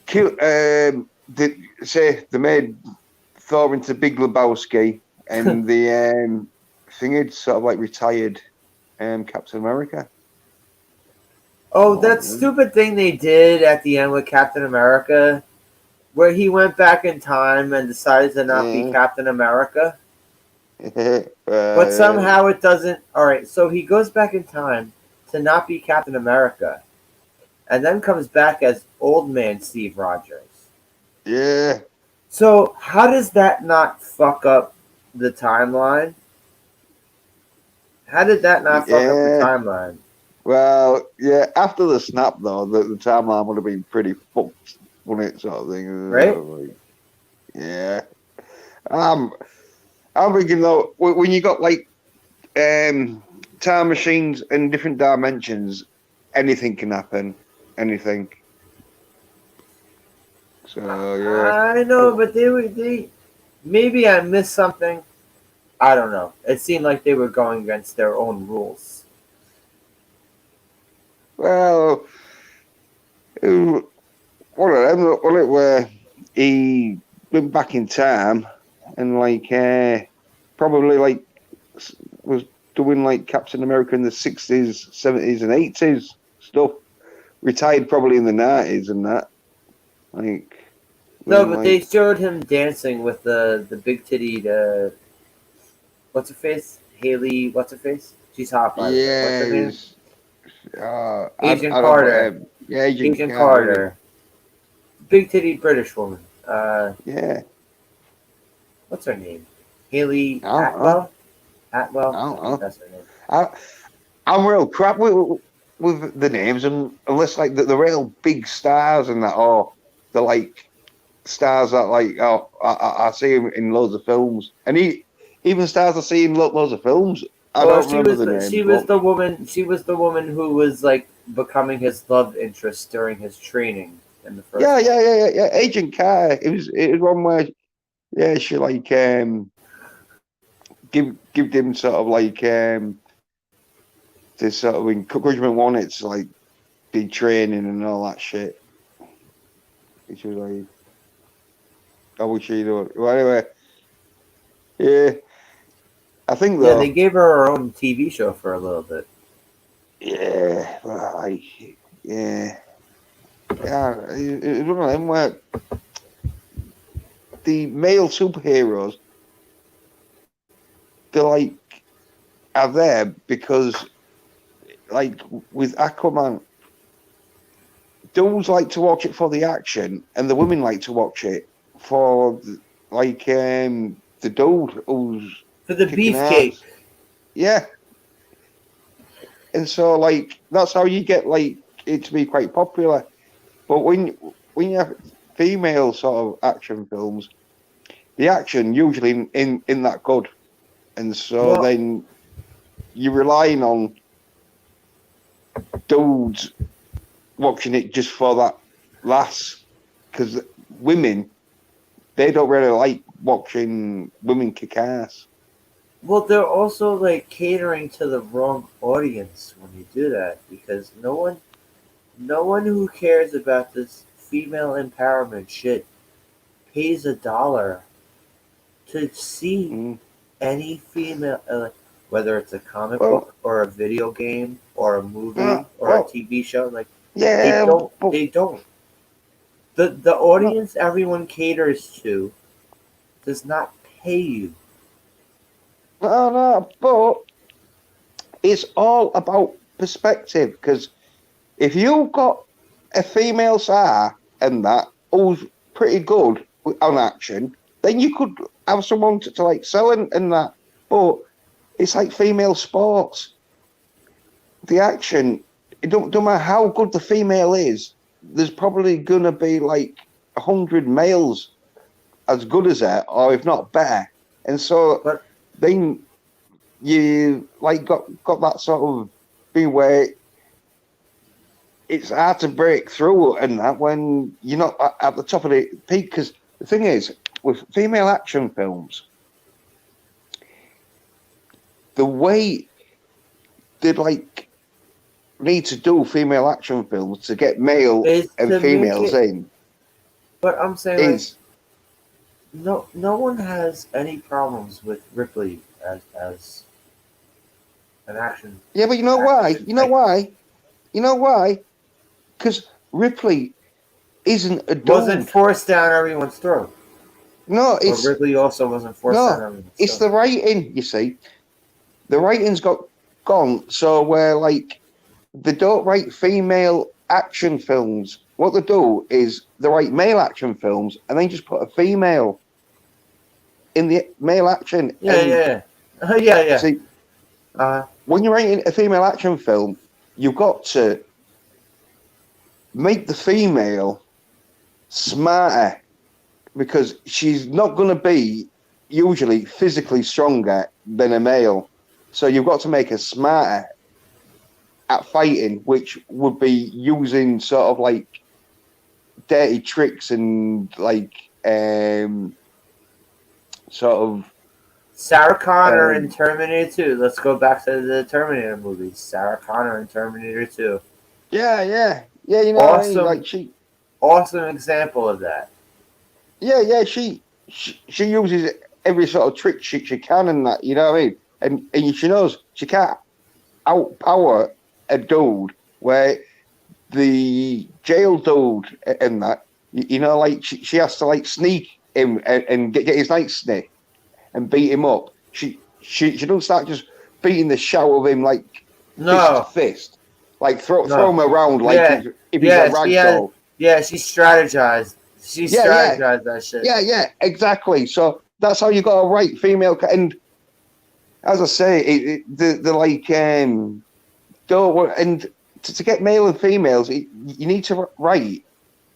kill. They made Thor into Big Lebowski, and the thing had sort of like retired Captain America. Oh, that stupid thing they did at the end with Captain America, where he went back in time and decided to not be Captain America. But somehow it doesn't. Alright, so he goes back in time to not be Captain America, and then comes back as old man Steve Rogers. Yeah. So how does that not fuck up the timeline? How did that not fuck up the timeline? Well, yeah, after the snap, though, the timeline would have been pretty fucked, wouldn't it, sort of thing? Right? Yeah. I'm thinking, though, when you got, like, time machines and different dimensions, anything can happen. Anything. So, yeah. I know, but they maybe I missed something. I don't know. It seemed like they were going against their own rules. Well, one of them, wasn't it, where he went back in time and, like, probably, like, was doing, like, Captain America in the 60s, 70s, and 80s stuff. Retired probably in the 90s and that. Like, No, but they showed him dancing with the big tittied, what's her face? Haley, what's her face? She's hot, by the way. What's her name? Agent Carter. Yeah, Agent Carter. Big titty British woman. Yeah. What's her name? Haley Atwell? Atwell? I don't know. That's her name. I'm real crap with the names, unless like the real big stars and that, or the like stars that like I see him in loads of films, and even stars I see in loads of films. I don't remember the name. She was the woman. She was the woman who was like becoming his love interest during his training in the first. Yeah. Agent Carter. It was one where she like give him sort of like this sort of encouragement, wanted to like be training and all that shit. She was like, how would she do it? Well, anyway, yeah. I think though. Yeah, they gave her her own TV show for a little bit. Yeah, like, yeah. It's one of them where the male superheroes, they're like, are there because, like, with Aquaman, dudes like to watch it for the action, and the women like to watch it for, like, the dude who's for the beefcake. Yeah. And so, like, that's how you get, like, it to be quite popular. But when you have female sort of action films, the action usually in that good. And so then you're relying on dudes watching it just for that lass, because women, they don't really like watching women kick ass. Well, they're also like catering to the wrong audience when you do that, because no one who cares about this female empowerment shit pays $1 to see any female, whether it's a comic book or a video game or a movie or a TV show. Like, yeah, they don't. The audience everyone caters to does not pay you. No, but it's all about perspective, because if you've got a female star and that who's pretty good on action, then you could have someone to like sell and that. But it's like female sports. The action, it don't matter how good the female is, there's probably gonna be like 100 males as good as her, or if not better. And so then you like got that sort of thing where it's hard to break through and that when you're not at the top of the peak. Because the thing is, with female action films, the way they like need to do female action films to get male and females in. But I'm saying, like, no one has any problems with Ripley as an action. Yeah, but you know why? You know why? You know why? Because Ripley isn't a dog. Wasn't forced down everyone's throat. No, it's... Or Ripley also wasn't forced down everyone's throat. It's the writing, you see. The writing's got gone, so where, like, they don't write female action films. What they do is they write male action films and then just put a female in the male action. Yeah. See, when you're writing a female action film, you've got to make the female smarter, because she's not going to be usually physically stronger than a male. So you've got to make her smarter at fighting, which would be using sort of like dirty tricks and like sort of... Sarah Connor in Terminator 2. Let's go back to the Terminator movies. Sarah Connor in Terminator 2. Yeah, you know, awesome, what I mean? Like awesome example of that. Yeah, she uses every sort of trick she can and that, you know what I mean? And she knows she can't outpower a dude where the jail dude and that, you know, like she has to like sneak him and get his nightstick and beat him up. She don't start just beating the shit out of him like fist to fist. Like throw him around like if he's a ragdoll. Yeah, she strategized. She strategized that shit. Yeah, exactly. So that's how you got to write female. And as I say, the like and to get male and females, you need to write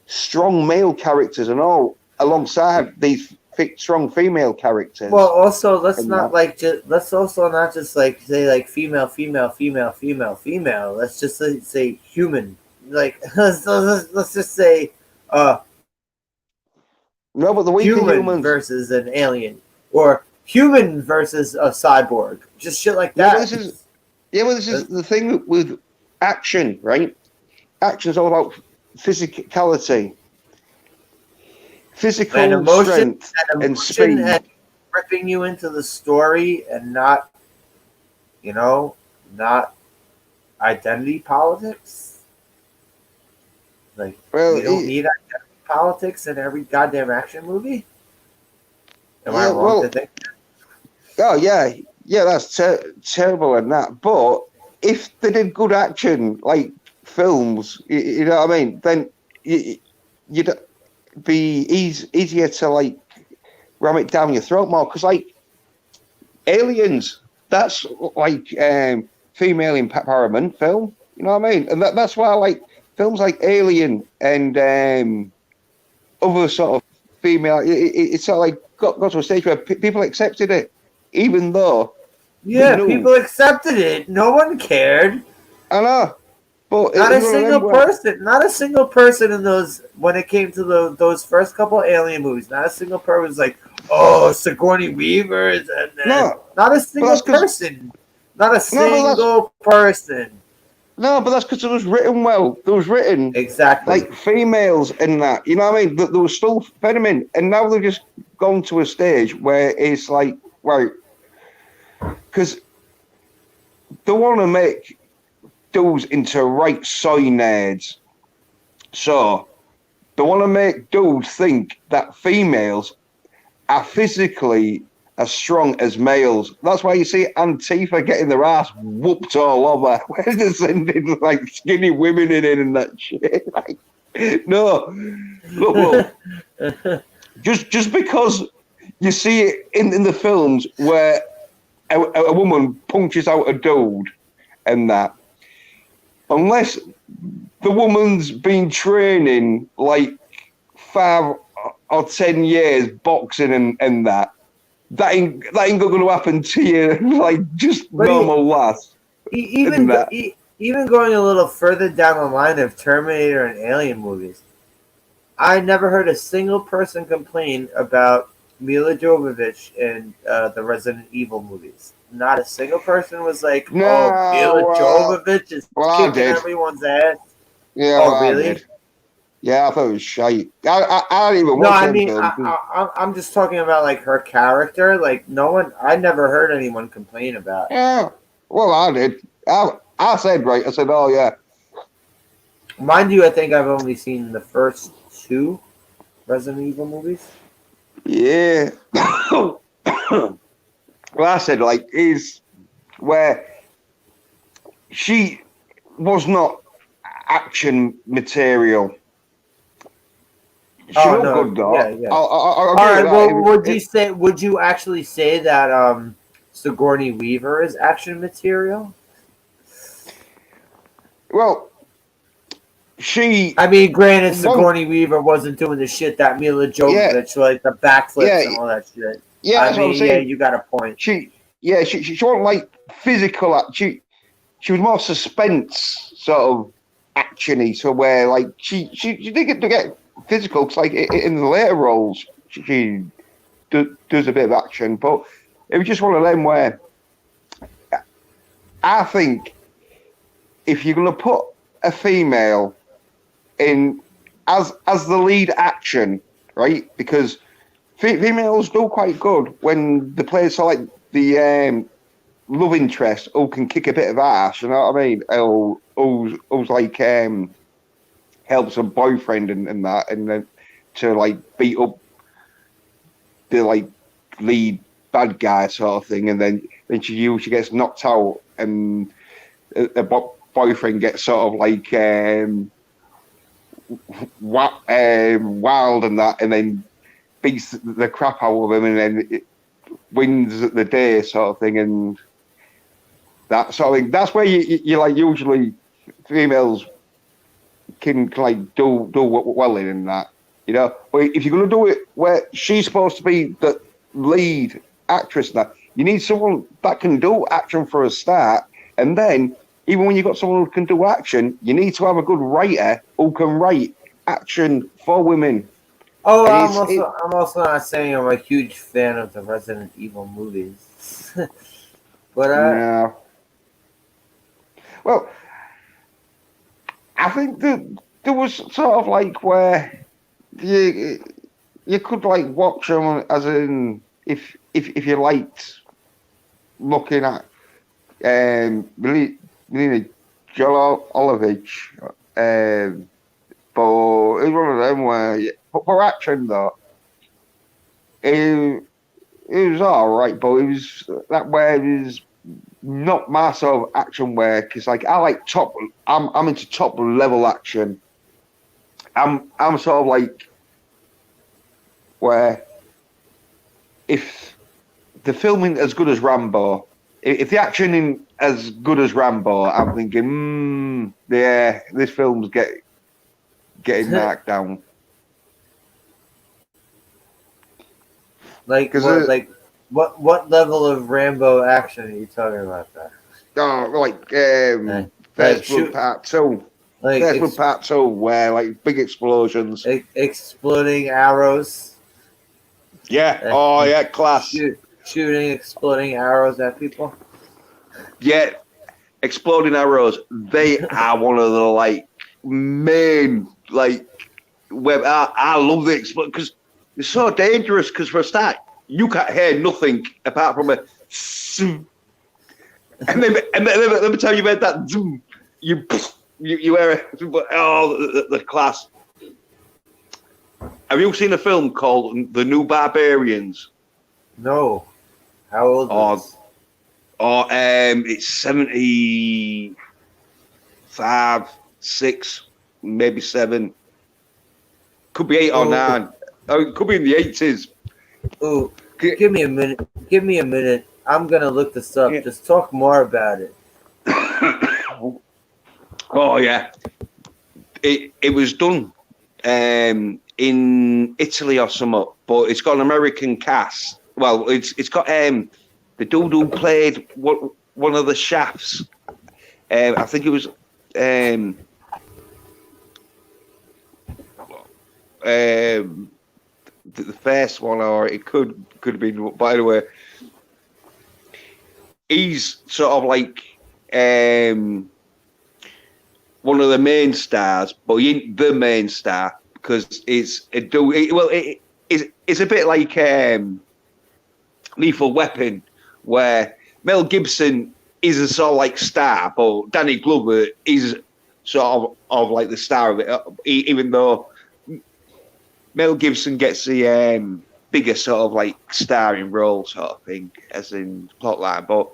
strong male characters and all alongside these strong female characters. Well, also let's also not just like say like female. Let's just say human. Like let's just say no, but the human versus an alien, or human versus a cyborg, just shit like that. Well, this is the thing with action, right? Action is all about physicality, physical and emotion, strength, and speed, and ripping you into the story, and not identity politics. Like, you don't need identity politics in every goddamn action movie. Am I wrong to think? Oh yeah, that's terrible and that. But if they did good action like films, you know what I mean, then you'd be easier to like ram it down your throat more. Because like Aliens, that's like female empowerment film. You know what I mean? And that's why I like films like Alien and other sort of female. It's sort of like got to a stage where people accepted it, even though people accepted it. No one cared. I know. But Not it a was one of them single where- person. Not a single person in those. When it came to those first couple Alien movies, not a single person was like, "Oh, Sigourney Weaver's," and then No, not a single that's 'cause- person. Not a No, but that's- single person. No, but that's because it was written well. It was written Exactly. like females in that. You know what I mean? There was still feminine, and now they've just gone to a stage where it's like, right, because they want to make dudes into right soy nerds. So they want to make dudes think that females are physically as strong as males. That's why you see Antifa getting their ass whooped all over. Where they're sending like skinny women in and that shit. Like, no, look, just because you see it in the films where a woman punches out a dude and that, unless the woman's been training like 5 or 10 years boxing and that ain't going to happen to you like just But normal lass. Even going a little further down the line of Terminator and Alien movies, I never heard a single person complain about Mila Jovovich in the Resident Evil movies. Not a single person was like, No, "Oh, Mila Jovovich is I kicking did. everyone's ass." Yeah, Oh, well, I really? did. Yeah, I thought it was shite. I don't even No, watch I them mean, films. I'm just talking about like her character. Like no one, I never heard anyone complain about. Yeah, well, I did. I said, right, I said, oh, yeah. Mind you, I think I've only seen the first 2 Resident Evil movies. Yeah. Well, I said, like, is where she was not action material. She looked good, though. Yeah, yeah. I'll All give right. you that. Well, would you actually say that Sigourney Weaver is action material? Well, she. I mean, granted, Well, Sigourney Weaver wasn't doing the shit that Mila Jovovich, like the backflips and all that shit. Yeah, that's what I'm saying. Yeah, you got a point. She wasn't like physical. She was more suspense sort of actiony. So where like she did get to get physical because like in the later roles she does a bit of action, but it was just one of them where I think if you're gonna put a female in as the lead action, right? Because females do quite good when the players are like the love interest who can kick a bit of ass, you know what I mean? Who's like helps a boyfriend and that, and then to like beat up the like lead bad guy sort of thing, and then she usually gets knocked out, and the boyfriend gets sort of like wild and that, and then beats the crap out of him, and then it wins the day sort of thing, and that sort of thing. That's where you like usually females can like do well in that, you know. But if you're gonna do it where she's supposed to be the lead actress, and that you need someone that can do action for a start, and then even when you've got someone who can do action, you need to have a good writer who can write action for women. Oh, I'm also not saying I'm a huge fan of the Resident Evil movies, but yeah. Well, I think that there was sort of like where you could like watch them as in if you liked looking at Melina Jovovich, but it was one of them where for action though it was all right, but it was that way it was not my sort of action work. Because like I like I'm into top level action. I'm sort of like where if the filming as good as Rambo, if the action in as good as Rambo, I'm thinking, yeah, this film's getting knocked down. Like what level of Rambo action are you talking about? That Oh, like First shoot- Blood Part 2. Like First Blood Part 2, where like big explosions. exploding arrows. Yeah. Oh yeah, class. Shooting exploding arrows at people. Yeah. Exploding arrows. They are one of the like main like web. I love the explode because it's so dangerous. Because for a start, you can't hear nothing apart from a. And then every time you made that zoom, you hear it. Oh, the class. Have you seen a film called The New Barbarians? No. How old is It's 75, 6, maybe 7. Could be 8 or 9. Oh, it could be in the 80s. Oh, give me a minute. Give me a minute. I'm gonna look this up. Yeah. Just talk more about it. Oh yeah, it was done in Italy or something, but it's got an American cast. Well, it's got the dude who played one of the shafts. I think it was the first one, or it could have been. By the way, he's sort of like one of the main stars, but he ain't the main star because it's a it's a bit like Lethal Weapon, where Mel Gibson is a sort of like star, but Danny Glover is sort of like the star of it, even though Mel Gibson gets the bigger sort of like starring role sort of thing, as in plotline. But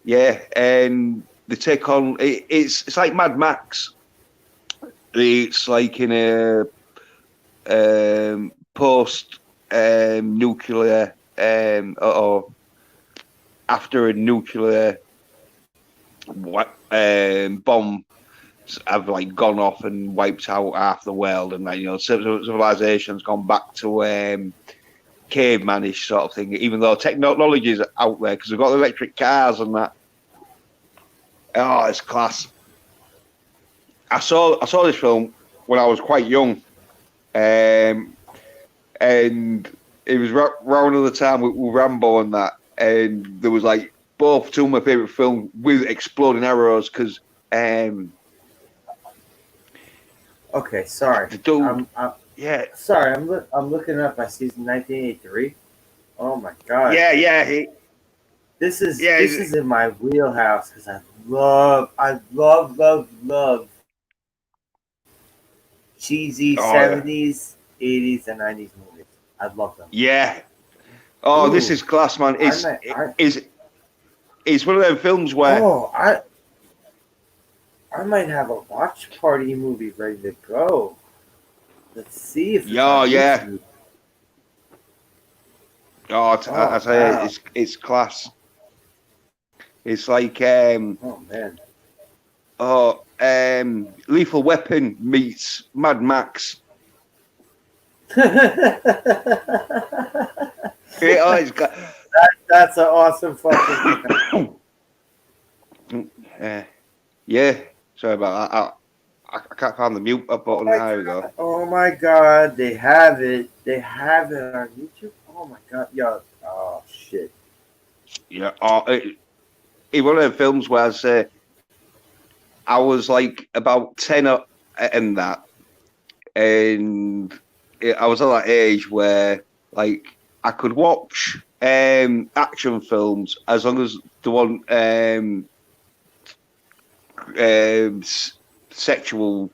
yeah, and they take on it's like Mad Max. It's like in a post nuclear or after a nuclear bomb have like gone off and wiped out half the world, and like, civilization's gone back to cavemanish sort of thing. Even though technology is out there because we've got electric cars and that. Oh, it's class. I saw this film when I was quite young, and it was around the time with Rambo and that, and there was like both two of my favourite films with exploding arrows because. Okay, sorry. Yeah. Sorry, I'm looking up my season 1983. Oh my god. Yeah. This is in my wheelhouse because I love cheesy 70s, 80s, and 90s movies. I love them. Yeah. Oh, Ooh. This is class, man. It's one of them films where. Oh, I might have a watch party movie ready to go. Let's see if. Yeah. Oh, I tell you, it's class. It's like oh man. Lethal Weapon meets Mad Max. That's an awesome fucking. Yeah. Sorry about that. I can't find the mute button. There we go. Oh my god, they have it. They have it on YouTube. Oh my god, yo. Oh shit. Yeah. It's one of them films where I was like about 10 in that, and I was at that age where like I could watch action films as long as the one sexual,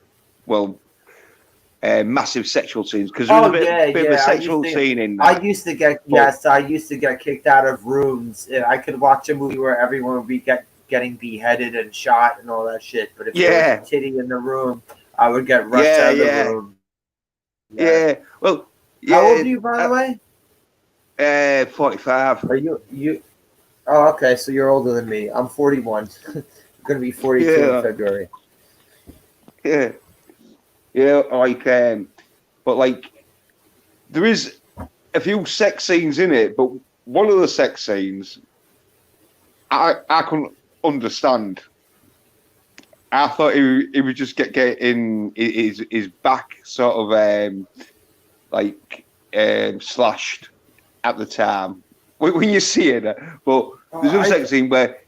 massive sexual scenes because there was a bit of a sexual scene in that. I used to get kicked out of rooms. I could watch a movie where everyone would be getting beheaded and shot and all that shit. But if there was a titty in the room, I would get rushed out of the room. Yeah. Well, how old are you, by the way? 45. Are you? Oh, okay. So you're older than me. I'm 41. I'm gonna be 42 in February. Yeah. Like, but like, there is a few sex scenes in it, but one of the sex scenes I couldn't understand. I thought he would just get in his back sort of slashed at the time when you see it. But there's a sex scene where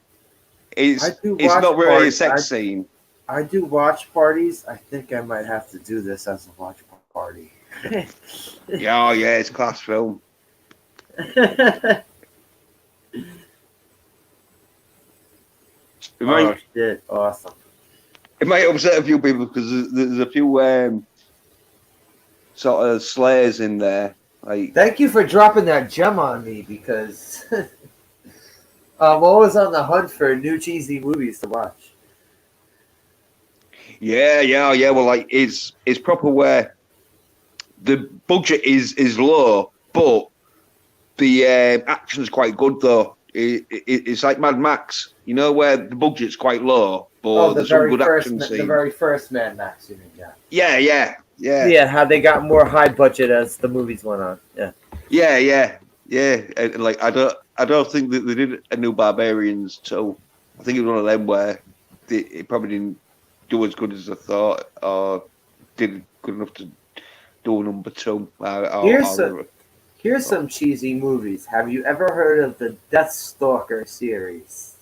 it's not really a sex scene. I do watch parties. I think I might have to do this as a watch party. Yeah, it's class film. Oh shit! Awesome. It might upset a few people because there's a few sort of slays in there. Like, thank you for dropping that gem on me because I'm always on the hunt for new cheesy movies to watch. Yeah. Well, like it's proper where the budget is low, but the action's quite good though. It's like Mad Max, you know, where the budget's quite low, but there's some good action scenes. The very first Mad Max, you mean? Yeah. Yeah, how they got more high budget as the movies went on. Yeah. And like I don't think that they did a New Barbarians 2. I think it was one of them where it probably didn't do as good as I thought, or did good enough to do number 2. Here's some cheesy movies. Have you ever heard of the Deathstalker series?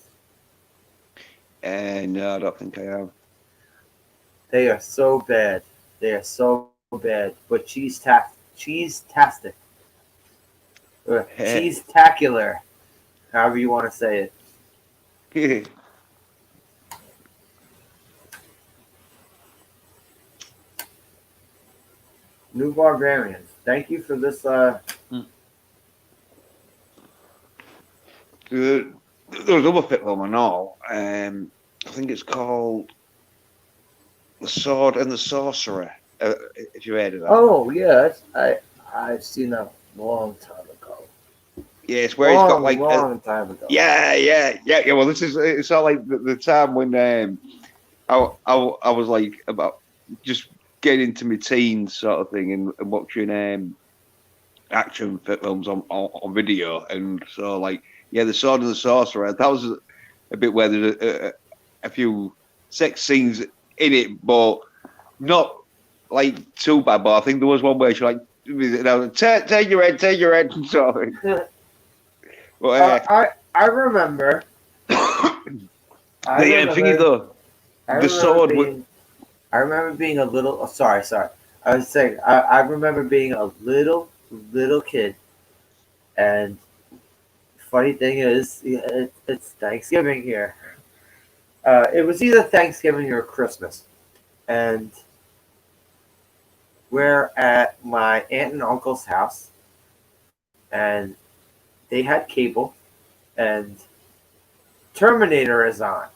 No, I don't think I have. They are so bad. They are so bad. But cheese-tastic. Cheese-tacular. However you want to say it. New Barbarians. Thank you for this. There's another film I know. I think it's called The Sword and the Sorcerer. If you heard of that. Oh yeah, I've seen that a long time ago. Yeah, it's where he's got like long time ago. Yeah. Well, it's all like the time when I was like about just getting into my teens sort of thing and watching action films on video, and so like The Sword and the Sorcerer. That was a bit where there's a few sex scenes in it, but not like too bad. But I think there was one where she like, take your head, sorry. But I remember. I remember being a little. Oh, sorry. I was saying I remember being a little kid, and funny thing is, it's Thanksgiving here. It was either Thanksgiving or Christmas, and we're at my aunt and uncle's house, and they had cable, and Terminator is on,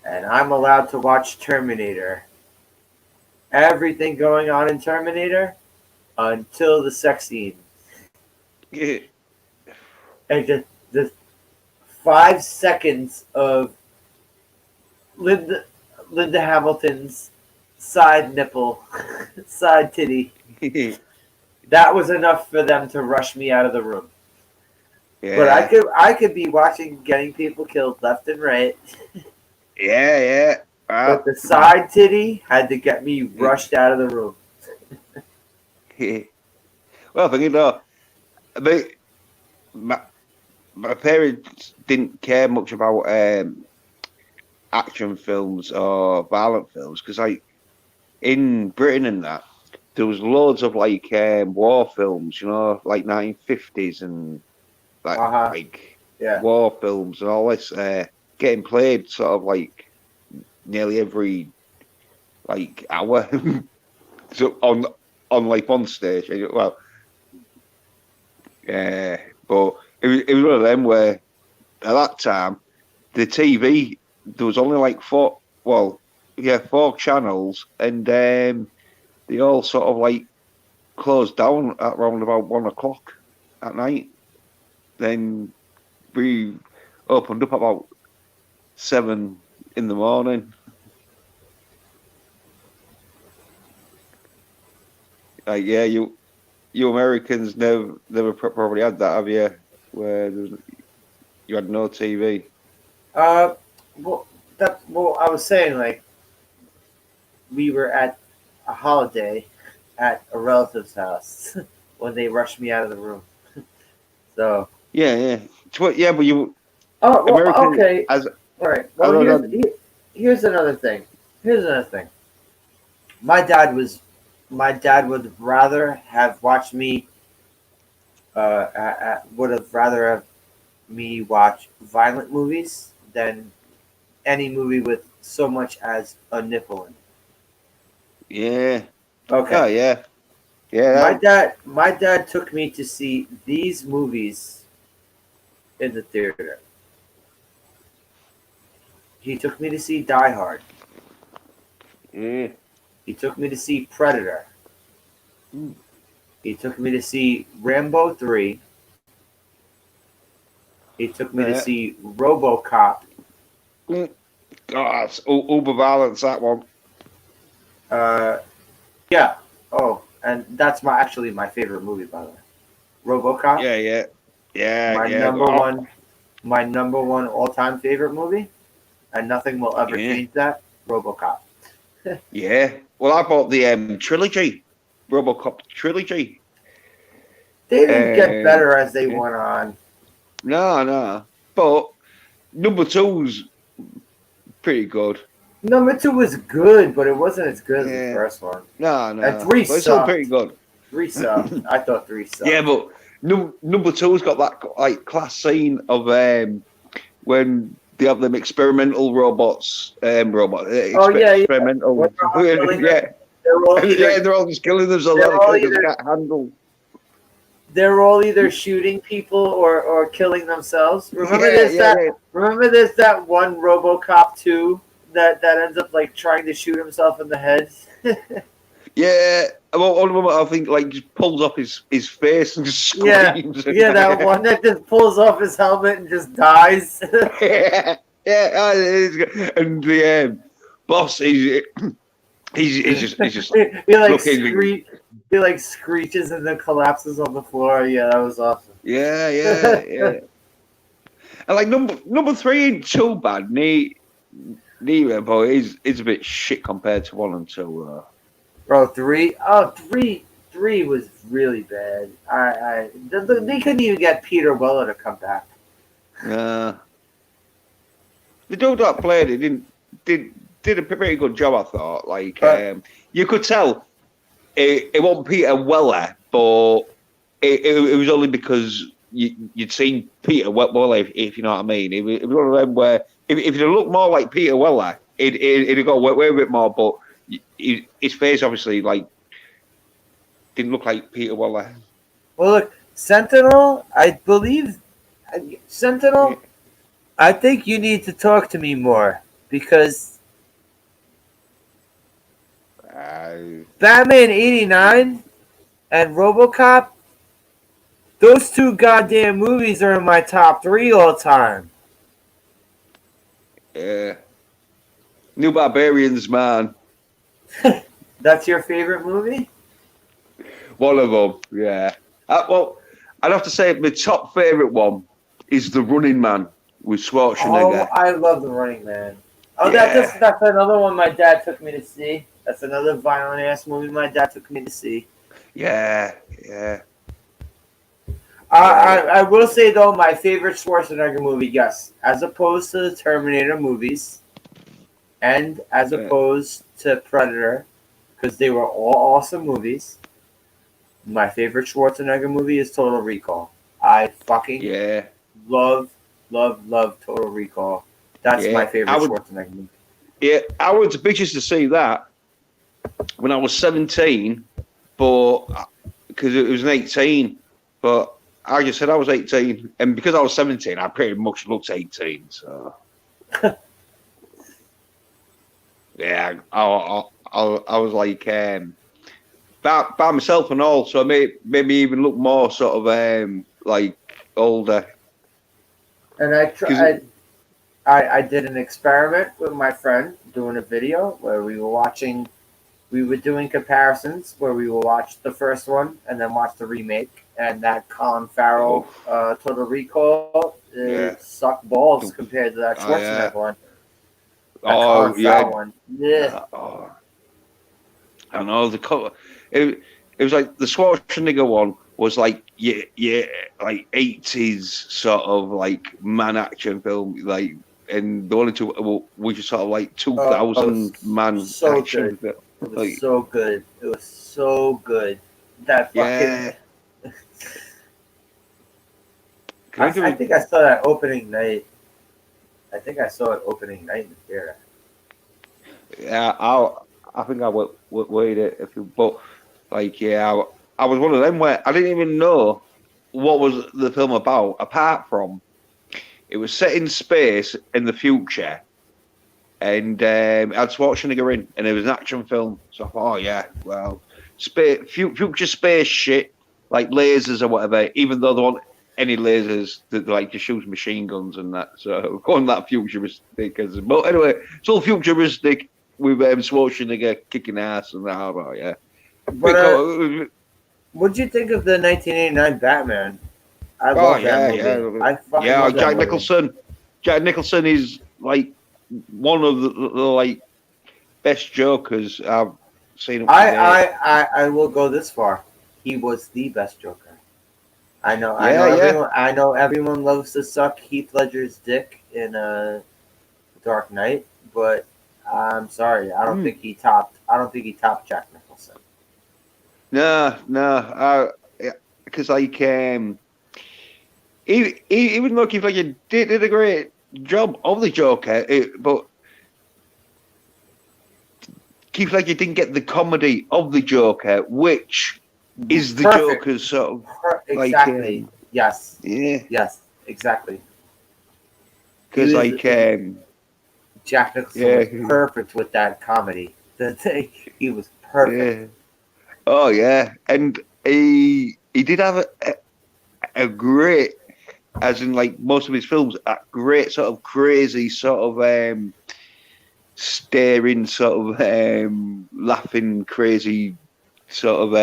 and I'm allowed to watch Terminator. Everything going on in Terminator until the sex scene. Yeah. And the 5 seconds of Linda Hamilton's side nipple, side titty. That was enough for them to rush me out of the room. Yeah. But I could be watching getting people killed left and right. Yeah. But the side titty had to get me rushed out of the room. Well, but you know, my parents didn't care much about action films or violent films because, like, in Britain and that, there was loads of like war films, you know, like 1950s and like war films and all this getting played sort of like nearly every like hour. So on like one stage. Well, yeah, but it was one of them where at that time the TV there was only like 4 channels, and they all sort of like closed down at around about 1 o'clock at night. Then we opened up about 7 in the morning. Yeah, you Americans never probably had that, have you? Where you had no TV. Well, I was saying, like, we were at a holiday at a relative's house when they rushed me out of the room. So. Yeah. Yeah, but you Oh well, American okay. as All right. I Well, don't know. here's another thing. Here's another thing. My dad was, my dad would rather have watched me. Would have rather have me watch violent movies than any movie with so much as a nipple in it. Yeah. Okay. Oh yeah. Yeah. My dad took me to see these movies in the theater. He took me to see Die Hard. Yeah. He took me to see Predator. Mm. He took me to see Rambo 3. He took me to Yeah. see RoboCop. Mm. God, that's uber violence, that one. Uh, yeah. Oh, and that's actually my favorite movie, by the way. RoboCop. My Yeah. number one, my number one all-time favorite movie, and nothing will ever Yeah. change that. RoboCop. Yeah. Well, I bought the trilogy, RoboCop trilogy. They didn't get better as they Yeah. went on. No. But number two's pretty good. Number 2 was good, but it wasn't as good as the Yeah. first one. No. And 3 But it's still pretty sucked. good. 3 sucked. I thought 3 sucked. Yeah, but number two's got that like class scene of when they have them experimental robots. Oh yeah. Experimental. When they're all killing Yeah. them, they're all either, They're all just killing themselves they're all because they either can't handle. they're all either shooting people or killing themselves. Remember Yeah. Remember there's that one RoboCop 2 that ends up like trying to shoot himself in the head. Yeah, well, one of them I think like just pulls off his face and just screams. Yeah, that one that just pulls off his helmet and just dies. yeah, and the boss he's just he like looking. he like screeches and then collapses on the floor. Yeah, that was awesome. Yeah. And like number three ain't too bad. Neither, but it's a bit shit compared to 1 and 2. Bro, 3? Oh, 3 was really bad. They couldn't even get Peter Weller to come back. The dude that played it did a pretty good job, I thought. Like you could tell it wasn't Peter Weller, but it was only because you'd seen Peter Weller, if you know what I mean. It was one of them where if it looked more like Peter Weller, it'd go way a bit more, but his face obviously like didn't look like Peter Weller. Well, look, Sentinel, I believe Sentinel. I think you need to talk to me more because Batman '89 and RoboCop, those 2 goddamn movies are in my top 3 all time. Yeah. New Barbarians, man. That's your favorite movie? One of them, yeah. Well, I'd have to say my top favourite one is The Running Man with Schwarzenegger. Oh, I love The Running Man. Oh, Yeah. that's another one my dad took me to see. That's another violent ass movie my dad took me to see. Yeah. I will say though, my favorite Schwarzenegger movie, yes, as opposed to the Terminator movies, and as opposed to Predator, because they were all awesome movies. My favorite Schwarzenegger movie is Total Recall. I fucking love Total Recall. That's my favorite Schwarzenegger movie. Yeah, I went to pictures to see that when I was 17, but because it was an 18, but I just said I was 18, and because I was 17, I pretty much looked 18. So yeah, I was like by myself and all, so it made me even look more sort of like older. And I did an experiment with my friend doing a video where we were doing comparisons where we will watch the first one and then watch the remake, and that Colin Farrell Total Recall sucked balls compared to that Schwarzenegger one. That Colin Farrell one. Yeah. And all the color, it was like the Schwarzenegger one was like like 80s sort of like man action film, like, and the only two were just sort of like 2000 man so action good. film. It was Like, so good. It was so good. That fucking. yeah. I think I saw that opening night. I think I saw it opening night in the theater. Yeah, I think I would wait it if you, but like, yeah, I was one of them where I didn't even know what was the film about, apart from it was set in space in the future, and it had Schwarzenegger in, and it was an action film. So I thought, oh yeah, well, future space shit, like lasers or whatever, even though there weren't any lasers that like to shoot machine guns and that. So going that futuristic, but anyway, it's all futuristic with Schwarzenegger kicking ass and that. Oh yeah. But what'd you think of the 1989 Batman? I love that movie. I fucking love that Jack movie. Nicholson. Jack Nicholson is like one of the like best Jokers I've seen. I will go this far. He was the best Joker. I know everyone loves to suck Heath Ledger's dick in Dark Knight, but I'm sorry, I don't think he topped Jack Nicholson. No, because like even though Keith Ledger did a great job of the Joker, but Keith Ledger didn't get the comedy of the Joker, which is the Joker's sort of exactly. Like, yes. Yeah. Yes. Exactly. Because like Jack Nicholson was perfect with that comedy. He was perfect. Yeah. Oh yeah, and he did have a great, as in like most of his films, a great sort of crazy sort of staring sort of laughing crazy sort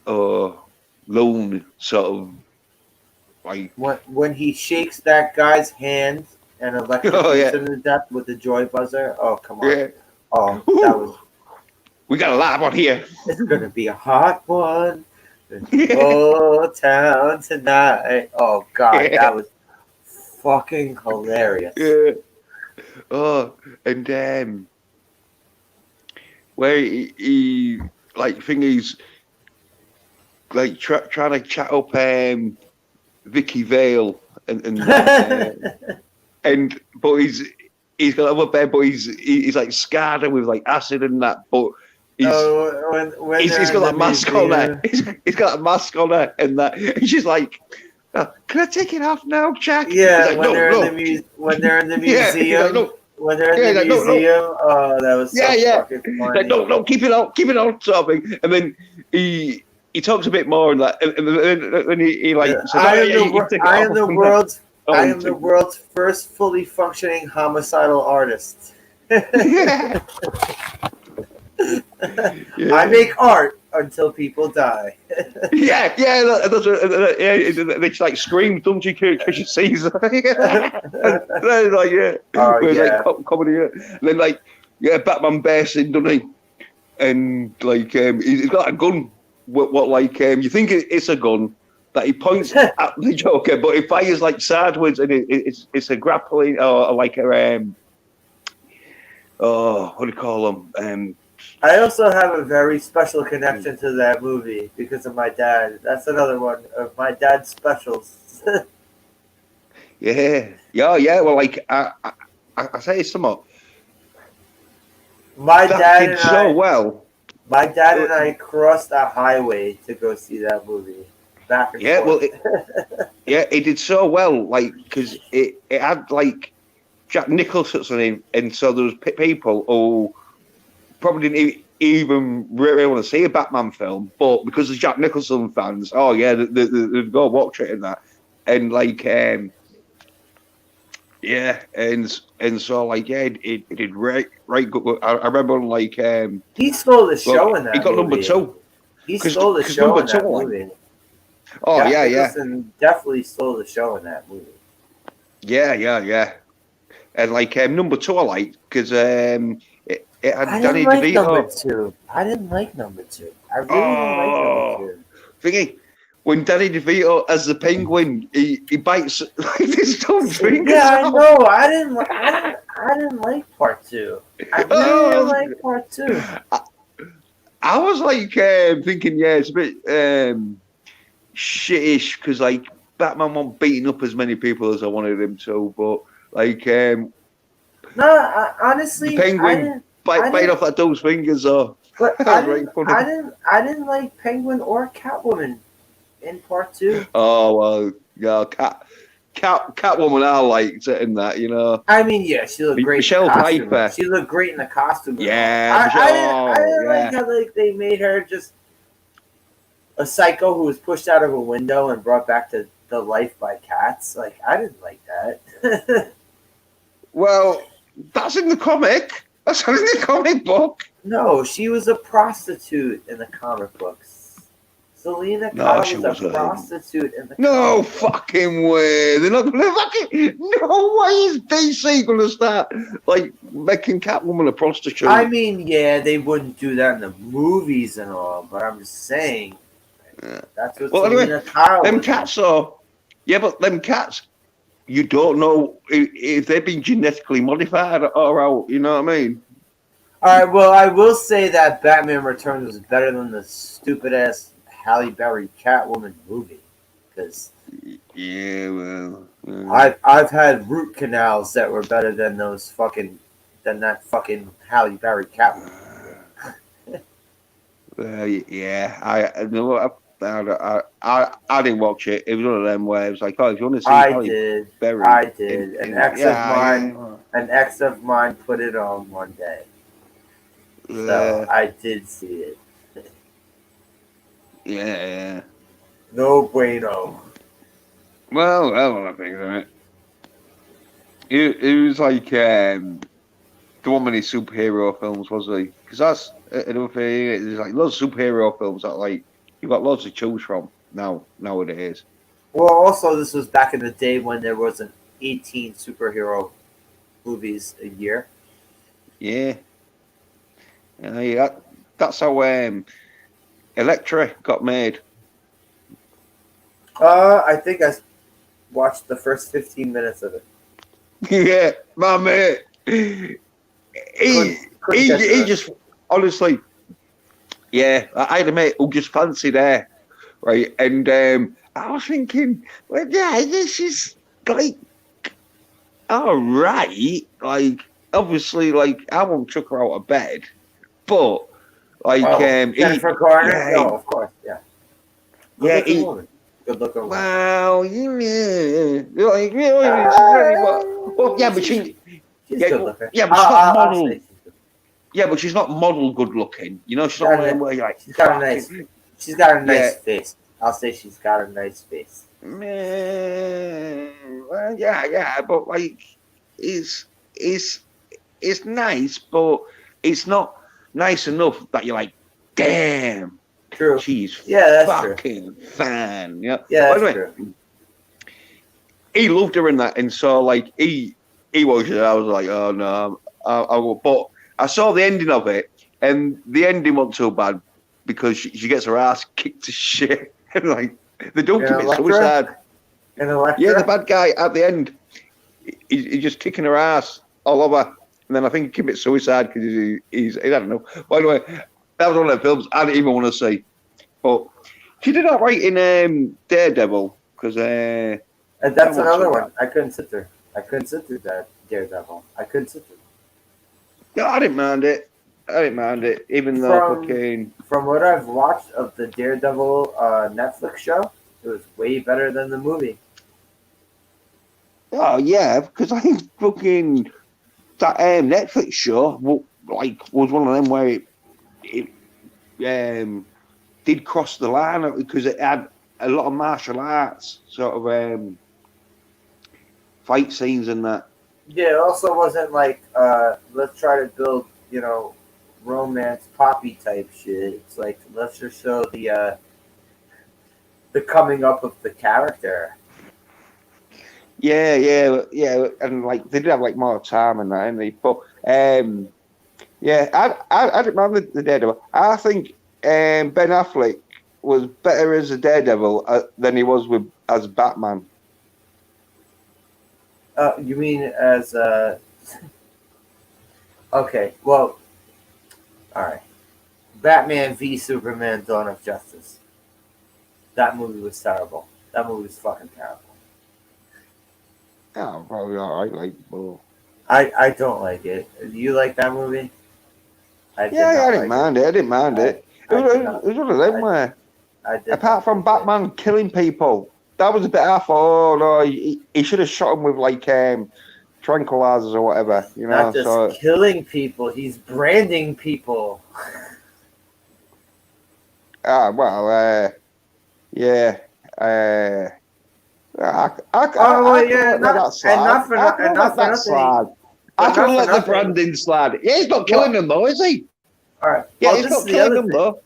of lone sort of like when he shakes that guy's hand and electrocutes him to death with the joy buzzer. Oh come on! Yeah. Oh, that was. We got a live on here. It's gonna be a hot one. Oh, town tonight. Oh God, that was fucking hilarious. Yeah. Oh, and where he like he's like trying to chat up Vicky Vale and but he's got a bed, but he's like scarred her with like acid and that, but. He's got that mask on there. He's got a mask on her and that. And she's like, oh, "Can I take it off now, Jack?" Yeah, like, when they're in the museum. When they're in the museum, oh, that was so fucking funny. Like, no, keep it on, sort of thing. And then he talks a bit more and like, and then he like, says, I am the world's first fully functioning homicidal artist. I make art until people die. She like screams, doesn't she? Because she sees her. Like, comedy. And then like, Batman bears in, doesn't he? And like, he's got a gun. What like, you think it's a gun that he points at the Joker, but it fires like sideways, and it's a grappling or like a what do you call them? I also have a very special connection to that movie because of my dad. That's another one of my dad's specials. Yeah. Well, like I say something. My dad and I crossed a highway to go see that movie. Back and forth. Well, it did so well, like because it had like Jack Nicholson in, and so there was people who probably didn't even really want to see a Batman film, but because of Jack Nicholson fans, they'd go watch it and that, and like, and so like, it did right good. I remember like, he stole the show in that. He got movie. number 2. He stole the show in that movie. Oh Jack Nicholson definitely stole the show in that movie. Yeah. And like number 2, I liked because it It had I Danny didn't like number DeVito. 2. I didn't like number 2. I really didn't like Oh, number 2. thingy. When Danny DeVito as the penguin, he bites like his tongue fingers Yeah, I out. know. I didn't like part 2. I really didn't like part 2. I was like thinking, yeah, it's a bit shittish because like Batman wasn't beating up as many people as I wanted him to, but like No, honestly, the penguin bite off that dude's fingers, though. But That I was very didn't, funny. I didn't like Penguin or Catwoman in part 2. Oh well, yeah, Catwoman, I liked it in that, you know. I mean, yeah, she looked great. Michelle in the costume. Pfeiffer. She looked great in the costume. Yeah, I didn't like how they made her just a psycho who was pushed out of a window and brought back to life by cats. Like, I didn't like that. Well, that's in the comic. That's in the comic book. No, she was a prostitute in the comic books. Selena No, Kyle she was a wasn't. prostitute in the No comic books. fucking way. They're not gonna fucking. No way is DC gonna start like making Catwoman a prostitute. I mean, yeah, they wouldn't do that in the movies and all, but I'm just saying. That's what Selena Kyle them was. cats are. Yeah, but them cats, you don't know if they've been genetically modified or out. You know what I mean? All right, well, I will say that Batman Returns was better than the stupid ass Halle Berry Catwoman movie, because Yeah, well, I've had root canals that were better than that fucking Halle Berry Catwoman. yeah. I didn't watch it. It was one of them where it was like, oh, if you want to see I Halle did. Berry, I did. An ex of mine put it on one day. So I did see it. Yeah. No bueno. Well, I think of it. It was like the one many superhero films, was he? Because that's another thing. There's like lots of superhero films that like you've got lots to choose from nowadays. Well, also this was back in the day when there wasn't 18 superhero movies a year. Yeah. That's how Elektra got made. I think I watched the first 15 minutes of it. Yeah, my mate. He just honestly, yeah. I had a mate who just fancied her, right? And I was thinking, well, yeah, she's like, all right. Like, obviously, like I won't chuck her out of bed, but like, Jennifer Garner. Yeah, no, of course, yeah. Good looking woman. Wow, like, well, yeah, but she's good looking. Yeah, but she's not model. Yeah, but she's not model good looking. You know, she's not one of them where you're like. She's got a nice face. I'll say she's got a nice face. Well, yeah, but like, it's nice, but it's not nice enough that you're like, damn. True. She's that's fucking fan. Yeah. Yeah, that's anyway, true. He loved her in that, and so like he watched it. I was like, oh no, but I saw the ending of it, and the ending wasn't so bad because she gets her ass kicked to shit, and like they don't commit suicide. Yeah, the bad guy at the end, he's just kicking her ass all over, and then I think he commits suicide because he's I don't know. By the way, that was one of the films I didn't even want to see. But she did that right in Daredevil because that's another one. I couldn't sit through that Daredevil. I couldn't sit through. Yeah, I didn't mind it. Even though from what I've watched of the Daredevil Netflix show, it was way better than the movie. Oh yeah, because I think fucking that Netflix show was one of them where it did cross the line because it had a lot of martial arts sort of fight scenes and that. Yeah, it also wasn't like let's try to build, romance poppy type shit. It's like let's just show the coming up of the character. Yeah, and like they did have like more time and that, didn't they? But Yeah, I didn't mind the Daredevil. I think Ben Affleck was better as a Daredevil than he was as Batman. You mean as okay? Well, all right. Batman v Superman: Dawn of Justice. That movie was terrible. That movie was fucking terrible. Yeah, probably all right. Like, well, I don't like it. Do you like that movie? I did yeah, I not didn't like it. mind it. I didn't mind I it. I did not. It was one of them I where, I did apart not from like it. Batman killing people, that was a bit. I thought, oh no, he should have shot him with like tranquilizers or whatever, you Not know. just So killing people, he's branding people. well, yeah, uh, Oh well, I could yeah, have let that slide. I could have let not for that nothing, slide. I but could not have for let the nothing. branding slide. Yeah, he's not killing Well, them though, is he? all right. Yeah, Well, he's this is not the killing other them thing. though.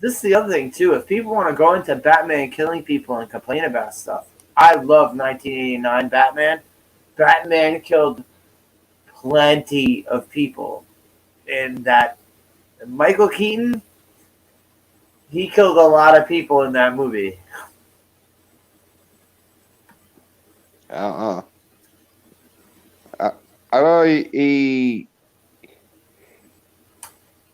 This is the other thing too. If people want to go into Batman killing people and complain about stuff, I love 1989 Batman. Batman killed plenty of people in that. Michael Keaton, he killed a lot of people in that movie. Uh-uh. I, I know he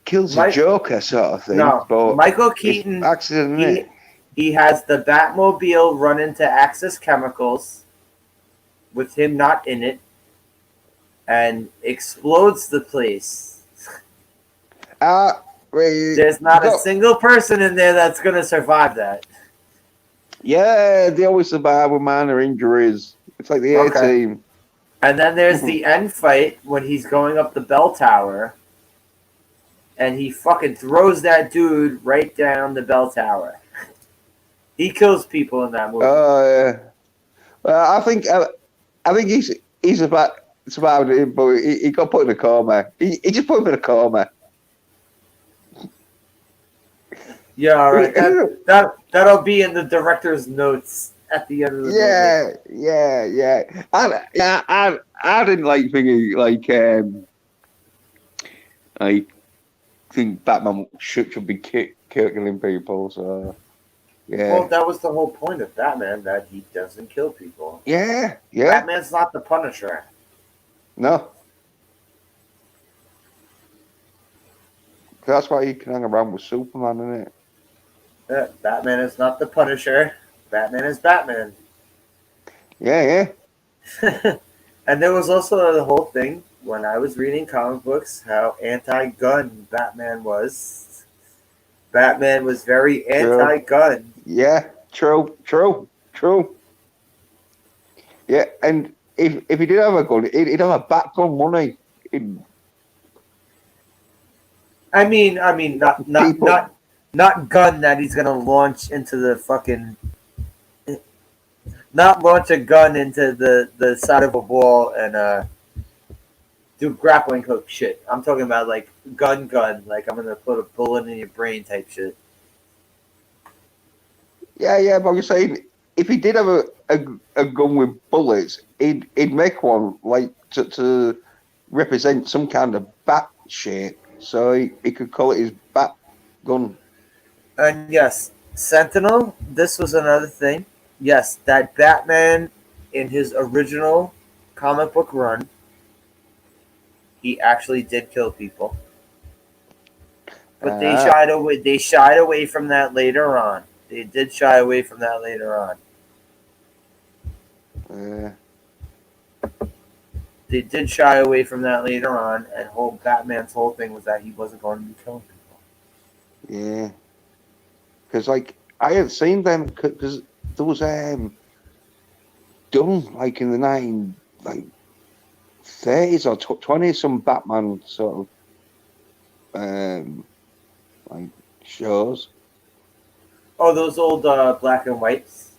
kills a Mike, Joker sort of thing, no, but Michael it's Keaton, accident, isn't he it? he has the Batmobile run into Axis Chemicals with him not in it and explodes the place. Uh, There's you not a got single person in there that's going to survive that. yeah, they always survive with minor injuries. It's like the A Okay. team. And then there's the end fight when he's going up the bell tower and he fucking throws that dude right down the bell tower. He kills people in that movie. Yeah. Well, I think he's about survived it, but he got put in a coma. He just put him in a coma. Yeah, all right. That'll be in the director's notes at the end of the movie. Yeah. I didn't like thinking I think Batman should be killing people. So yeah, Well, that was the whole point of Batman, that he doesn't kill people. yeah. Batman's not the Punisher. No, that's why you can hang around with Superman, isn't it? Batman is not the Punisher. Batman is Batman. Yeah. And there was also the whole thing when I was reading comic books how anti-gun Batman was. Batman was very anti-gun. Yeah, true. Yeah, and if he did have a gun, he'd have a bat gun, wouldn't he? I mean, not gun that he's gonna launch into the fucking. Not launch a gun into the side of a wall and do grappling hook shit. I'm talking about like gun, like I'm gonna put a bullet in your brain type shit. Yeah, but you're saying if he did have a gun with bullets, he'd make one like to represent some kind of bat shape, so he could call it his bat gun. And yes, Sentinel. This was another thing. Yes, that Batman in his original comic book run, he actually did kill people, but they shied away. They shied away from that later on. They did shy away from that later on. They did shy away from that later on, and Batman's whole thing was that he wasn't going to be killing people. Yeah, because like I had seen them because there was done like in the 1930s or 20s some Batman sort of like shows. Oh, those old black and whites,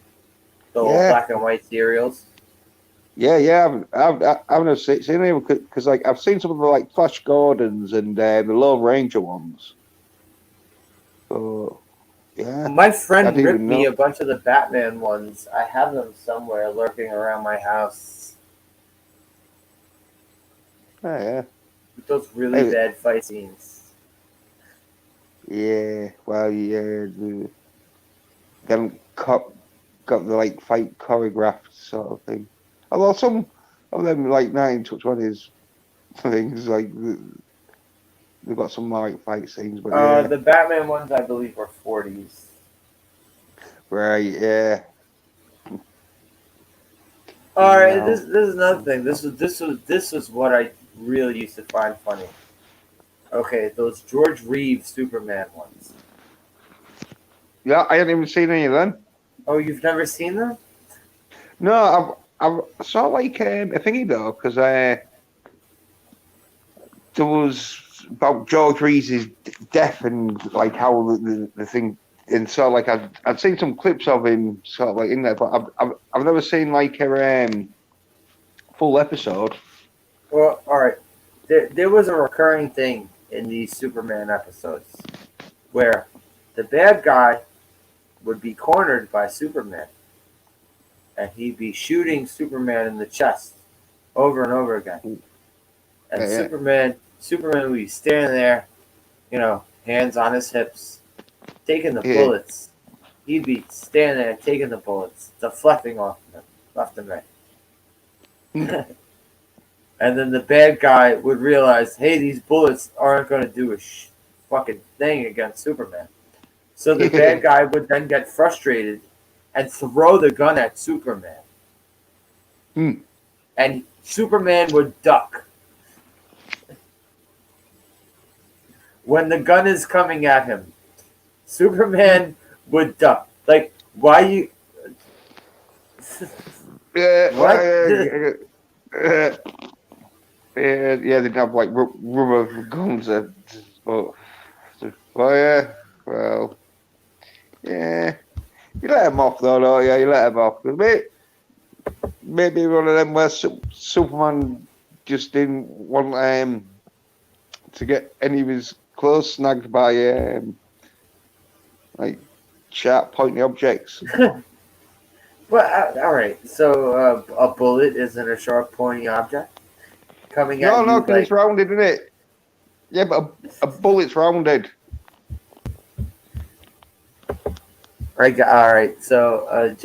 the old black and white serials. Yeah. I haven't seen them because like I've seen some of the like Flash Gordons and the Lone Ranger ones. So yeah, My friend ripped me a bunch of the Batman ones. I have them somewhere lurking around my house. Oh, yeah. with those really Hey. bad fight scenes. Yeah, well, yeah, they haven't got the like fight choreographed sort of thing. Although some of them like 1920s things they've got some like fight scenes, but yeah, The Batman ones, I believe, were 40s. right, yeah, All right, no, this is another thing. This was what I really used to find funny. Okay, those George Reeves Superman ones. yeah, I haven't even seen any of them. Oh, you've never seen them? No, I saw like a thingy though, because there was about George Reeves' death and like how the thing, and so like I'd seen some clips of him sort of like in there, but I've never seen like a full episode. Well, all right. There was a recurring thing in these Superman episodes where the bad guy would be cornered by Superman, and he'd be shooting Superman in the chest over and over again. And Yeah, Superman would be standing there, hands on his hips, taking the yeah, bullets. He'd be standing there taking the bullets, deflecting off them, left and right. yeah. And then the bad guy would realize, hey, these bullets aren't going to do a fucking thing against Superman. So the bad guy would then get frustrated and throw the gun at Superman. And Superman would duck. When the gun is coming at him, Superman would duck. Like, why you... Yeah, What? yeah, they'd have like rubber guns, but yeah, well, yeah, you let them off though, don't you? You let them off. Maybe one of them where Superman just didn't want to get any of his clothes snagged by like sharp, pointy objects. Well, all right. So a bullet isn't a sharp, pointy object coming at you. No, because it's rounded, isn't it? Yeah, but a bullet's rounded. Right. All right. So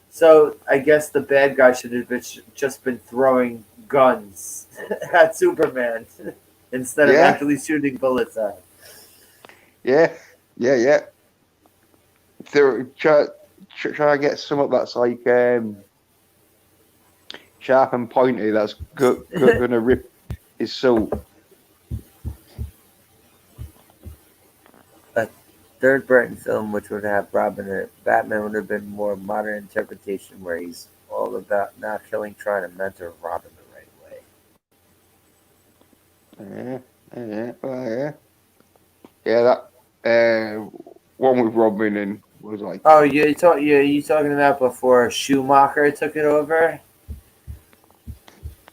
so I guess the bad guy should have just been throwing guns at Superman instead of actually shooting bullets at him. Yeah. They're try to get something that's like sharp and pointy that's going to rip his suit. A third Burton film, which would have Robin in it, Batman would have been more modern interpretation where he's all about not killing, trying to mentor Robin the right way. Yeah. That one with Robin and was like. Oh, you talking about before Schumacher took it over?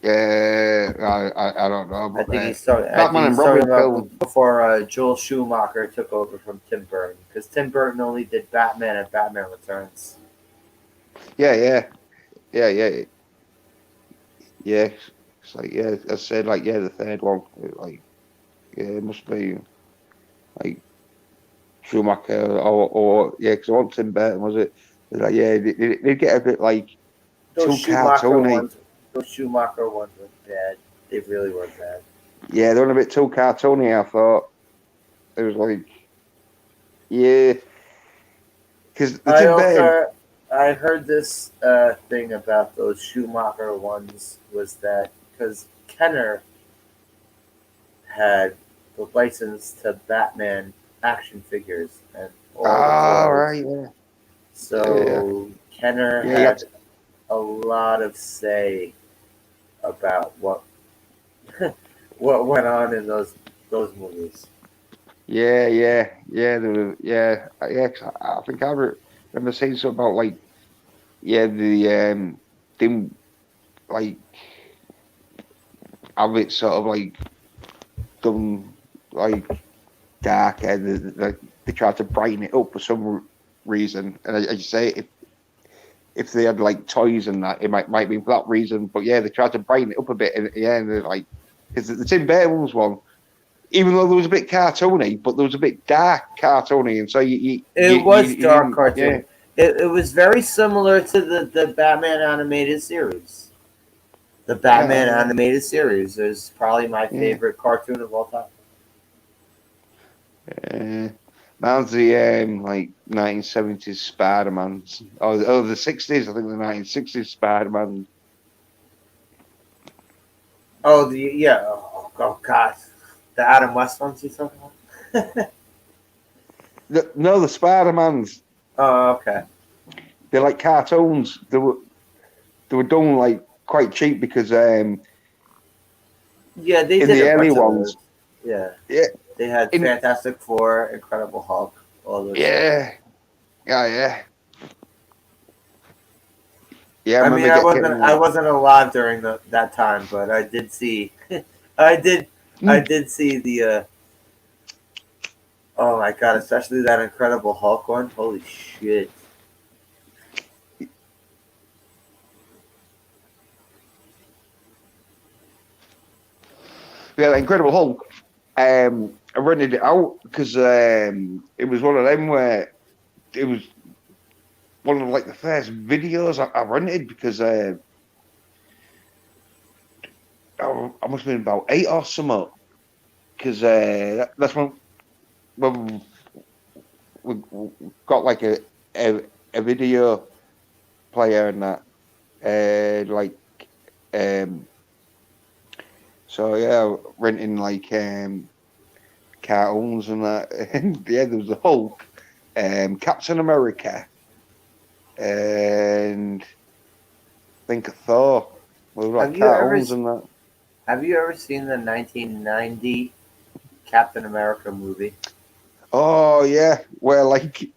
Yeah, I don't know. But, I think he's talking about before Joel Schumacher took over from Tim Burton, because Tim Burton only did Batman and Batman Returns. Yeah. It's like I said, like the third one, like it must be like Schumacher or because I want Tim Burton, was it? Like they get a bit like Those too cartoony. Those Schumacher ones were bad. They really were bad. Yeah, they were a bit too cartoony, I thought. It was like, yeah. Because I heard this thing about those Schumacher ones was that because Kenner had the license to Batman action figures and all right, yeah. So Kenner had a lot of say about what went on in those movies. Yeah. I think I remember saying something about like, the them like have it sort of like done like dark, and they try to brighten it up for some reason. And as you say, if they had like toys and that, it might be for that reason. But yeah, they tried to brighten it up a bit, and they're like, because the Tim Burton's one, even though there was a bit cartoony, but there was a bit dark cartoony, and so it was dark you cartoon. It was very similar to the Batman animated series. The Batman animated series is probably my favorite cartoon of all time. Mine's the like 1970s Spider-Man. Oh, the 60s. I think the 1960s Spider-Man. Oh, oh God, the Adam West ones you talking about? No, the Spider-Mans. Oh, okay. They're like cartoons. They were done like quite cheap because yeah, they in did the a early bunch of ones. those. Yeah. They had Fantastic Four, Incredible Hulk, all those. Yeah. I remember mean, I wasn't alive during that time, but I did see. I did see the. Oh my God! Especially that Incredible Hulk one. Holy shit! Yeah, Incredible Hulk. I rented it out because it was one of them where it was one of like the first videos I rented because I must have been about 8 or something. Because that's when we got like a video player and that, so yeah, renting like cartoons and that. And yeah, there was the Hulk, Captain America, and I think Thor. We were like cartoons and that. Have you ever seen the 1990 Captain America movie? Oh yeah, where like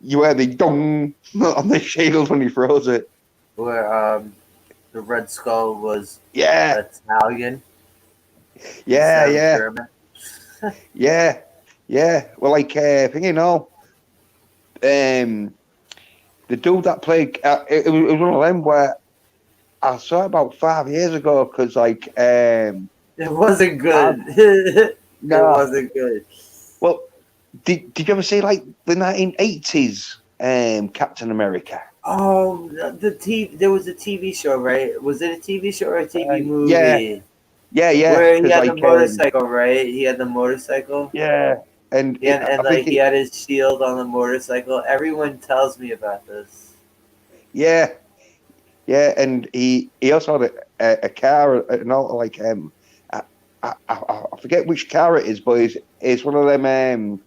you had the dong on the shield when he throws it. Where the Red Skull was Italian. Yeah. German. yeah. Well, like the dude that played it was one of them where I saw it about 5 years ago because like it wasn't good. No, it wasn't good. Well, did you ever see like the 1980s Captain America? Oh, there was a TV show, right? Was it a TV show or a TV movie? Yeah. Where he had the motorcycle, right? He had the motorcycle. Yeah, and he had his shield on the motorcycle. Everyone tells me about this. Yeah, and he also had a car, not like I forget which car it is, but it's one of them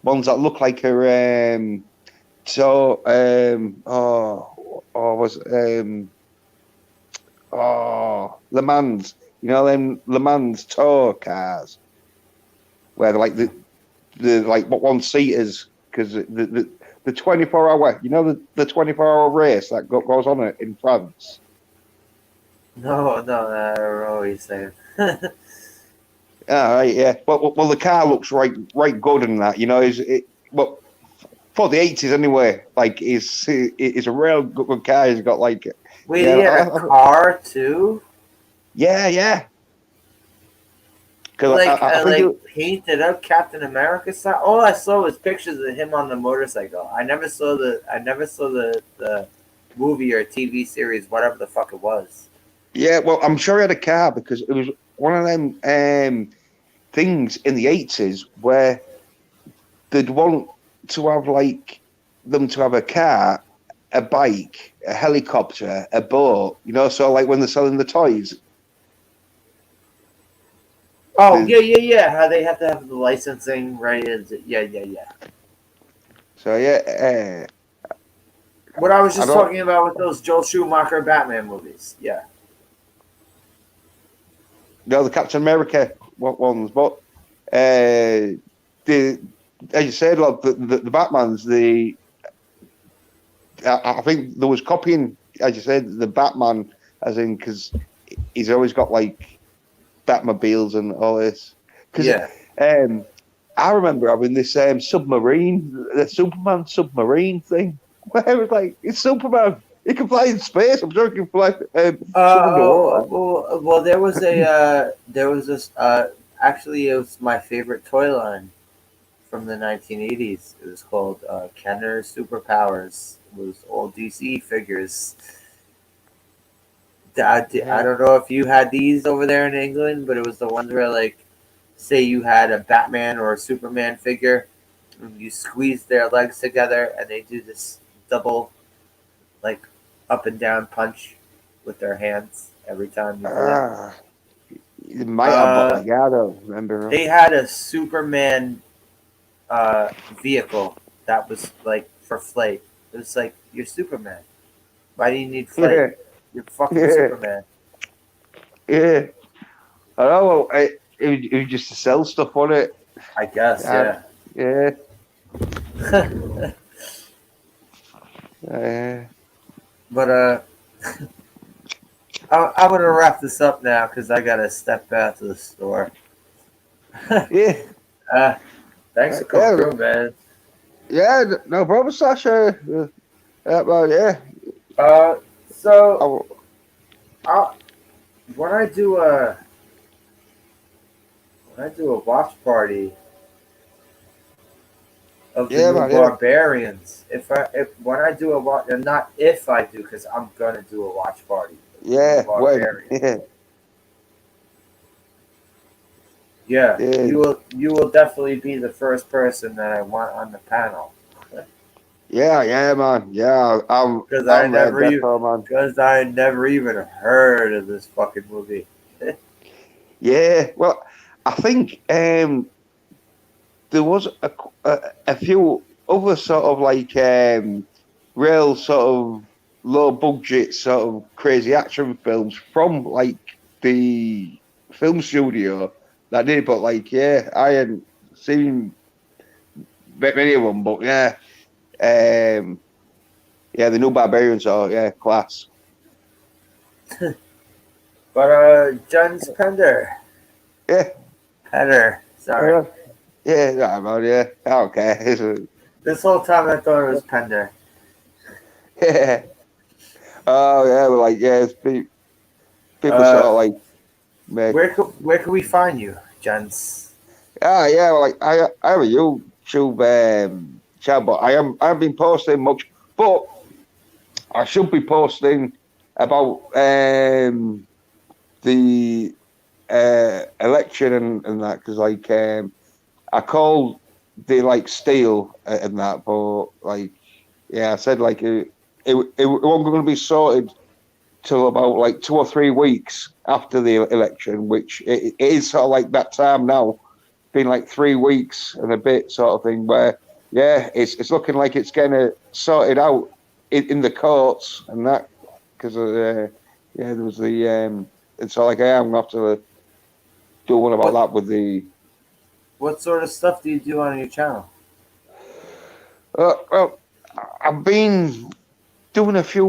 ones that look like a Le Mans, them Le Mans tour cars, where they're like the like what one seaters, because the 24-hour, the 24-hour race that goes on in France. No, I don't know what you're saying. Right, yeah. Well, the car looks right good in that. But for the 80s anyway, like it's a real good car. He's got like. Wait, he had a car too? Yeah. Like painted up Captain America style. All I saw was pictures of him on the motorcycle. I never saw the movie or TV series, whatever the fuck it was. Yeah, well, I'm sure he had a car because it was one of them things in the 80s where they'd want to have like them to have a car, a bike, a helicopter, a boat, so like when they're selling the toys. Oh, yeah. How they have to have the licensing, right? Yeah. So, yeah. What I was just talking about with those Joel Schumacher Batman movies. Yeah. No, the Captain America ones. But, as you said, like, the Batmans, I think there was copying, as you said, the Batman, as in, because he's always got, like, Batmobiles and all this. I remember having this submarine, the Superman submarine thing, where it was like, it's Superman. He can fly in space. I'm sure he can fly some underwater. Well, there was this. Actually, it was my favorite toy line from the 1980s. It was called Kenner Superpowers. It was all DC figures. I don't know if you had these over there in England, but it was the ones where, like, say you had a Batman or a Superman figure, and you squeeze their legs together, and they do this double, like, up and down punch with their hands every time you do that. You might have, but like, I don't remember. They had a Superman vehicle that was like for flight. It was like, you're Superman. Why do you need flight? Yeah. You're fucking Yeah. Superman. Yeah. I know. It was just to sell stuff on it. I guess, yeah. Yeah. But I'm gonna wrap this up now because I gotta step out to the store. Yeah. Thanks for coming through, man. Yeah, no problem, Sasha. Well, yeah. So when I do a watch party of the new Barbarians, when I do a watch, and not if I do, because I'm gonna do a watch party. Yeah, yeah. You will definitely be the first person that I want on the panel. Yeah, man. Yeah, because I never even heard of this fucking movie. Yeah, well, I think there was a few other sort of like real sort of low budget sort of crazy action films from like the film studio that did, but like I hadn't seen many of them, but yeah, the new Barbarians are class. But John's Pender. Yeah. Pender. Sorry. Yeah. Okay. This whole time I thought it was Pender. Yeah. Oh yeah, well, like it's people sort of like. Where can we find you, Jens? Yeah. Well, like I have a YouTube channel, but I haven't been posting much, but I should be posting about the election and that, because like I called the like steal and that, but like I said like it wasn't going to be sorted till about like 2 or 3 weeks after the election, which it is sort of like that time now. Been like 3 weeks and a bit sort of thing, where it's looking like it's getting sorted out in the courts and that, because there was the it's so like I am gonna have to do one about that with the. What sort of stuff do you do on your channel? Well, I've been doing a few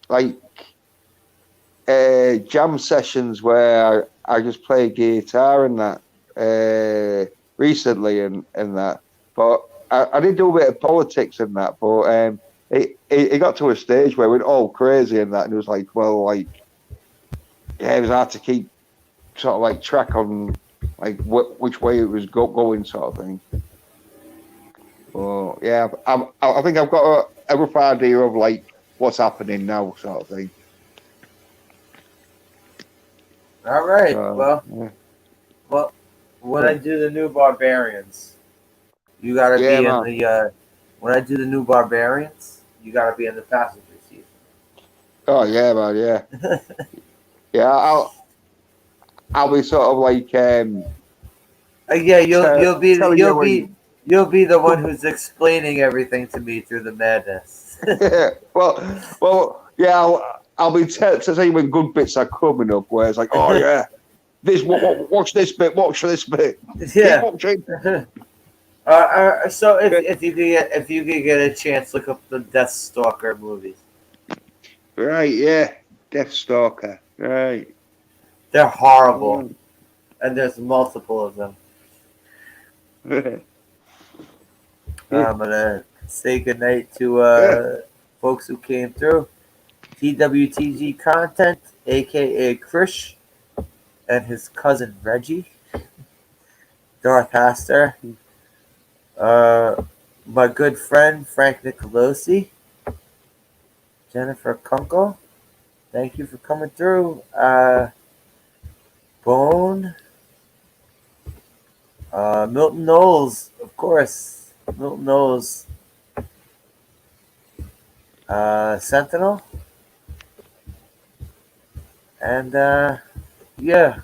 like jam sessions where I just play guitar and that recently and that, but I did do a bit of politics and that, but it got to a stage where it went all crazy and that, and it was like, well, like it was hard to keep sort of like track on like which way it was going sort of thing. Well, yeah, I think I've got a rough idea of like what's happening now sort of thing. All right. Well, when I do the new Barbarians, you gotta be in the. When I do the new Barbarians, you gotta be in the passenger seat. Oh yeah, man, yeah. Yeah, I'll be sort of like you'll be the one who's explaining everything to me through the madness. well, yeah, I'll be telling when good bits are coming up, where it's like, oh yeah, this watch this bit, watch this bit. Yeah. So if you could get a chance, look up the Deathstalker movies. Right, yeah, Deathstalker. Right. They're horrible, and there's multiple of them. I'm gonna say goodnight to folks who came through. TWTG Content, aka Krish, and his cousin Reggie. Darth Haster. My good friend Frank Nicolosi. Jennifer Kunkel. Thank you for coming through. Bone. Milton Knowles, of course. Milton Knowles. Sentinel. And yeah.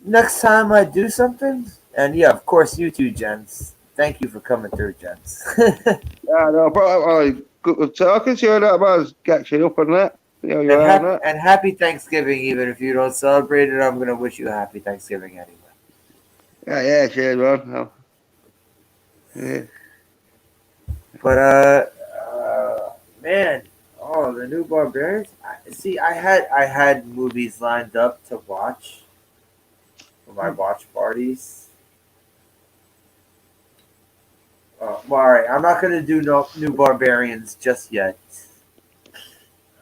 Next time I do something, and yeah, of course you too, gents. Thank you for coming through, gents. Yeah, no, but good talking to you. That was catching up on that. You know, you're on that. And happy Thanksgiving, even if you don't celebrate it. I'm gonna wish you a happy Thanksgiving anyway. Yeah, cheers, man. No. Yeah. But man, oh, the new Barbarians. See, I had movies lined up to watch for my watch parties. Well, all right, I'm not gonna do no new Barbarians just yet.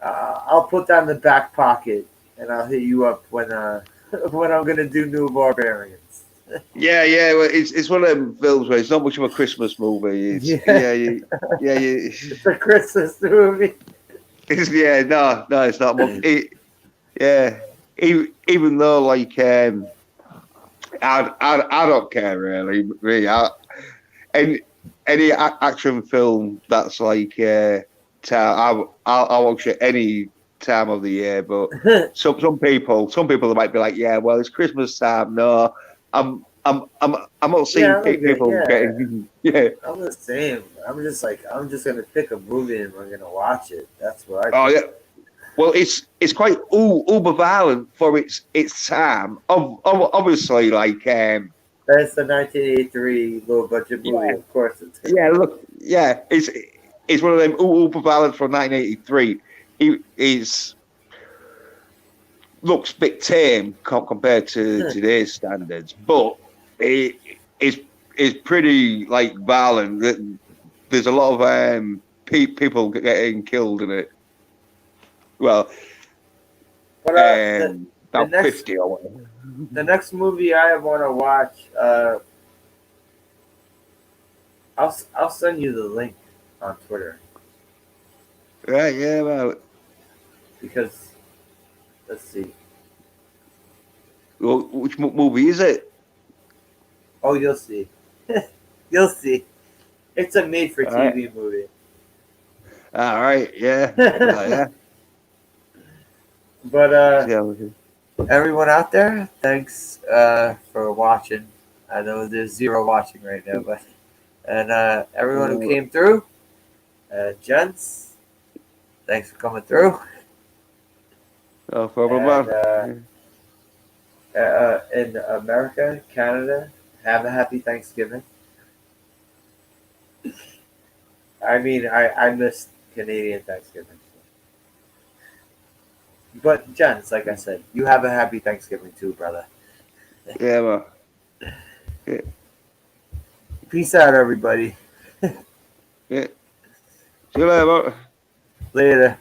I'll put that in the back pocket, and I'll hit you up when when I'm gonna do new Barbarians. Yeah. Well, it's one of them films where it's not much of a Christmas movie. It's, It's a Christmas movie. No, it's not much. Even though like I don't care really. Any action film that's like I'll watch it any time of the year. But some people might be like, yeah, well, it's Christmas time. No, I'm not seeing people getting. Yeah, I'm the same. I'm just gonna pick a movie and we're gonna watch it. That's what I. Oh yeah. Well, it's quite uber violent for its time. Obviously, like that's the 1983 low budget movie. Yeah. Of course, it's it's one of them uber violent from 1983. It looks a bit tame compared to today's standards, but it's pretty like violent. There's a lot of people getting killed in it. Well, about 50 or whatever. The next movie I want to watch, I'll send you the link on Twitter. Right, yeah, well. Because, let's see. Well, which movie is it? Oh, you'll see. You'll see. It's a made-for-TV movie. All right, yeah. Yeah. But everyone out there, thanks for watching. I know there's zero watching right now, but everyone who came through, gents, thanks for coming through. No problem, in America, Canada, have a happy Thanksgiving. I mean, I missed Canadian Thanksgiving. But, gents, like I said, you have a happy Thanksgiving too, brother. Yeah, man. Yeah. Peace out, everybody. Yeah. See you later, man. Later.